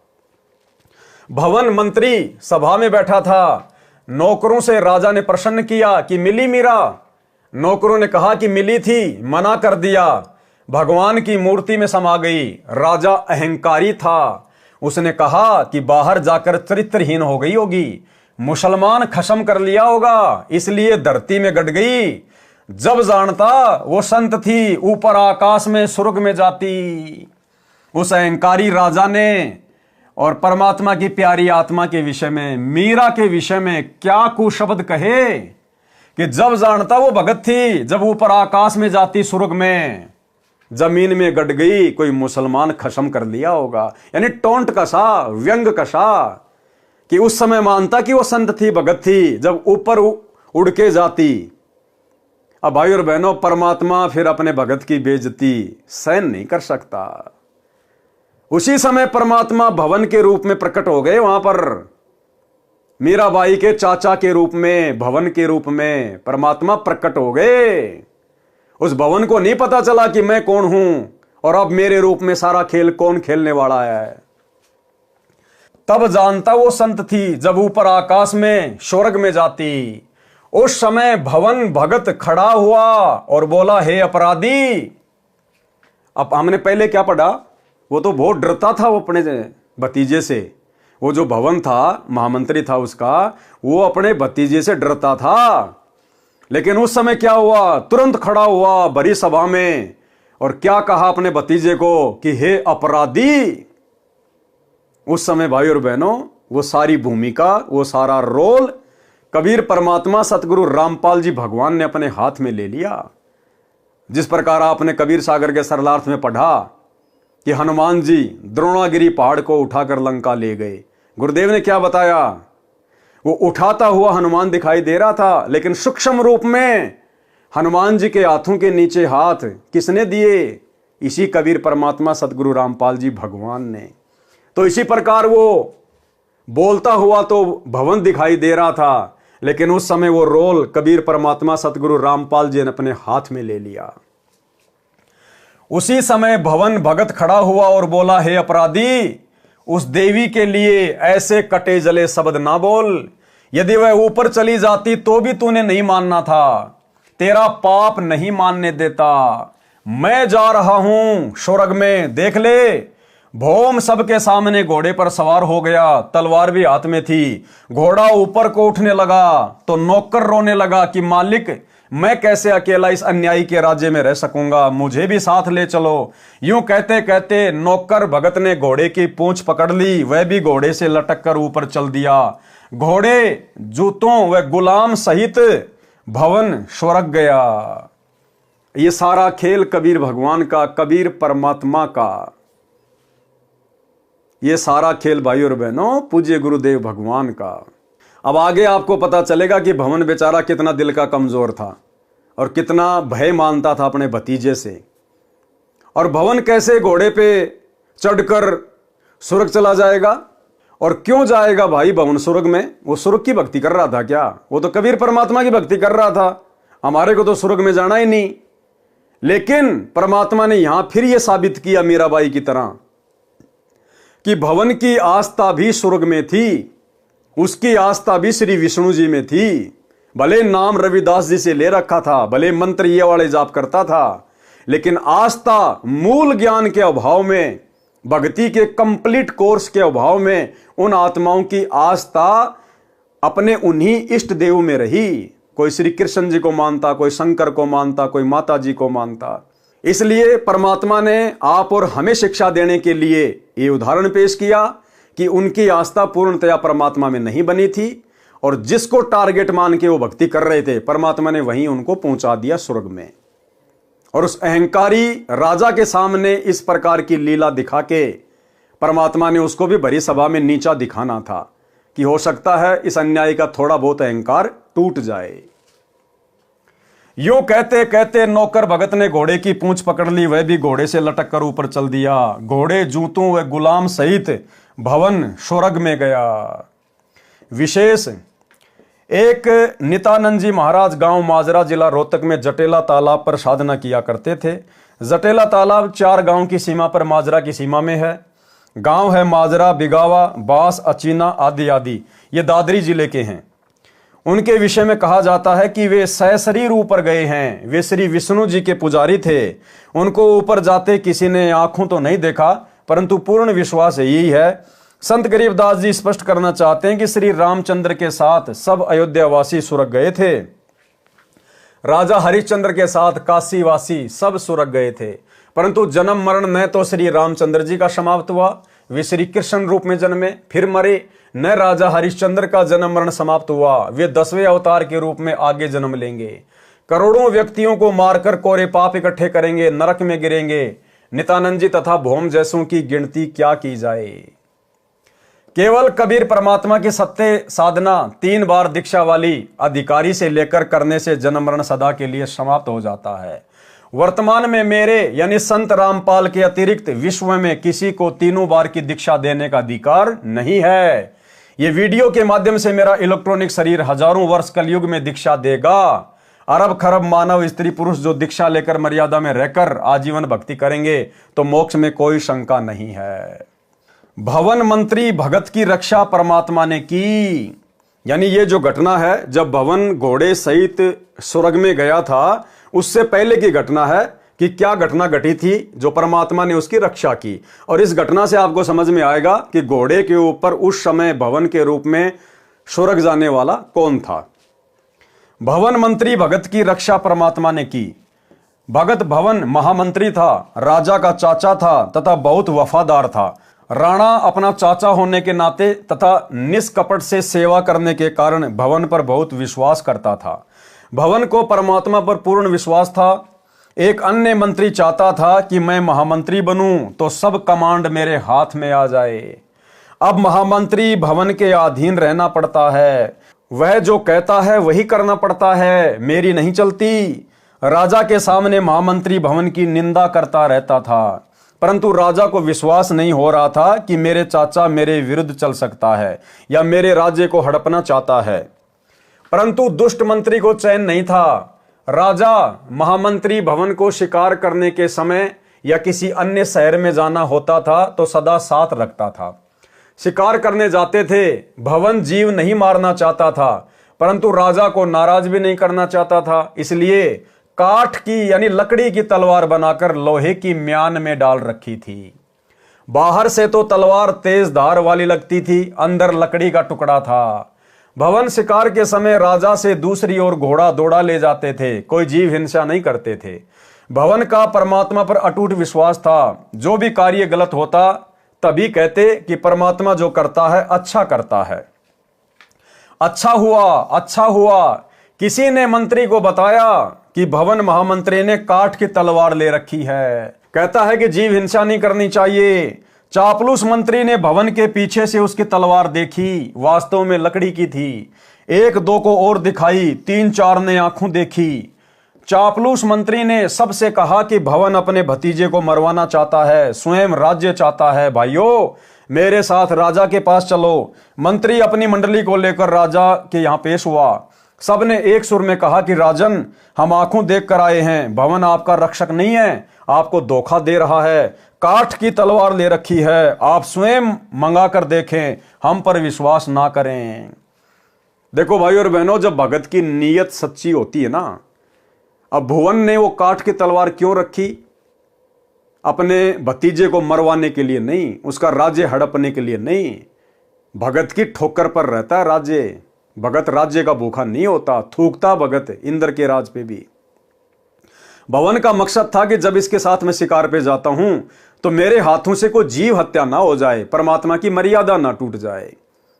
भवन मंत्री सभा में बैठा था। नौकरों से राजा ने प्रश्न किया कि मिली मीरा? नौकरों ने कहा कि मिली थी, मना कर दिया। भगवान की मूर्ति में समा गई। राजा अहंकारी था। उसने कहा कि बाहर जाकर चरित्रहीन हो गई होगी, मुसलमान खत्म कर लिया होगा, इसलिए धरती में गड़ गई। जब जानता वो संत थी, ऊपर आकाश में स्वर्ग में जाती। उस अहंकारी राजा ने और परमात्मा की प्यारी आत्मा के विषय में, मीरा के विषय में क्या कुशब्द कहे कि जब जानता वो भगत थी, जब ऊपर आकाश में जाती स्वर्ग में, जमीन में गड़ गई, कोई मुसलमान खत्म कर लिया होगा। यानी टोंट कसा, व्यंग कसा कि उस समय मानता कि वो संत थी, भगत थी, जब ऊपर उड़ के जाती। अब भाई और बहनों, परमात्मा फिर अपने भगत की बेइज्जती सहन नहीं कर सकता। उसी समय परमात्मा भवन के रूप में प्रकट हो गए। वहां पर मीराबाई के चाचा के रूप में, भवन के रूप में परमात्मा प्रकट हो गए। उस भवन को नहीं पता चला कि मैं कौन हूं और अब मेरे रूप में सारा खेल कौन खेलने वाला है। तब जानता वो संत थी, जब ऊपर आकाश में स्वर्ग में जाती। उस समय भवन भगत खड़ा हुआ और बोला, हे अपराधी। अब हमने पहले क्या पढ़ा? वो तो बहुत डरता था वो अपने भतीजे से। वो जो भवन था, महामंत्री था उसका, वो अपने भतीजे से डरता था। लेकिन उस समय क्या हुआ? तुरंत खड़ा हुआ बड़ी सभा में और क्या कहा अपने भतीजे को कि हे अपराधी। उस समय भाई और बहनों, वो सारी भूमिका, वो सारा रोल कबीर परमात्मा सतगुरु रामपाल जी भगवान ने अपने हाथ में ले लिया। जिस प्रकार आपने कबीर सागर के सरलार्थ में पढ़ा कि हनुमान जी द्रोणागिरी पहाड़ को उठाकर लंका ले गए। गुरुदेव ने क्या बताया? वो उठाता हुआ हनुमान दिखाई दे रहा था, लेकिन सूक्ष्म रूप में हनुमान जी के हाथों के नीचे हाथ किसने दिए? इसी कबीर परमात्मा सतगुरु रामपाल जी भगवान ने। तो इसी प्रकार वो बोलता हुआ तो भवन दिखाई दे रहा था, लेकिन उस समय वो रोल कबीर परमात्मा सतगुरु रामपाल जी ने अपने हाथ में ले लिया। उसी समय भवन भगत खड़ा हुआ और बोला, हे अपराधी, उस देवी के लिए ऐसे कटे जले शब्द ना बोल। यदि वह ऊपर चली जाती तो भी तूने नहीं मानना था। तेरा पाप नहीं मानने देता। मैं जा रहा हूं स्वर्ग में, देख ले। भौम सबके सामने घोड़े पर सवार हो गया, तलवार भी हाथ में थी। घोड़ा ऊपर को उठने लगा तो नौकर रोने लगा कि मालिक, मैं कैसे अकेला इस अन्यायी के राज्य में रह सकूंगा, मुझे भी साथ ले चलो। यूं कहते कहते नौकर भगत ने घोड़े की पूंछ पकड़ ली, वह भी घोड़े से लटक कर ऊपर चल दिया। घोड़े, जूतों व गुलाम सहित भवन स्वर्ग गया। ये सारा खेल कबीर भगवान का, कबीर परमात्मा का। ये सारा खेल भाई और बहनों पूज्य गुरुदेव भगवान का। अब आगे आपको पता चलेगा कि भवन बेचारा कितना दिल का कमजोर था और कितना भय मानता था अपने भतीजे से। और भवन कैसे घोड़े पे चढ़कर स्वर्ग चला जाएगा? और क्यों जाएगा भाई भवन स्वर्ग में? वो स्वर्ग की भक्ति कर रहा था क्या? वो तो कबीर परमात्मा की भक्ति कर रहा था। हमारे को तो स्वर्ग में जाना ही नहीं। लेकिन परमात्मा ने यहां फिर यह साबित किया मीराबाई की तरह कि भवन की आस्था भी स्वर्ग में थी, उसकी आस्था भी श्री विष्णु जी में थी। भले नाम रविदास जी से ले रखा था, भले मंत्र ये वाले जाप करता था, लेकिन आस्था मूल ज्ञान के अभाव में, भक्ति के कंप्लीट कोर्स के अभाव में उन आत्माओं की आस्था अपने उन्हीं इष्ट देव में रही। कोई श्री कृष्ण जी को मानता, कोई शंकर को मानता, कोई माता जी को मानता। इसलिए परमात्मा ने आप और हमें शिक्षा देने के लिए ये उदाहरण पेश किया कि उनकी आस्था पूर्णतया परमात्मा में नहीं बनी थी और जिसको टारगेट मान के वो भक्ति कर रहे थे, परमात्मा ने वहीं उनको पहुंचा दिया स्वर्ग में। और उस अहंकारी राजा के सामने इस प्रकार की लीला दिखा के परमात्मा ने उसको भी भरी सभा में नीचा दिखाना था कि हो सकता है इस अन्यायी का थोड़ा बहुत अहंकार टूट जाए। यूं कहते कहते नौकर भगत ने घोड़े की पूंछ पकड़ ली, वह भी घोड़े से लटक कर ऊपर चल दिया। घोड़े जूतों व गुलाम सहित भवन स्वर्ग में गया। विशेष एक नित्यानंद जी महाराज गांव माजरा जिला रोहतक में जटेला तालाब पर साधना किया करते थे। जटेला तालाब 4 गांव की सीमा पर माजरा की सीमा में है। गांव है माजरा, बिगावा, बास, अचीना आदि आदि। ये दादरी जिले के हैं। उनके विषय में कहा जाता है कि वे सशरीर ऊपर गए हैं। वे श्री विष्णु जी के पुजारी थे। उनको ऊपर जाते किसी ने आंखों तो नहीं देखा, परंतु पूर्ण विश्वास यही है। संत गरीबदास जी स्पष्ट करना चाहते हैं कि श्री रामचंद्र के साथ सब अयोध्यावासी स्वर्ग गए थे। राजा हरिश्चंद्र के साथ काशीवासी सब स्वर्ग गए थे, परंतु जन्म मरण न तो श्री रामचंद्र जी का समाप्त हुआ, वे श्री कृष्ण रूप में जन्मे फिर मरे, न राजा हरिश्चंद्र का जन्म मरण समाप्त हुआ, वे 10वें अवतार के रूप में आगे जन्म लेंगे। करोड़ों व्यक्तियों को मारकर कोरे पाप इकट्ठे करेंगे, नरक में गिरेंगे। नित्यानंद जी तथा भौम जैसों की गिनती क्या की जाए। केवल कबीर परमात्मा की सत्य साधना 3 बार दीक्षा वाली अधिकारी से लेकर करने से जन्म मरण सदा के लिए समाप्त हो जाता है। वर्तमान में मेरे यानी संत रामपाल के अतिरिक्त विश्व में किसी को 3 बार की दीक्षा देने का अधिकार नहीं है। ये वीडियो के माध्यम से मेरा इलेक्ट्रॉनिक शरीर हजारों वर्ष कलयुग में दीक्षा देगा। अरब खरब मानव स्त्री पुरुष जो दीक्षा लेकर मर्यादा में रहकर आजीवन भक्ति करेंगे तो मोक्ष में कोई शंका नहीं है। भवन मंत्री भगत की रक्षा परमात्मा ने की। यानी ये जो घटना है, जब भवन घोड़े सहित स्वर्ग में गया था, उससे पहले की घटना है कि क्या घटना घटी थी जो परमात्मा ने उसकी रक्षा की। और इस घटना से आपको समझ में आएगा कि घोड़े के ऊपर उस समय भवन के रूप में स्वर्ग जाने वाला कौन था। भवन मंत्री भगत की रक्षा परमात्मा ने की। भगत भवन महामंत्री था, राजा का चाचा था तथा बहुत वफादार था। राणा अपना चाचा होने के नाते तथा निष्कपट से सेवा करने के कारण भवन पर बहुत विश्वास करता था। भवन को परमात्मा पर पूर्ण विश्वास था। एक अन्य मंत्री चाहता था कि मैं महामंत्री बनूं तो सब कमांड मेरे हाथ में आ जाए। अब महामंत्री भवन के अधीन रहना पड़ता है, वह जो कहता है वही करना पड़ता है, मेरी नहीं चलती। राजा के सामने महामंत्री भवन की निंदा करता रहता था, परंतु राजा को विश्वास नहीं हो रहा था कि मेरे चाचा मेरे विरुद्ध चल सकता है या मेरे राज्य को हड़पना चाहता है। परंतु दुष्ट मंत्री को चैन नहीं था। राजा महामंत्री भवन को शिकार करने के समय या किसी अन्य शहर में जाना होता था तो सदा साथ रखता था। शिकार करने जाते थे, भवन जीव नहीं मारना चाहता था, परंतु राजा को नाराज भी नहीं करना चाहता था, इसलिए काठ की यानी लकड़ी की तलवार बनाकर लोहे की म्यान में डाल रखी थी। बाहर से तो तलवार तेज धार वाली लगती थी, अंदर लकड़ी का टुकड़ा था। भवन शिकार के समय राजा से दूसरी ओर घोड़ा दौड़ा ले जाते थे, कोई जीव हिंसा नहीं करते थे। भवन का परमात्मा पर अटूट विश्वास था। जो भी कार्य गलत होता तभी कहते कि परमात्मा जो करता है अच्छा करता है। अच्छा हुआ, अच्छा हुआ। किसी ने मंत्री को बताया कि भवन महामंत्री ने काठ की तलवार ले रखी है, कहता है कि जीव हिंसा नहीं करनी चाहिए। चापलूस मंत्री ने भवन के पीछे से उसकी तलवार देखी, वास्तव में लकड़ी की थी। 1-2 को और दिखाई, 3-4 ने आंखों देखी। चापलूस मंत्री ने सबसे कहा कि भवन अपने भतीजे को मरवाना चाहता है, स्वयं राज्य चाहता है। भाइयों, मेरे साथ राजा के पास चलो। मंत्री अपनी मंडली को लेकर राजा के यहां पेश हुआ। सबने एक सुर में कहा कि राजन, हम आंखों देख कर आए हैं, भवन आपका रक्षक नहीं है, आपको धोखा दे रहा है, काठ की तलवार ले रखी है, आप स्वयं मंगा कर देखें, हम पर विश्वास ना करें। देखो भाई और बहनों, जब भगत की नीयत सच्ची होती है ना, अब भुवन ने वो काठ की तलवार क्यों रखी? अपने भतीजे को मरवाने के लिए नहीं, उसका राज्य हड़पने के लिए नहीं। भगत की ठोकर पर रहता है राज्य। भगत राज्य का भूखा नहीं होता, थूकता भगत इंद्र के राज पे भी। भवन का मकसद था कि जब इसके साथ मैं शिकार पे जाता हूं तो मेरे हाथों से कोई जीव हत्या ना हो जाए, परमात्मा की मर्यादा ना टूट जाए।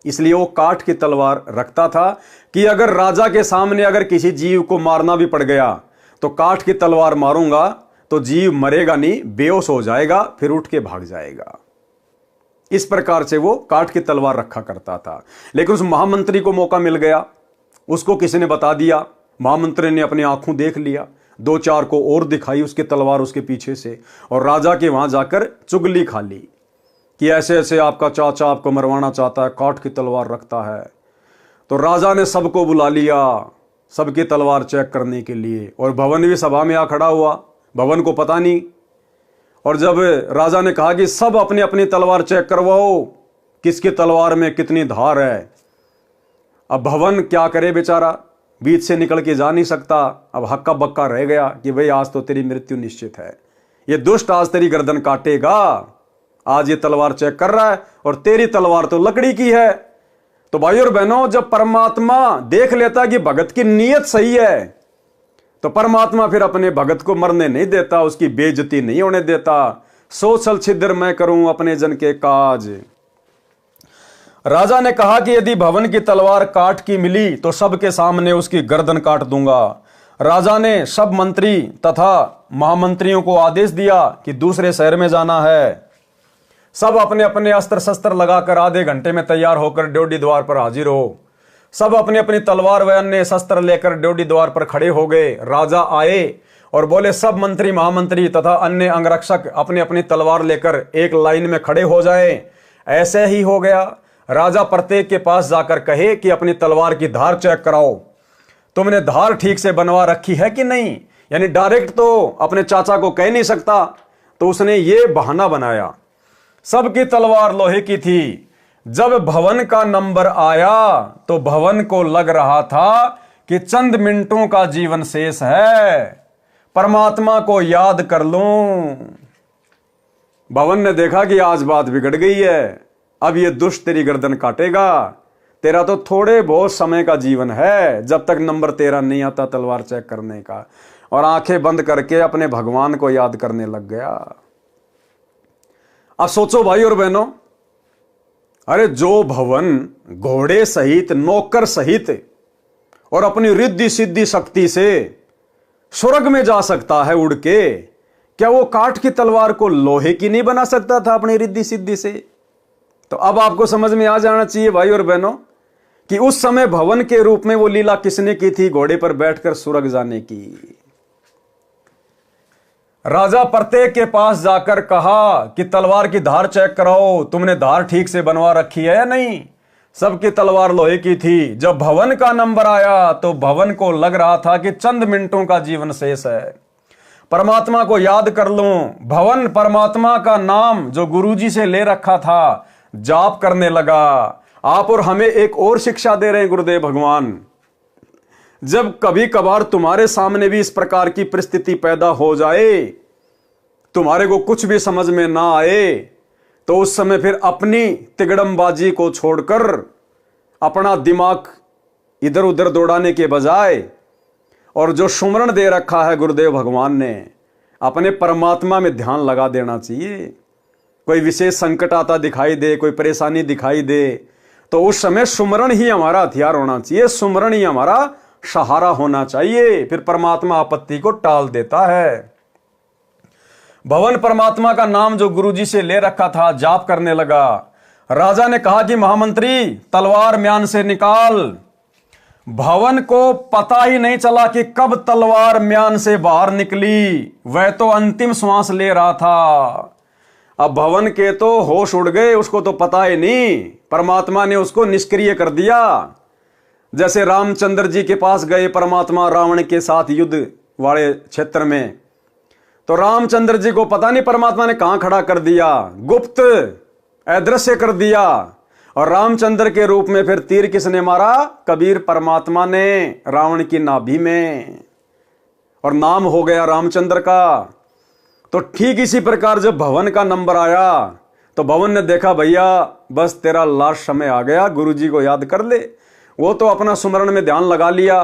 इसलिए वो काठ की तलवार रखता था कि अगर राजा के सामने अगर किसी जीव को मारना भी पड़ गया तो काठ की तलवार मारूंगा तो जीव मरेगा नहीं, बेहोश हो जाएगा, फिर उठ के भाग जाएगा। इस प्रकार से वो काठ की तलवार रखा करता था। लेकिन उस महामंत्री को मौका मिल गया, उसको किसी ने बता दिया, महामंत्री ने अपनी आंखों देख लिया, 2-4 को और दिखाई उसकी तलवार उसके पीछे से, और राजा के वहां जाकर चुगली खा ली कि ऐसे ऐसे आपका चाचा आपको मरवाना चाहता है, काठ की तलवार रखता है। तो राजा ने सबको बुला लिया, सबकी तलवार चेक करने के लिए, और भवन भी सभा में आ खड़ा हुआ, भवन को पता नहीं। और जब राजा ने कहा कि सब अपनी अपनी तलवार चेक करवाओ, किसकी तलवार में कितनी धार है। अब भवन क्या करे बेचारा, बीच से निकल के जा नहीं सकता। अब हक्का बक्का रह गया कि भाई आज तो तेरी मृत्यु निश्चित है, ये दुष्ट आज तेरी गर्दन काटेगा, आज ये तलवार चेक कर रहा है और तेरी तलवार तो लकड़ी की है। तो भाई और बहनों, जब परमात्मा देख लेता कि भगत की नीयत सही है, तो परमात्मा फिर अपने भगत को मरने नहीं देता, उसकी बेइज्जती नहीं होने देता। सो छल छिद्र मैं करूं अपने जन के काज। राजा ने कहा कि यदि भवन की तलवार काठ की मिली तो सबके सामने उसकी गर्दन काट दूंगा। राजा ने सब मंत्री तथा महामंत्रियों को आदेश दिया कि दूसरे शहर में जाना है। सब अपने अपने अस्त्र शस्त्र लगाकर आधे घंटे में तैयार होकर ड्योढ़ी द्वार पर हाजिर हो। सब अपनी अपनी तलवार व अन्य शस्त्र लेकर ड्योढ़ी द्वार पर खड़े हो गए। राजा आए और बोले, सब मंत्री महामंत्री तथा अन्य अंगरक्षक अपनी अपनी तलवार लेकर एक लाइन में खड़े हो जाएं। ऐसे ही हो गया। राजा प्रत्येक के पास जाकर कहे कि अपनी तलवार की धार चेक कराओ, तुमने धार ठीक से बनवा रखी है कि नहीं। यानी डायरेक्ट तो अपने चाचा को कह नहीं सकता, तो उसने ये बहाना बनाया। सबकी तलवार लोहे की थी। जब भवन का नंबर आया तो भवन को लग रहा था कि चंद मिनटों का जीवन शेष है, परमात्मा को याद कर लूं। भवन ने देखा कि आज बात बिगड़ गई है, अब ये दुष्ट तेरी गर्दन काटेगा। तेरा तो थोड़े बहुत समय का जीवन है, जब तक नंबर तेरा नहीं आता तलवार चेक करने का। और आंखें बंद करके अपने भगवान को याद करने लग गया। अब सोचो भाई और बहनों, अरे जो भवन घोड़े सहित, नौकर सहित और अपनी रिद्धि सिद्धि शक्ति से स्वर्ग में जा सकता है उड़ के, क्या वो काठ की तलवार को लोहे की नहीं बना सकता था अपनी रिद्धि सिद्धि से? तो अब आपको समझ में आ जाना चाहिए भाई और बहनों कि उस समय भवन के रूप में वो लीला किसने की थी, घोड़े पर बैठकर स्वर्ग जाने की। राजा प्रत्येक के पास जाकर कहा कि तलवार की धार चेक कराओ, तुमने धार ठीक से बनवा रखी है या नहीं। सबकी तलवार लोहे की थी। जब भवन का नंबर आया तो भवन को लग रहा था कि चंद मिनटों का जीवन शेष है, परमात्मा को याद कर लूं। भवन परमात्मा का नाम जो गुरुजी से ले रखा था जाप करने लगा। आप और हमें एक और शिक्षा दे रहे हैं गुरुदेव भगवान, जब कभी कभार तुम्हारे सामने भी इस प्रकार की परिस्थिति पैदा हो जाए, तुम्हारे को कुछ भी समझ में ना आए, तो उस समय फिर अपनी तिगड़मबाजी को छोड़कर अपना दिमाग इधर उधर दौड़ाने के बजाय और जो सुमरण दे रखा है गुरुदेव भगवान ने, अपने परमात्मा में ध्यान लगा देना चाहिए। कोई विशेष संकट आता दिखाई दे, कोई परेशानी दिखाई दे, तो उस समय सुमरण ही हमारा हथियार होना चाहिए, सुमरण ही हमारा सहारा होना चाहिए। फिर परमात्मा आपत्ति को टाल देता है। भवन परमात्मा का नाम जो गुरुजी से ले रखा था जाप करने लगा। राजा ने कहा कि महामंत्री तलवार म्यान से निकाल। भवन को पता ही नहीं चला कि कब तलवार म्यान से बाहर निकली, वह तो अंतिम श्वास ले रहा था। अब भवन के तो होश उड़ गए, उसको तो पता ही नहीं, परमात्मा ने उसको निष्क्रिय कर दिया। जैसे रामचंद्र जी के पास गए परमात्मा रावण के साथ युद्ध वाले क्षेत्र में, तो रामचंद्र जी को पता नहीं परमात्मा ने कहां खड़ा कर दिया, गुप्त अदृश्य कर दिया। और रामचंद्र के रूप में फिर तीर किसने मारा? कबीर परमात्मा ने रावण की नाभि में, और नाम हो गया रामचंद्र का। तो ठीक इसी प्रकार जब भवन का नंबर आया तो भवन ने देखा भैया बस तेरा लास्ट समय आ गया, गुरुजी को याद कर ले। वो तो अपना सुमरण में ध्यान लगा लिया,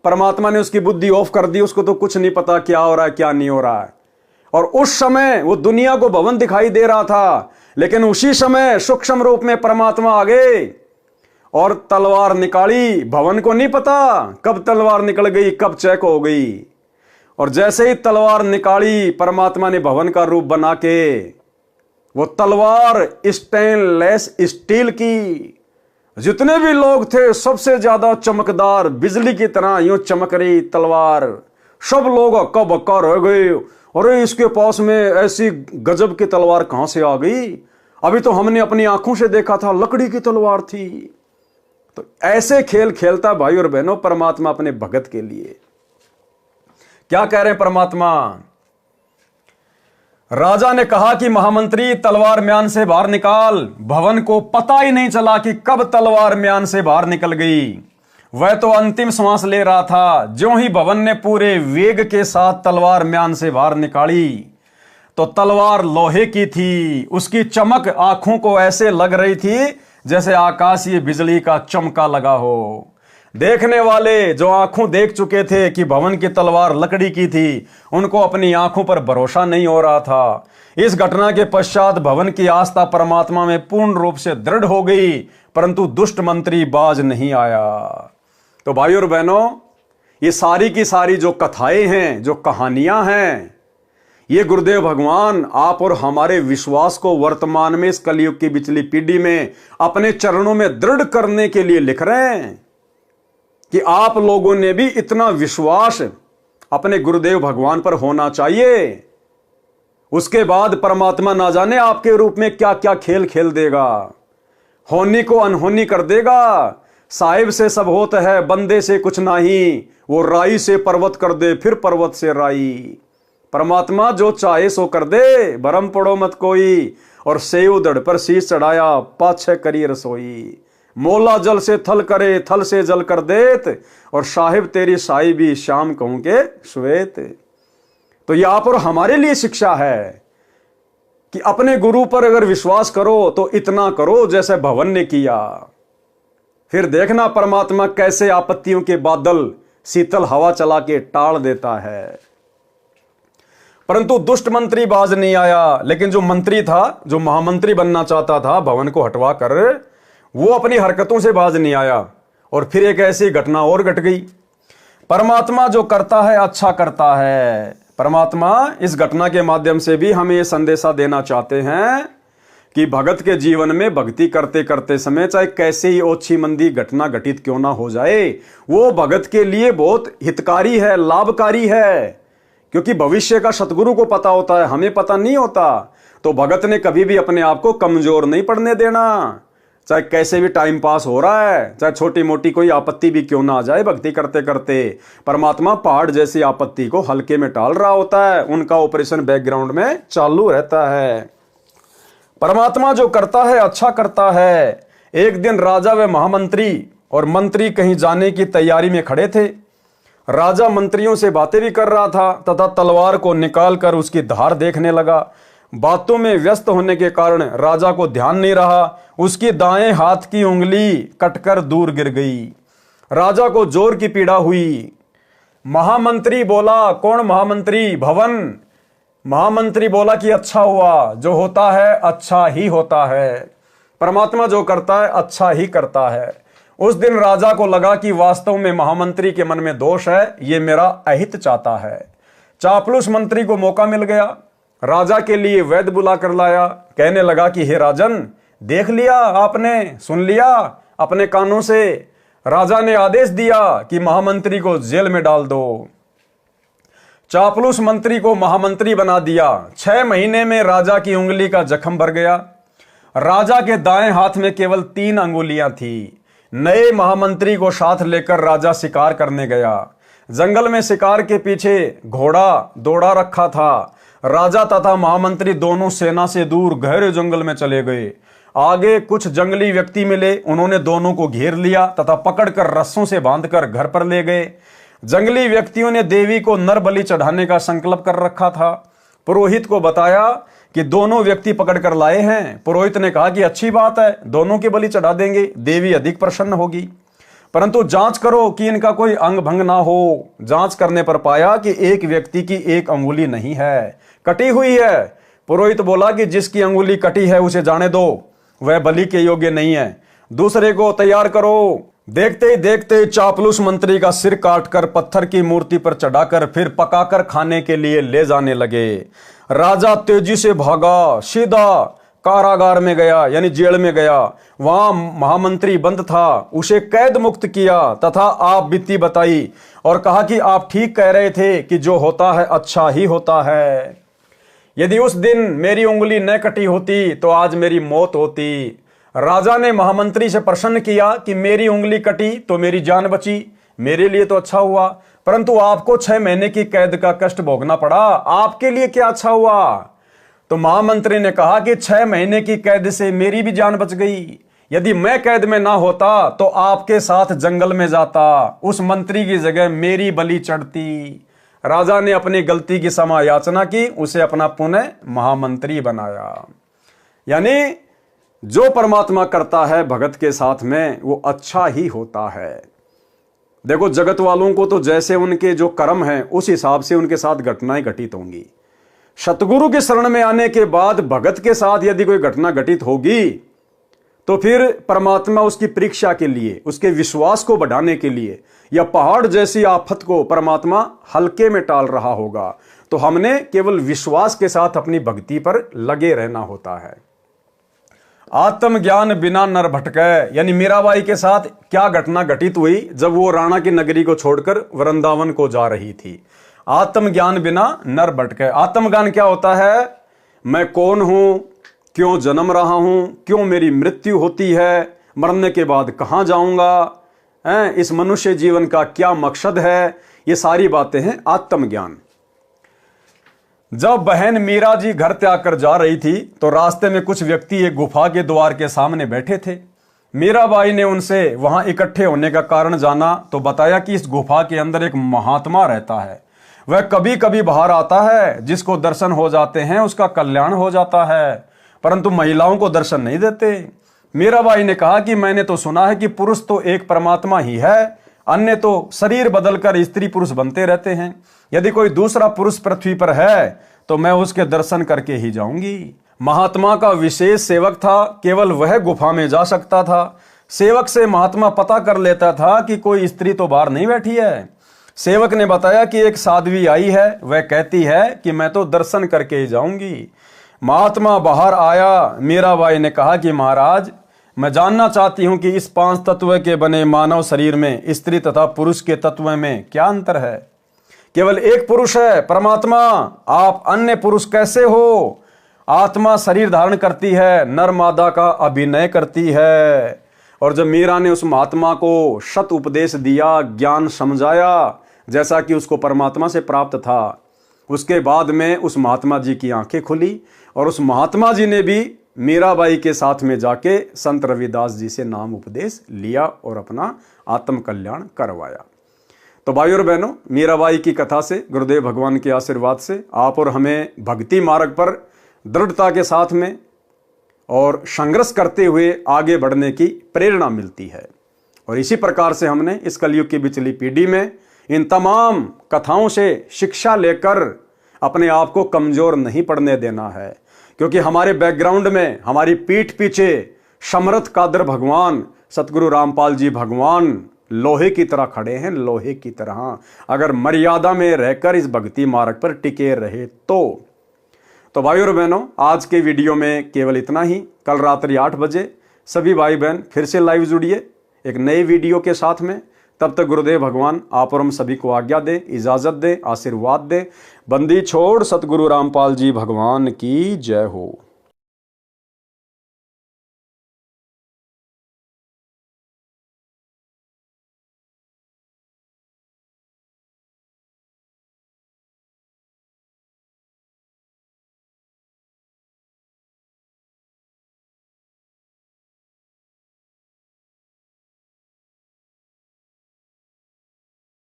परमात्मा ने उसकी बुद्धि ऑफ कर दी, उसको तो कुछ नहीं पता क्या हो रहा है क्या नहीं हो रहा है। और उस समय वो दुनिया को भवन दिखाई दे रहा था, लेकिन उसी समय सूक्ष्म रूप में परमात्मा आ गए और तलवार निकाली। भवन को नहीं पता कब तलवार निकल गई, कब चेक हो गई। और जैसे ही तलवार निकाली परमात्मा ने भवन का रूप बना के, वो तलवार स्टेनलेस स्टील की, जितने भी लोग थे सबसे ज्यादा चमकदार बिजली की तरह यूं चमक रही तलवार। सब लोग हक्का बक्का रह गए, अरे इसके पास में ऐसी गजब की तलवार कहां से आ गई, अभी तो हमने अपनी आंखों से देखा था लकड़ी की तलवार थी। तो ऐसे खेल खेलता भाई और बहनों परमात्मा अपने भगत के लिए। क्या कह रहे हैं परमात्मा? राजा ने कहा कि महामंत्री तलवार म्यान से बाहर निकाल। भवन को पता ही नहीं चला कि कब तलवार म्यान से बाहर निकल गई। वह तो अंतिम श्वास ले रहा था। ज्यों ही भवन ने पूरे वेग के साथ तलवार म्यान से बाहर निकाली तो तलवार लोहे की थी। उसकी चमक आंखों को ऐसे लग रही थी जैसे आकाशीय बिजली का चमका लगा हो। देखने वाले जो आंखों देख चुके थे कि भवन की तलवार लकड़ी की थी, उनको अपनी आंखों पर भरोसा नहीं हो रहा था। इस घटना के पश्चात भवन की आस्था परमात्मा में पूर्ण रूप से दृढ़ हो गई, परंतु दुष्ट मंत्री बाज नहीं आया। तो भाइयों और बहनों, ये सारी की सारी जो कथाएं हैं, जो कहानियां हैं, ये गुरुदेव भगवान आप और हमारे विश्वास को वर्तमान में इस कलयुग की पिछली पीढ़ी में अपने चरणों में दृढ़ करने के लिए लिख रहे हैं कि आप लोगों ने भी इतना विश्वास अपने गुरुदेव भगवान पर होना चाहिए। उसके बाद परमात्मा ना जाने आपके रूप में क्या क्या खेल खेल देगा, होनी को अनहोनी कर देगा। साहिब से सब होता है, बंदे से कुछ नहीं, वो राई से पर्वत कर दे, फिर पर्वत से राई। परमात्मा जो चाहे सो कर दे, भरम पड़ो मत कोई। और सेव दड़ पर शीश चढ़ाया, पाछे करी रसोई। मोला जल से थल करे, थल से जल कर देत, और साहिब तेरी साई भी शाम कहूं के श्वेत। तो यह आप और हमारे लिए शिक्षा है कि अपने गुरु पर अगर विश्वास करो तो इतना करो जैसे भवन ने किया। फिर देखना परमात्मा कैसे आपत्तियों के बादल शीतल हवा चला के टाल देता है। परंतु दुष्ट मंत्री बाज नहीं आया। लेकिन जो मंत्री था, जो महामंत्री बनना चाहता था भवन को हटवा कर, वो अपनी हरकतों से बाज नहीं आया। और फिर एक ऐसी घटना और घट गई। परमात्मा जो करता है अच्छा करता है। परमात्मा इस घटना के माध्यम से भी हमें यह संदेशा देना चाहते हैं कि भगत के जीवन में भक्ति करते करते समय चाहे कैसे ही ओछी मंदी घटना घटित क्यों ना हो जाए, वो भगत के लिए बहुत हितकारी है, लाभकारी है। क्योंकि भविष्य का सतगुरु को पता होता है, हमें पता नहीं होता। तो भगत ने कभी भी अपने आप को कमजोर नहीं पड़ने देना। चाहे कैसे भी टाइम पास हो रहा है, चाहे छोटी मोटी कोई आपत्ति भी क्यों ना आ जाए, भक्ति करते करते परमात्मा पहाड़ जैसी आपत्ति को हल्के में टाल रहा होता है। उनका ऑपरेशन बैकग्राउंड में चालू रहता है। परमात्मा जो करता है अच्छा करता है। एक दिन राजा व महामंत्री और मंत्री कहीं जाने की तैयारी में खड़े थे। राजा मंत्रियों से बातें भी कर रहा था तथा तलवार को निकालकर उसकी धार देखने लगा। बातों में व्यस्त होने के कारण राजा को ध्यान नहीं रहा। उसकी दाएं हाथ की उंगली कटकर दूर गिर गई। राजा को जोर की पीड़ा हुई। महामंत्री बोला, कौन महामंत्री? भवन। महामंत्री बोला कि अच्छा हुआ, जो होता है अच्छा ही होता है। परमात्मा जो करता है अच्छा ही करता है। उस दिन राजा को लगा कि वास्तव में महामंत्री के मन में दोष है, ये मेरा अहित चाहता है। चापलूस मंत्री को मौका मिल गया। राजा के लिए वैद्य बुला कर लाया। कहने लगा कि हे राजन, देख लिया आपने, सुन लिया अपने कानों से। राजा ने आदेश दिया कि महामंत्री को जेल में डाल दो। चापलूस मंत्री को महामंत्री बना दिया। 6 महीने में राजा की उंगली का जख्म भर गया। राजा के दाएं हाथ में केवल 3 अंगुलियां थी। नए महामंत्री को साथ लेकर राजा शिकार करने गया। जंगल में शिकार के पीछे घोड़ा दौड़ा रखा था। राजा तथा महामंत्री दोनों सेना से दूर गहरे जंगल में चले गए। आगे कुछ जंगली व्यक्ति मिले। उन्होंने दोनों को घेर लिया तथा पकड़कर रस्सों से बांधकर घर पर ले गए। जंगली व्यक्तियों ने देवी को नर बलि चढ़ाने का संकल्प कर रखा था। पुरोहित को बताया कि दोनों व्यक्ति पकड़कर लाए हैं। पुरोहित ने कहा कि अच्छी बात है, दोनों की बलि चढ़ा देंगे, देवी अधिक प्रसन्न होगी। परंतु जांच करो कि इनका कोई अंग भंग ना हो। जांच करने पर पाया कि एक व्यक्ति की एक अंगुली नहीं है, कटी हुई है। पुरोहित बोला कि जिसकी अंगुली कटी है उसे जाने दो, वह बलि के योग्य नहीं है, दूसरे को तैयार करो। देखते ही देखते चापलूस मंत्री का सिर काटकर पत्थर की मूर्ति पर चढ़ाकर फिर पकाकर खाने के लिए ले जाने लगे। राजा तेजी से भागा, सीधा कारागार में गया यानी जेल में गया, वहां महामंत्री बंद था, उसे कैद मुक्त किया तथा आप बीती बताई और कहा कि आप ठीक कह रहे थे कि जो होता है अच्छा ही होता है। यदि उस दिन मेरी उंगली न कटी होती तो आज मेरी मौत होती। राजा ने महामंत्री से प्रश्न किया कि मेरी उंगली कटी तो मेरी जान बची, मेरे लिए तो अच्छा हुआ, परंतु आपको 6 महीने की कैद का कष्ट भोगना पड़ा, आपके लिए क्या अच्छा हुआ? तो महामंत्री ने कहा कि 6 महीने की कैद से मेरी भी जान बच गई। यदि मैं कैद में ना होता तो आपके साथ जंगल में जाता, उस मंत्री की जगह मेरी बलि चढ़ती। राजा ने अपनी गलती की क्षमा याचना की, उसे अपना पुनः महामंत्री बनाया। यानी जो परमात्मा करता है भगत के साथ में वो अच्छा ही होता है। देखो, जगत वालों को तो जैसे उनके जो कर्म हैं उस हिसाब से उनके साथ घटनाएं घटित होंगी। सतगुरु के शरण में आने के बाद भगत के साथ यदि कोई घटना घटित होगी तो फिर परमात्मा उसकी परीक्षा के लिए, उसके विश्वास को बढ़ाने के लिए, या पहाड़ जैसी आफत को परमात्मा हल्के में टाल रहा होगा। तो हमने केवल विश्वास के साथ अपनी भक्ति पर लगे रहना होता है। आत्मज्ञान बिना नर भटके, यानी मीराबाई के साथ क्या घटना घटित हुई जब वो राणा की नगरी को छोड़कर वृंदावन को जा रही थी। आत्मज्ञान बिना नर भटके। आत्मज्ञान क्या होता है? मैं कौन हूं, क्यों जन्म रहा हूं, क्यों मेरी मृत्यु होती है, मरने के बाद कहां जाऊंगा, इस मनुष्य जीवन का क्या मकसद है, ये सारी बातें हैं आत्मज्ञान। जब बहन मीरा जी घर त्याग कर जा रही थी तो रास्ते में कुछ व्यक्ति एक गुफा के द्वार के सामने बैठे थे। मीराबाई ने उनसे वहां इकट्ठे होने का कारण जाना तो बताया कि इस गुफा के अंदर एक महात्मा रहता है, वह कभी कभी बाहर आता है, जिसको दर्शन हो जाते हैं उसका कल्याण हो जाता है, परंतु महिलाओं को दर्शन नहीं देते। मीराबाई ने कहा कि मैंने तो सुना है कि पुरुष तो एक परमात्मा ही है, अन्य तो शरीर बदलकर स्त्री पुरुष बनते रहते हैं। यदि कोई दूसरा पुरुष पृथ्वी पर है तो मैं उसके दर्शन करके ही जाऊंगी। महात्मा का विशेष सेवक था, केवल वह गुफा में जा सकता था। सेवक से महात्मा पता कर लेता था कि कोई स्त्री तो बाहर नहीं बैठी है। सेवक ने बताया कि एक साध्वी आई है, वह कहती है कि मैं तो दर्शन करके ही जाऊंगी। महात्मा बाहर आया। मीराबाई ने कहा कि महाराज, मैं जानना चाहती हूं कि इस 5 तत्व के बने मानव शरीर में स्त्री तथा पुरुष के तत्व में क्या अंतर है? केवल एक पुरुष है परमात्मा, आप अन्य पुरुष कैसे हो? आत्मा शरीर धारण करती है, नर मादा का अभिनय करती है। और जब मीरा ने उस महात्मा को सत उपदेश दिया, ज्ञान समझाया जैसा कि उसको परमात्मा से प्राप्त था, उसके बाद में उस महात्मा जी की आंखें खुली और उस महात्मा जी ने भी मीराबाई के साथ में जाके संत रविदास जी से नाम उपदेश लिया और अपना आत्म कल्याण करवाया। तो भाइयों और बहनों, मीराबाई की कथा से, गुरुदेव भगवान के आशीर्वाद से आप और हमें भक्ति मार्ग पर दृढ़ता के साथ में और संघर्ष करते हुए आगे बढ़ने की प्रेरणा मिलती है। और इसी प्रकार से हमने इस कलयुग की बिचली पीढ़ी में इन तमाम कथाओं से शिक्षा लेकर अपने आप को कमजोर नहीं पड़ने देना है, क्योंकि हमारे बैकग्राउंड में, हमारी पीठ पीछे समर्थ कादर भगवान, सतगुरु रामपाल जी भगवान लोहे की तरह खड़े हैं, लोहे की तरह। अगर मर्यादा में रहकर इस भक्ति मार्ग पर टिके रहे तो भाइयों और बहनों, आज के वीडियो में केवल इतना ही। कल रात्रि 8 बजे सभी भाई बहन फिर से लाइव जुड़िए एक नए वीडियो के साथ में। तब तक गुरुदेव भगवान आप और हम सभी को आज्ञा दे, इजाजत दे, आशीर्वाद दे। बंदी छोड़ सतगुरु रामपाल जी भगवान की जय हो।